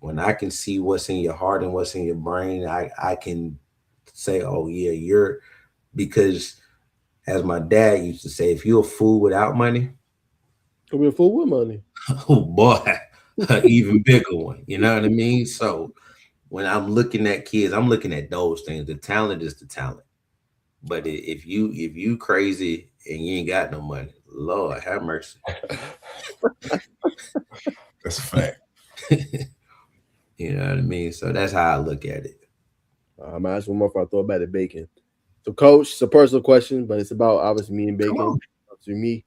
when I can see what's in your heart and what's in your brain, I can say, oh yeah, you're, because as my dad used to say, if you're a fool without money, Could be a fool with money. oh boy, an even bigger one. You know what I mean? So when I'm looking at kids, I'm looking at those things. The talent is the talent. But if you crazy and you ain't got no money, Lord have mercy. That's a fact. You know what I mean? So that's how I look at it. I'm asking one more before I throw it back to Bacon. So, Coach, it's a personal question, but it's about obviously me and Come Bacon. on. To me,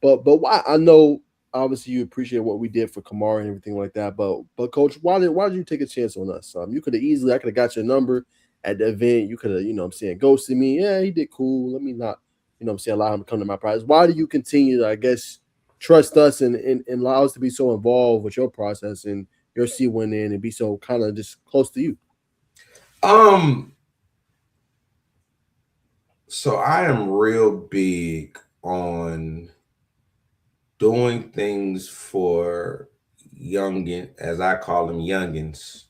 but why? I know obviously you appreciate what we did for Kamara and everything like that. But Coach, why did you take a chance on us? You could have easily, I could have got your number at the event. You could have, I'm saying, ghosted me. Yeah, he did cool. Let me not, I'm saying, allow him to come to my practice. Why do you continue to, I guess, trust us and allow us to be so involved with your process and your C1 in and be so kind of just close to you? So I am real big on doing things for youngin, as I call them, youngins,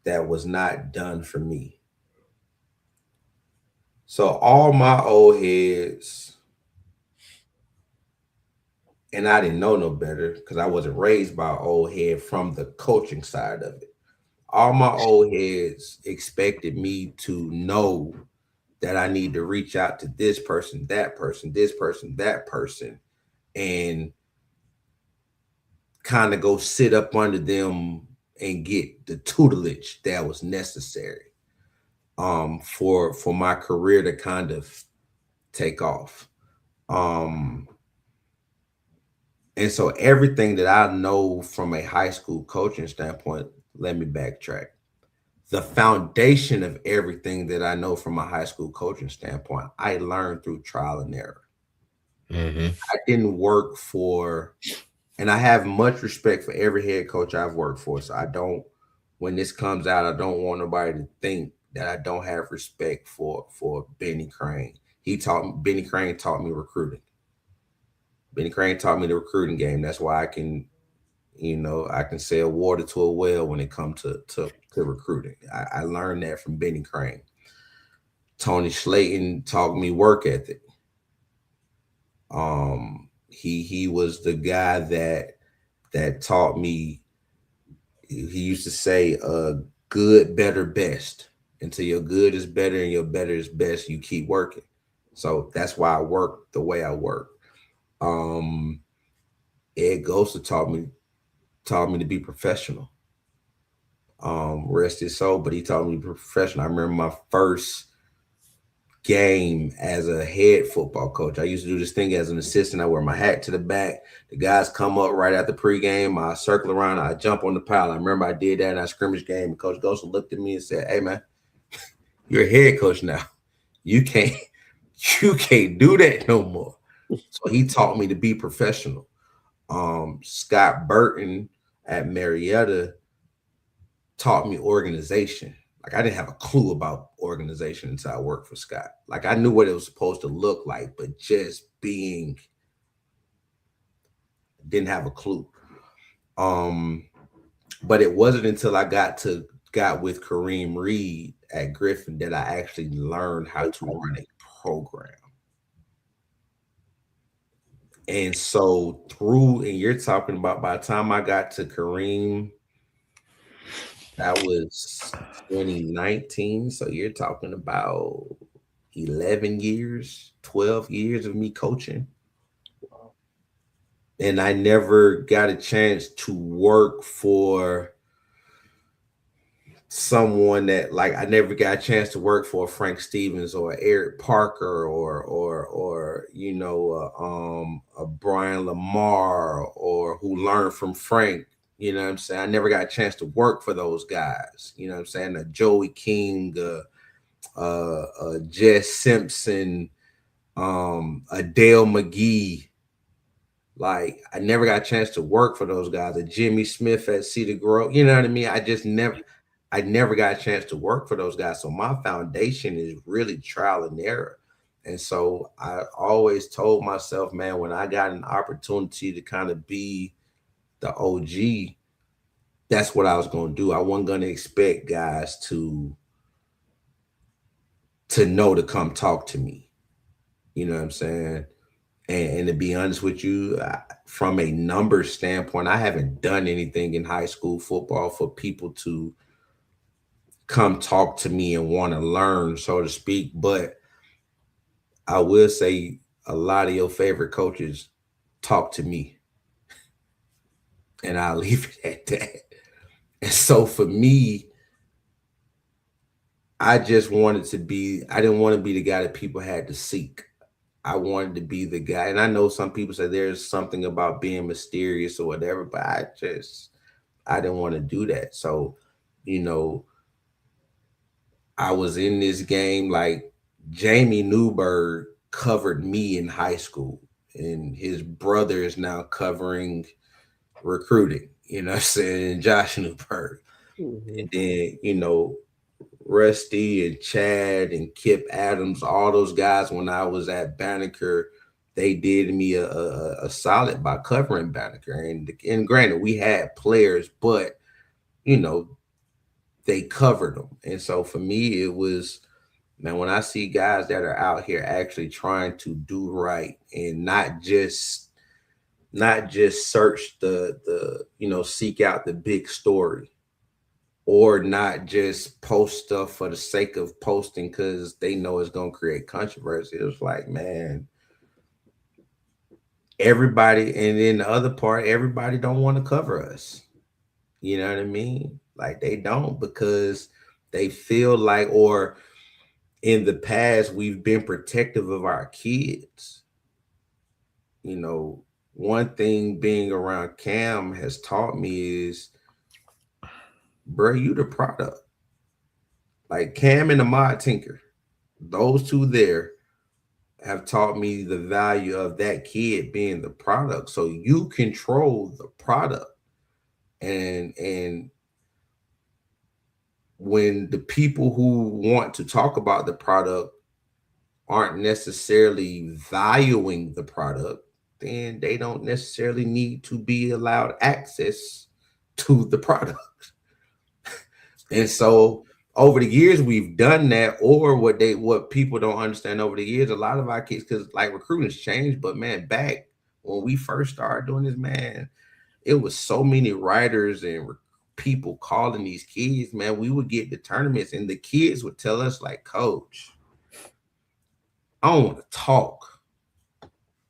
that was not done for me. So all my old heads, and I didn't know no better because I wasn't raised by an old head from the coaching side of it. All my old heads expected me to know that I need to reach out to this person, that person, this person, that person, and kind of go sit up under them and get the tutelage that was necessary for my career to kind of take off. And so everything that I know from a high school coaching standpoint, let me backtrack. The foundation of everything that I know from a high school coaching standpoint, I learned through trial and error. Mm-hmm. I didn't work for, and I have much respect for every head coach I've worked for. So I don't, when this comes out, I don't want nobody to think that I don't have respect for Benny Crane. Benny Crane taught me recruiting. Benny Crane taught me the recruiting game. That's why I can, I can sell water to a well when it comes to recruiting. I learned that from Benny Crane. Tony Slayton taught me work ethic. He was the guy that taught me. He used to say, good, better, best. Until your good is better and your better is best, you keep working. So that's why I work the way I work. Ed Gosa taught me to be professional. Rest his soul, but he taught me to be professional. I remember my first game as a head football coach. I used to do this thing as an assistant. I wear my hat to the back. The guys come up right after pregame. I circle around. I jump on the pile. I remember I did that in our scrimmage game. And Coach Gosa looked at me and said, "Hey man, you're a head coach now. You can't do that no more." So he taught me to be professional. Scott Burton at Marietta taught me organization. Like I didn't have a clue about organization until I worked for Scott. Like I knew what it was supposed to look like, but just didn't have a clue. But it wasn't until I got with Kareem Reed at Griffin that I actually learned how to run a program. And so and you're talking about by the time I got to Kareem, that was 2019. So you're talking about 11 years, 12 years of me coaching. Wow. And I never got a chance to work for someone that I never got a chance to work for Frank Stevens or Eric Parker or a Brian Lamar or who learned from Frank. You know what I'm saying? I never got a chance to work for those guys. You know what I'm saying? A Joey King, Jess Simpson, a Dale McGee. Like I never got a chance to work for those guys. A Jimmy Smith at Cedar Grove. You know what I mean? I never got a chance to work for those guys. So my foundation is really trial and error. And so I always told myself, man, when I got an opportunity to kind of be the OG, that's what I was going to do. I wasn't going to expect guys to know to come talk to me. You know what I'm saying? And to be honest with you, from a numbers standpoint, I haven't done anything in high school football for people to come talk to me and want to learn, so to speak. But I will say a lot of your favorite coaches talk to me. And I'll leave it at that. And so for me, I didn't want to be the guy that people had to seek. I wanted to be the guy. And I know some people say there's something about being mysterious or whatever, but I didn't want to do that. So, I was in this game, like Jamie Newberg covered me in high school, and his brother is now covering recruiting, you know what I'm saying, Josh Newberg. Mm-hmm. And then, Rusty and Chad and Kip Adams, all those guys, when I was at Banneker, they did me a solid by covering Banneker. And granted, we had players, but, they covered them. And so for me, it was, man, when I see guys that are out here actually trying to do right and not just search seek out the big story, or not just post stuff for the sake of posting because they know it's going to create controversy. It was like, man, everybody, and then the other part, everybody don't want to cover us. You know what I mean? Like they don't, because they feel like, or in the past, we've been protective of our kids. One thing being around Cam has taught me is, bro, you the product. Like Cam and Ahmad Tinker, those two there have taught me the value of that kid being the product. So you control the product. And when the people who want to talk about the product aren't necessarily valuing the product, then they don't necessarily need to be allowed access to the product. And so over the years we've done that, or what people don't understand over the years, a lot of our kids, because like recruiting's changed, but man, back when we first started doing this, man, it was so many writers and people calling these kids, man. We would get the tournaments and the kids would tell us like, Coach, I don't want to talk.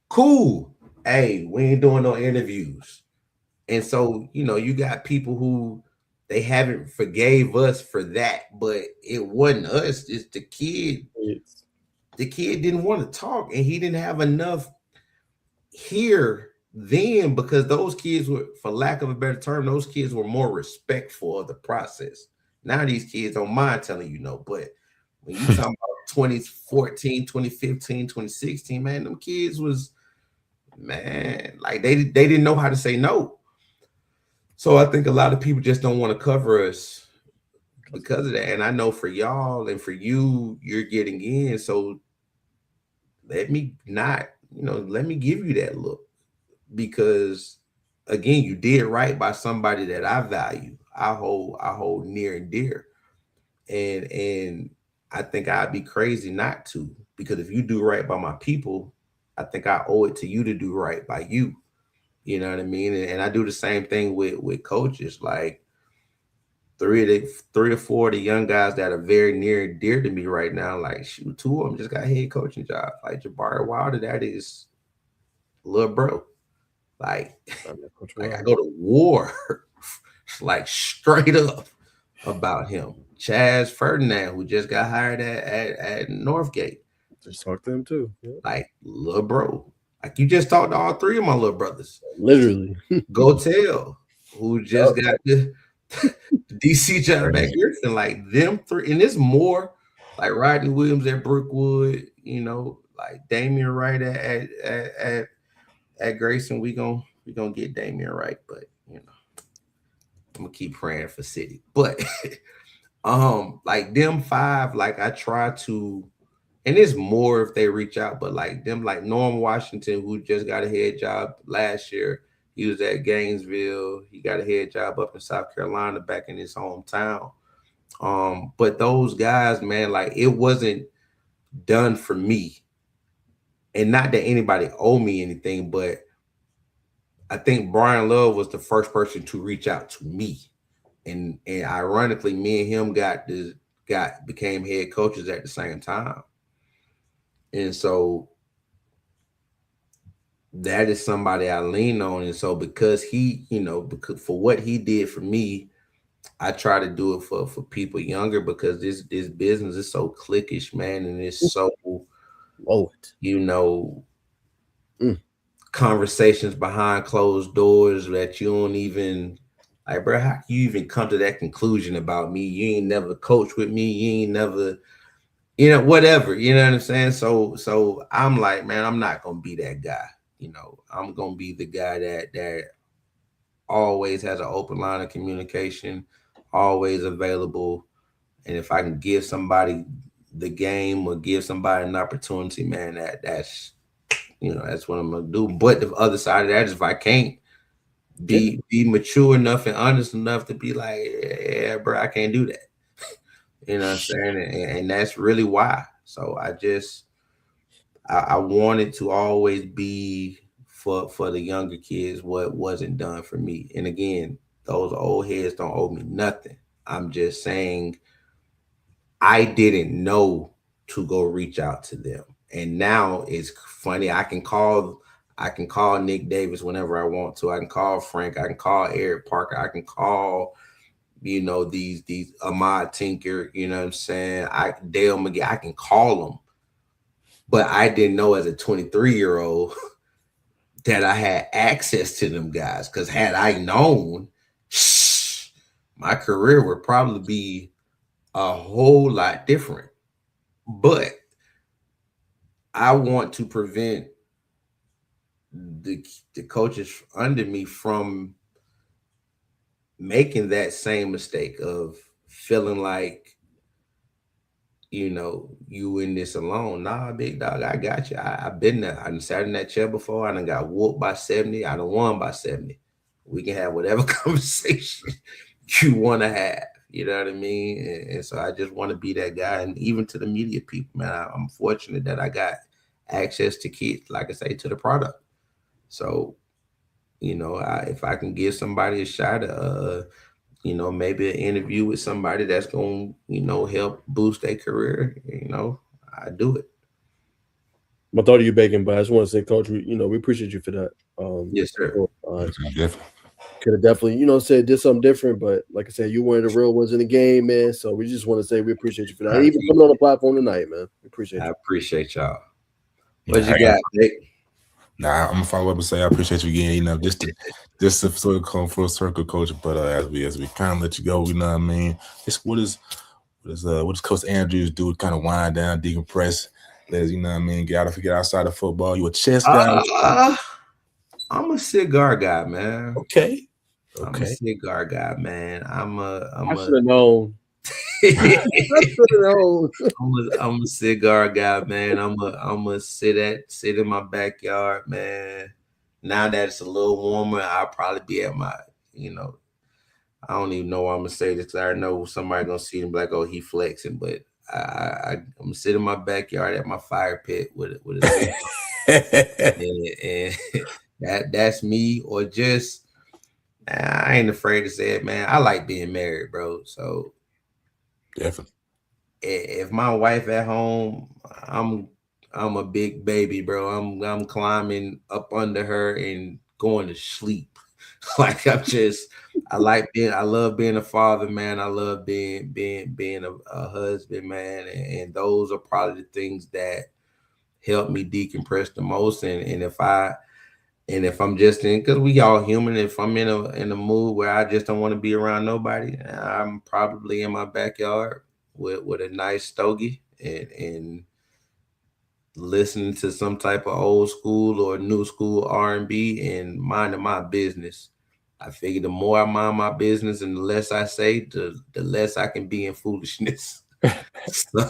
Cool. Hey, we ain't doing no interviews. And so, you got people who they haven't forgave us for that, but it wasn't us. It's the kid. The kid didn't want to talk, and he didn't have enough here then, because those kids were, for lack of a better term, those kids were more respectful of the process. Now these kids don't mind telling you no, but when you talking about 2014, 2015, 2016, man, them kids was, man, like they didn't know how to say no. So I think a lot of people just don't want to cover us because of that. And I know for y'all and for you, you're getting in. So let me give you that look, because again, you did right by somebody that I value. I hold near and dear. And I think I'd be crazy not to, because if you do right by my people, I think I owe it to you to do right by you. You know what I mean? And I do the same thing with coaches. Like three or four of the young guys that are very near and dear to me right now, like shoot, two of them just got head coaching jobs. Like Jabari Wilder, that is little bro. Like I go to war like straight up about him. Chaz Ferdinand, who just got hired at Northgate. Just talk to him too. Yeah. Like little bro. Like you just talked to all three of my little brothers. Literally. Go tell who just got the DC job back here. And like them three, and it's more like Rodney Williams at Brookwood, like Damian Wright at Grayson. We gonna get Damian Wright, but I'm gonna keep praying for City. But like them five, like I try to. And it's more if they reach out, but like them, like Norm Washington, who just got a head job last year. He was at Gainesville. He got a head job up in South Carolina, back in his hometown. But those guys, man, like it wasn't done for me. And not that anybody owe me anything, but I think Brian Love was the first person to reach out to me. And ironically, me and him became head coaches at the same time. And so that is somebody I lean on. And so because because for what he did for me, I try to do it for people younger, because this business is so cliquish, man. And it's so, conversations behind closed doors that you don't even, like, bro, how can you even come to that conclusion about me? You ain't never coached with me. You ain't never, whatever, you know what I'm saying? So I'm like, man, I'm not going to be that guy. I'm going to be the guy that always has an open line of communication, always available. And if I can give somebody the game or give somebody an opportunity, man, that's what I'm going to do. But the other side of that is if I can't be mature enough and honest enough to be like, yeah, bro, I can't do that. You know what I'm saying? And that's really why. So I wanted to always be for the younger kids what wasn't done for me. And again, those old heads don't owe me nothing. I'm just saying I didn't know to go reach out to them. And now it's funny. I can call Nick Davis whenever I want to. I can call Frank. I can call Eric Parker. I can call these Ahmad Tinker, you know what I'm saying? Dale McGee, I can call them. But I didn't know as a 23-year-old that I had access to them guys. Because had I known, my career would probably be a whole lot different. But I want to prevent the coaches under me from making that same mistake of feeling like, you know, you in this alone. Nah, big dog, I got you. I've been there. I done sat in that chair before. I done got whooped by 70. I done won by 70. We can have whatever conversation you want to have. You know what I mean? And so I just want to be that guy. And even to the media people, man, I'm fortunate that I got access to kids, like I say, to the product. So, you know, if I can give somebody a shot, you know, maybe an interview with somebody that's going to, you know, help boost their career, you know, I do it. My thought of you, Bacon, but I just want to say, Coach, you know, we appreciate you for that. Yes, sir. Could have definitely, you know, said did something different, but like I said, you one of the real ones in the game, man. So we just want to say we appreciate you for that. Even coming on the platform tonight, man. We appreciate you. I appreciate y'all. What you got, Nick? Nah, I'm gonna follow up and say I appreciate you again. You know, just to sort of come full circle, Coach. But as we kind of let you go, you know what I mean. What does Coach Andrews do to kind of wind down, decompress, let you know what I mean, get outside of football? You a chess guy? I'm a cigar guy, man. Okay. I'm a cigar guy, man. I should have known. I'm a cigar guy, man. I'm a sit in my backyard, man. Now that it's a little warmer, I'll probably be at my, you know, I don't even know why I'm gonna say this because I know somebody gonna see him like, oh, he flexing, but I'm gonna sit in my backyard at my fire pit with a and that's me. Or just, I ain't afraid to say it, man. I like being married, bro. So definitely, if my wife at home, I'm a big baby, bro. I'm climbing up under her and going to sleep. Like I love being a father, man. I love being a husband, man. And those are probably the things that help me decompress the most. And if I'm just in, because we all human, if I'm in a mood where I just don't want to be around nobody, I'm probably in my backyard with a nice stogie and listening to some type of old school or new school R&B and minding my business. I figure the more I mind my business and the less I say, the less I can be in foolishness. So,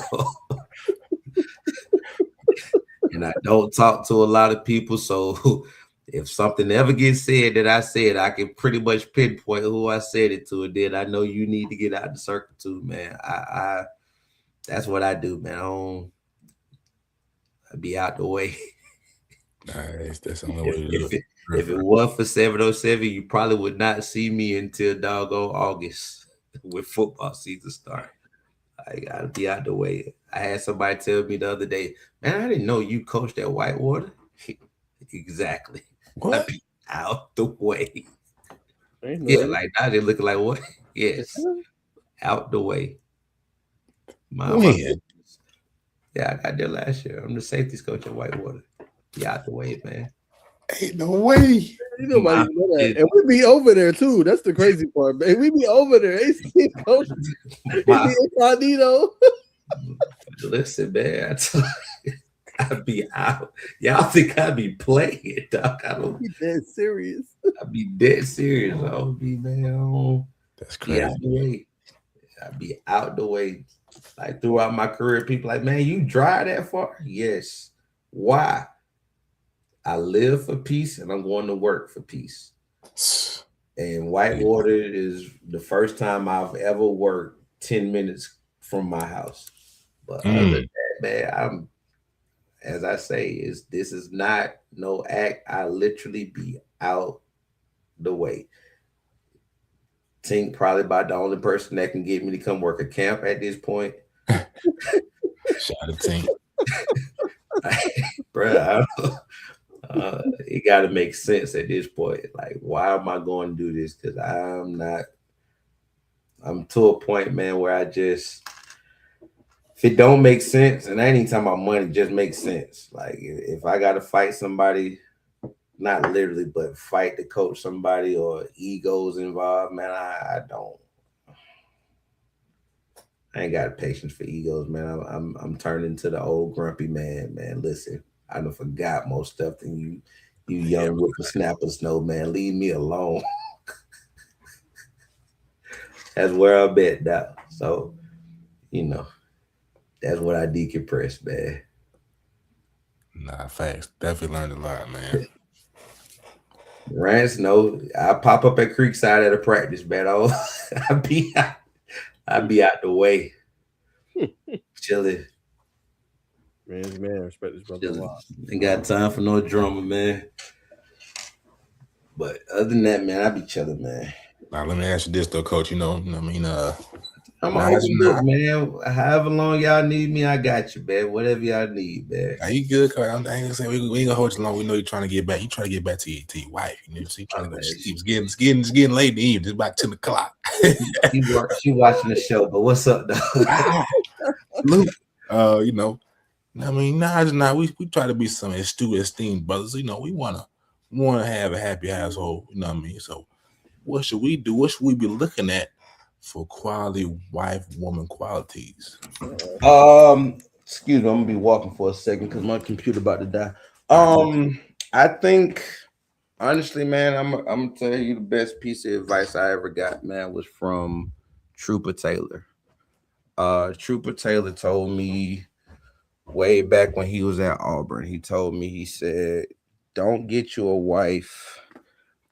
and I don't talk to a lot of people. So if something ever gets said that I said, I can pretty much pinpoint who I said it to. And then I know you need to get out the circle too, man. I that's what I do, man. I be out the way. Nice. That's the only way to do it. If it was for 707, you probably would not see me until doggone August when football season start. I gotta be out the way. I had somebody tell me the other day, man, I didn't know you coached at Whitewater. Exactly. What? I'd be out the way. Yeah, like now they looking like what? Yes. Out the way. When? Yeah, I got there last year. I'm the safeties coach at Whitewater. Be out the way, man. Ain't no way. Nobody know that. And we be over there too. That's the crazy part, man. We be over there. AC coach. He be incognito. Listen, man. I be out. Y'all think I be playing, dog? I don't be dead serious. I be dead serious. I don't be, man. That's crazy. Out the way. I be out the way. Like throughout my career, people like, man, you drive that far? Yes. Why? I live for peace and I'm going to work for peace. And Whitewater is the first time I've ever worked 10 minutes from my house. But other than that, man, as I say, this is not no act. I literally be out the way. Tink probably about the only person that can get me to come work a camp at this point. Shout out to Tink. Bro, it got to make sense at this point. Like, why am I going to do this? Because I'm to a point, man, where I just, if it don't make sense, and I ain't even talking about money, just makes sense. Like, if I got to fight somebody, not literally, but fight to coach somebody or egos involved, man, I don't. I ain't got patience for egos, man. I'm turning into the old grumpy man, man. Listen, I done forgot more stuff than you young whippersnappers know, man. Leave me alone. That's where I'm at now. So, you know, that's what I decompress, man. Nah, facts. Definitely learned a lot, man. Rants, no, I pop up at Creekside at a practice, man. I be I be out the way, chilling, Man's man, respect this brother a chilling. lot. Ain't got time for no drama, man. But other than that, man, I be chilling, man. Now let me ask you this though, coach. I mean, I'm an nah, it's open book, not. man. However long y'all need me, I got you, man. Whatever y'all need, man. Are you good, coach? I ain't gonna say we ain't gonna hold you long. We know you're trying to get back. You trying to get back to your wife. You know, so you trying to go to sleep. It's getting late in the evening. It's about 10 o'clock. She watching the show, but what's up, though? Luke, you know, I mean, nah, it's not. We try to be some astute, esteemed brothers. You know, we wanna have a happy household. You know what I mean? So, what should we do? What should we be looking at for quality wife woman qualities? Excuse me, I'm gonna be walking for a second because my computer about to die. Right. I think honestly, man, I'm gonna tell you the best piece of advice I ever got, man, was from Trooper Taylor. Trooper Taylor told me way back when he was at Auburn. He told me, he said, "Don't get you a wife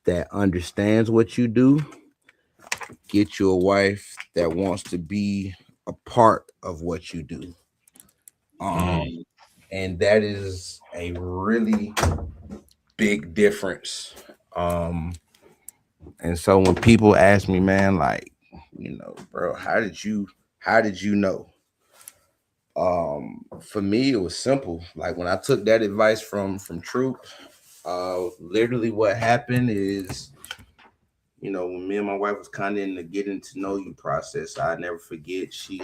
that understands what you do. Get you a wife that wants to be a part of what you do." And that is a really big difference. And so when people ask me, man, like, bro, how did you know? For me, it was simple. Like when I took that advice from Troop, literally what happened is, when me and my wife was kind of in the getting to know you process, I never forget. She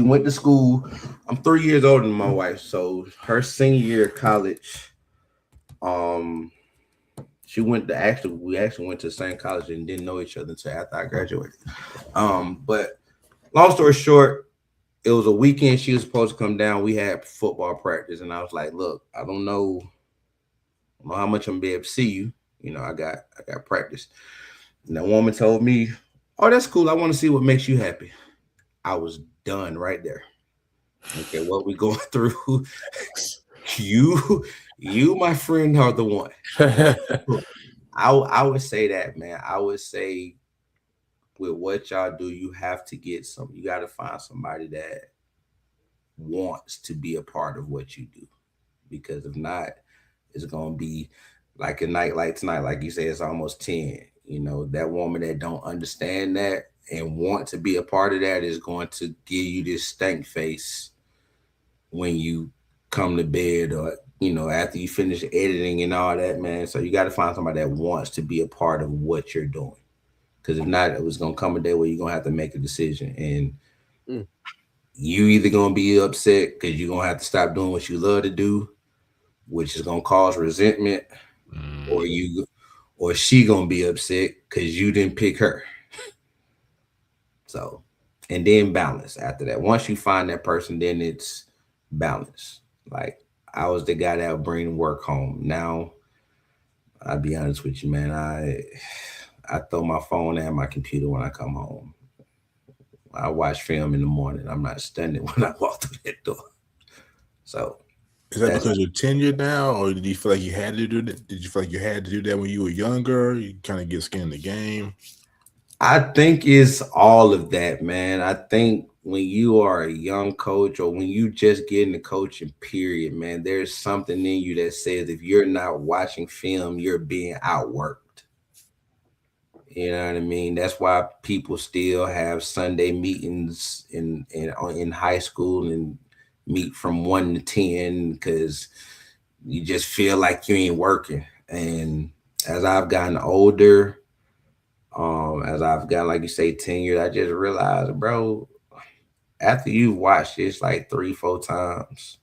went to school. I'm 3 years older than my wife, so her senior year of college, she went to we actually went to the same college and didn't know each other until after I graduated. But long story short, it was a weekend. She was supposed to come down. We had football practice, and I was like, "Look, I don't know how much I'm gonna be able to see you. I got practice." And that woman told me, "Oh, that's cool. I want to see what makes you happy." I was done right there. Okay, what we going through? you, my friend, are the one. I would say that, man. I would say with what y'all do, you have to get you got to find somebody that wants to be a part of what you do. Because if not, it's gonna be like a night like tonight, like you say, it's almost 10. That woman that don't understand that and want to be a part of that is going to give you this stank face when you come to bed, or after you finish editing and all that, man. So you got to find somebody that wants to be a part of what you're doing, because if not, it was gonna come a day where you're gonna have to make a decision, and you either gonna be upset because you're gonna have to stop doing what you love to do, which is gonna cause resentment, or she gonna be upset because you didn't pick her. So, and then balance after that. Once you find that person, then it's balance. Like I was the guy that would bring work home. Now, I'll be honest with you, man. I throw my phone and my computer when I come home. I watch film in the morning. I'm not studying when I walk through that door. So, is that because you're tenured now, or did you feel like you had to do that? Did you feel like you had to do that when you were younger? You kind of get skin in the game. I think it's all of that, man. I think when you are a young coach, or when you just get into coaching, period, man, there's something in you that says if you're not watching film, you're being outworked. You know what I mean? That's why people still have Sunday meetings in high school and meet from 1 to 10 because you just feel like you ain't working. And as I've gotten older, as I've got, like you say, 10 years, I just realized, bro, after you watch this like 3-4 times,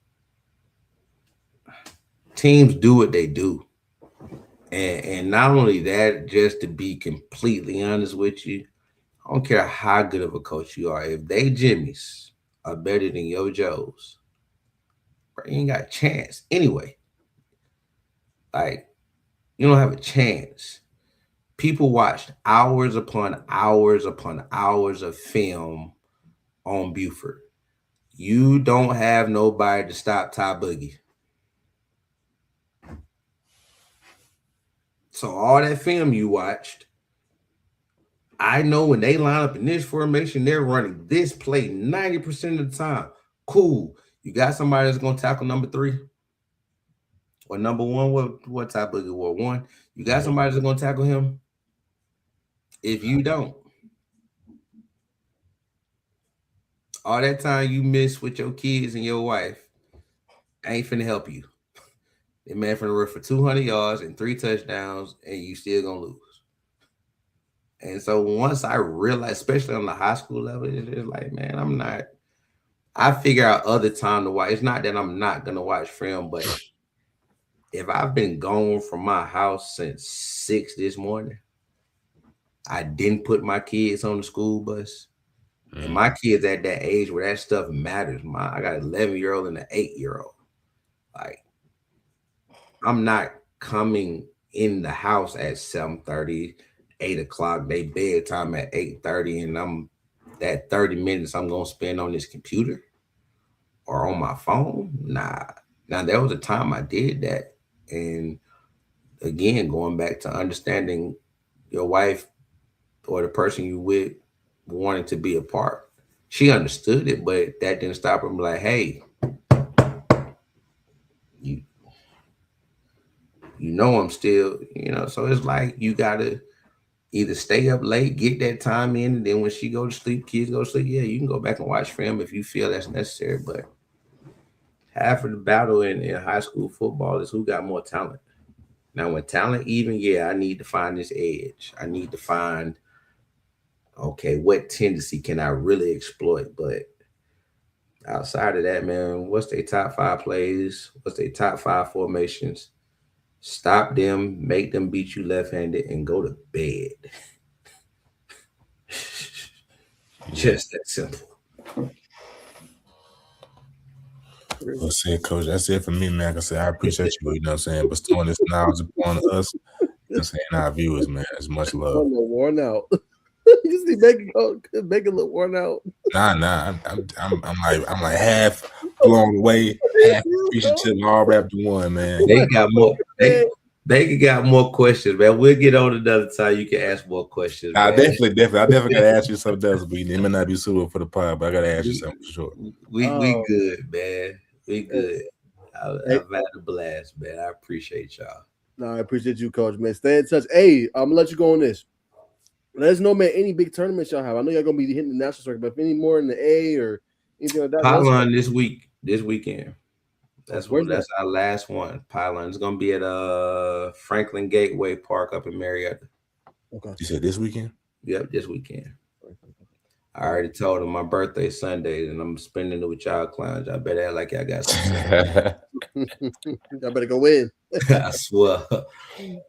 teams do what they do. And not only that, just to be completely honest with you, I don't care how good of a coach you are. If they Jimmys are better than your Joes, bro, you ain't got a chance. Anyway, like, you don't have a chance. People watched hours upon hours upon hours of film on Buford. You don't have nobody to stop Ty Boogie. So all that film you watched, I know when they line up in this formation, they're running this play 90% of the time. Cool. You got somebody that's going to tackle number 3 or number 1. What Ty Boogie wore 1? You got somebody that's going to tackle him? If you don't, all that time you miss with your kids and your wife ain't finna help you. The man finna run for 200 yards and 3 touchdowns, and you still gonna lose. And so once I realized, especially on the high school level, it's just like, man, I figure out other time to watch. It's not that I'm not gonna watch film, but if I've been gone from my house since 6 this morning, I didn't put my kids on the school bus. And my kids at that age where that stuff matters. I got an 11-year-old and an 8-year-old. Like, I'm not coming in the house at 7:30, 8 o'clock. They bedtime at 8:30, and I'm that 30 minutes I'm gonna spend on this computer or on my phone. Nah. Now there was a time I did that. And again, going back to understanding your wife or the person you with wanting to be apart. She understood it, but that didn't stop her from like, hey, you know I'm still, so it's like you gotta either stay up late, get that time in, and then when she go to sleep, kids go to sleep, yeah, you can go back and watch film if you feel that's necessary. But half of the battle in high school football is who got more talent. Now, when talent even, yeah, I need to find this edge. I need to find, okay, what tendency can I really exploit? But outside of that, man, what's their top 5 plays? What's their top 5 formations? Stop them, make them beat you left-handed, and go to bed. Just that simple. Well, see, Coach, that's it for me, man. Like I said, I appreciate you, bestowing this knowledge upon us. Our viewers, man. It's much love. I'm a little worn out. You just make it look worn out. Nah. I'm like half blown away, half appreciative, all wrapped in one, man. They got more. They got more questions, man. We'll get on another time. You can ask more questions. I definitely gotta ask you something else, but it may not be suitable for the pod, but I gotta ask you something for sure. We good, man. We good. I've had a blast, man. I appreciate y'all. No, I appreciate you, Coach, man. Stay in touch. Hey, I'm gonna let you go on this. Let us know, man, any big tournaments y'all have. I know y'all gonna be hitting the national circuit, but if any more in the A or anything like that. Pylon this weekend. That's our last one. Pylon is gonna be at Franklin Gateway Park up in Marietta. Okay. You said this weekend? Yep, this weekend. I already told him my birthday Sunday, and I'm spending it with y'all clowns. I better act like y'all got some. I better go in. I swear.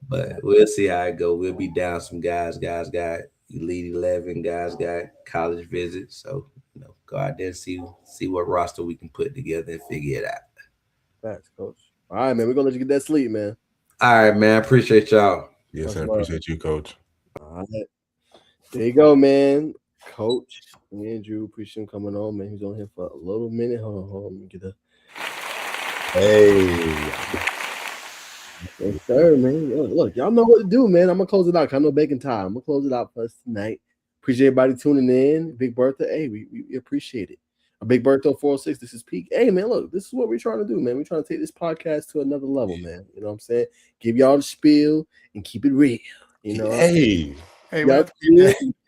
But we'll see how it go. We'll be down some guys. Guys got Elite 11. Guys got college visits. So, go out there and see what roster we can put together and figure it out. Thanks, Coach. All right, man. We're going to let you get that sleep, man. All right, man. Appreciate y'all. Yes, sir. Appreciate you, Coach. All right. There you go, man. Coach Andrew, appreciate him coming on, man. He's on here for a little minute. Hold on. Let me get a. Hey. Yes, sir, man. Look, y'all know what to do, man. I'm going to close it out. I know baking time. I'm going to close it out for us tonight. Appreciate everybody tuning in. Big Bertha. Hey, we appreciate it. A Big Bertha 406. This is Peak. Hey, man, look, this is what we're trying to do, man. We're trying to take this podcast to another level, man. You know what I'm saying? Give y'all the spiel and keep it real. Hey, man.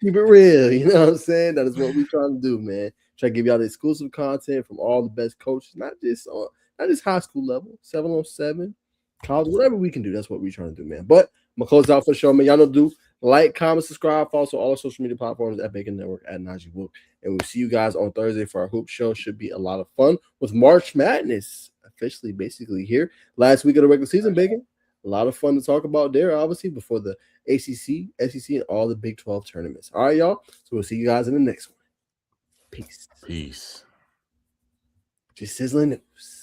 Keep it real. You know what I'm saying? That is what we're trying to do, man. Try to give y'all the exclusive content from all the best coaches, not just high school level, 7-on-7, college, whatever we can do. That's what we're trying to do, man. But I'm going to close out for the show, man. Y'all know do. Like, comment, subscribe, follow all our social media platforms at Bacon Network at Najee Wook. And we'll see you guys on Thursday for our hoop show. Should be a lot of fun with March Madness officially basically here. Last week of the regular season, Bacon. A lot of fun to talk about there, obviously, before the ACC, SEC, and all the Big 12 tournaments. All right, y'all. So we'll see you guys in the next one. Peace. Peace. Just sizzling news.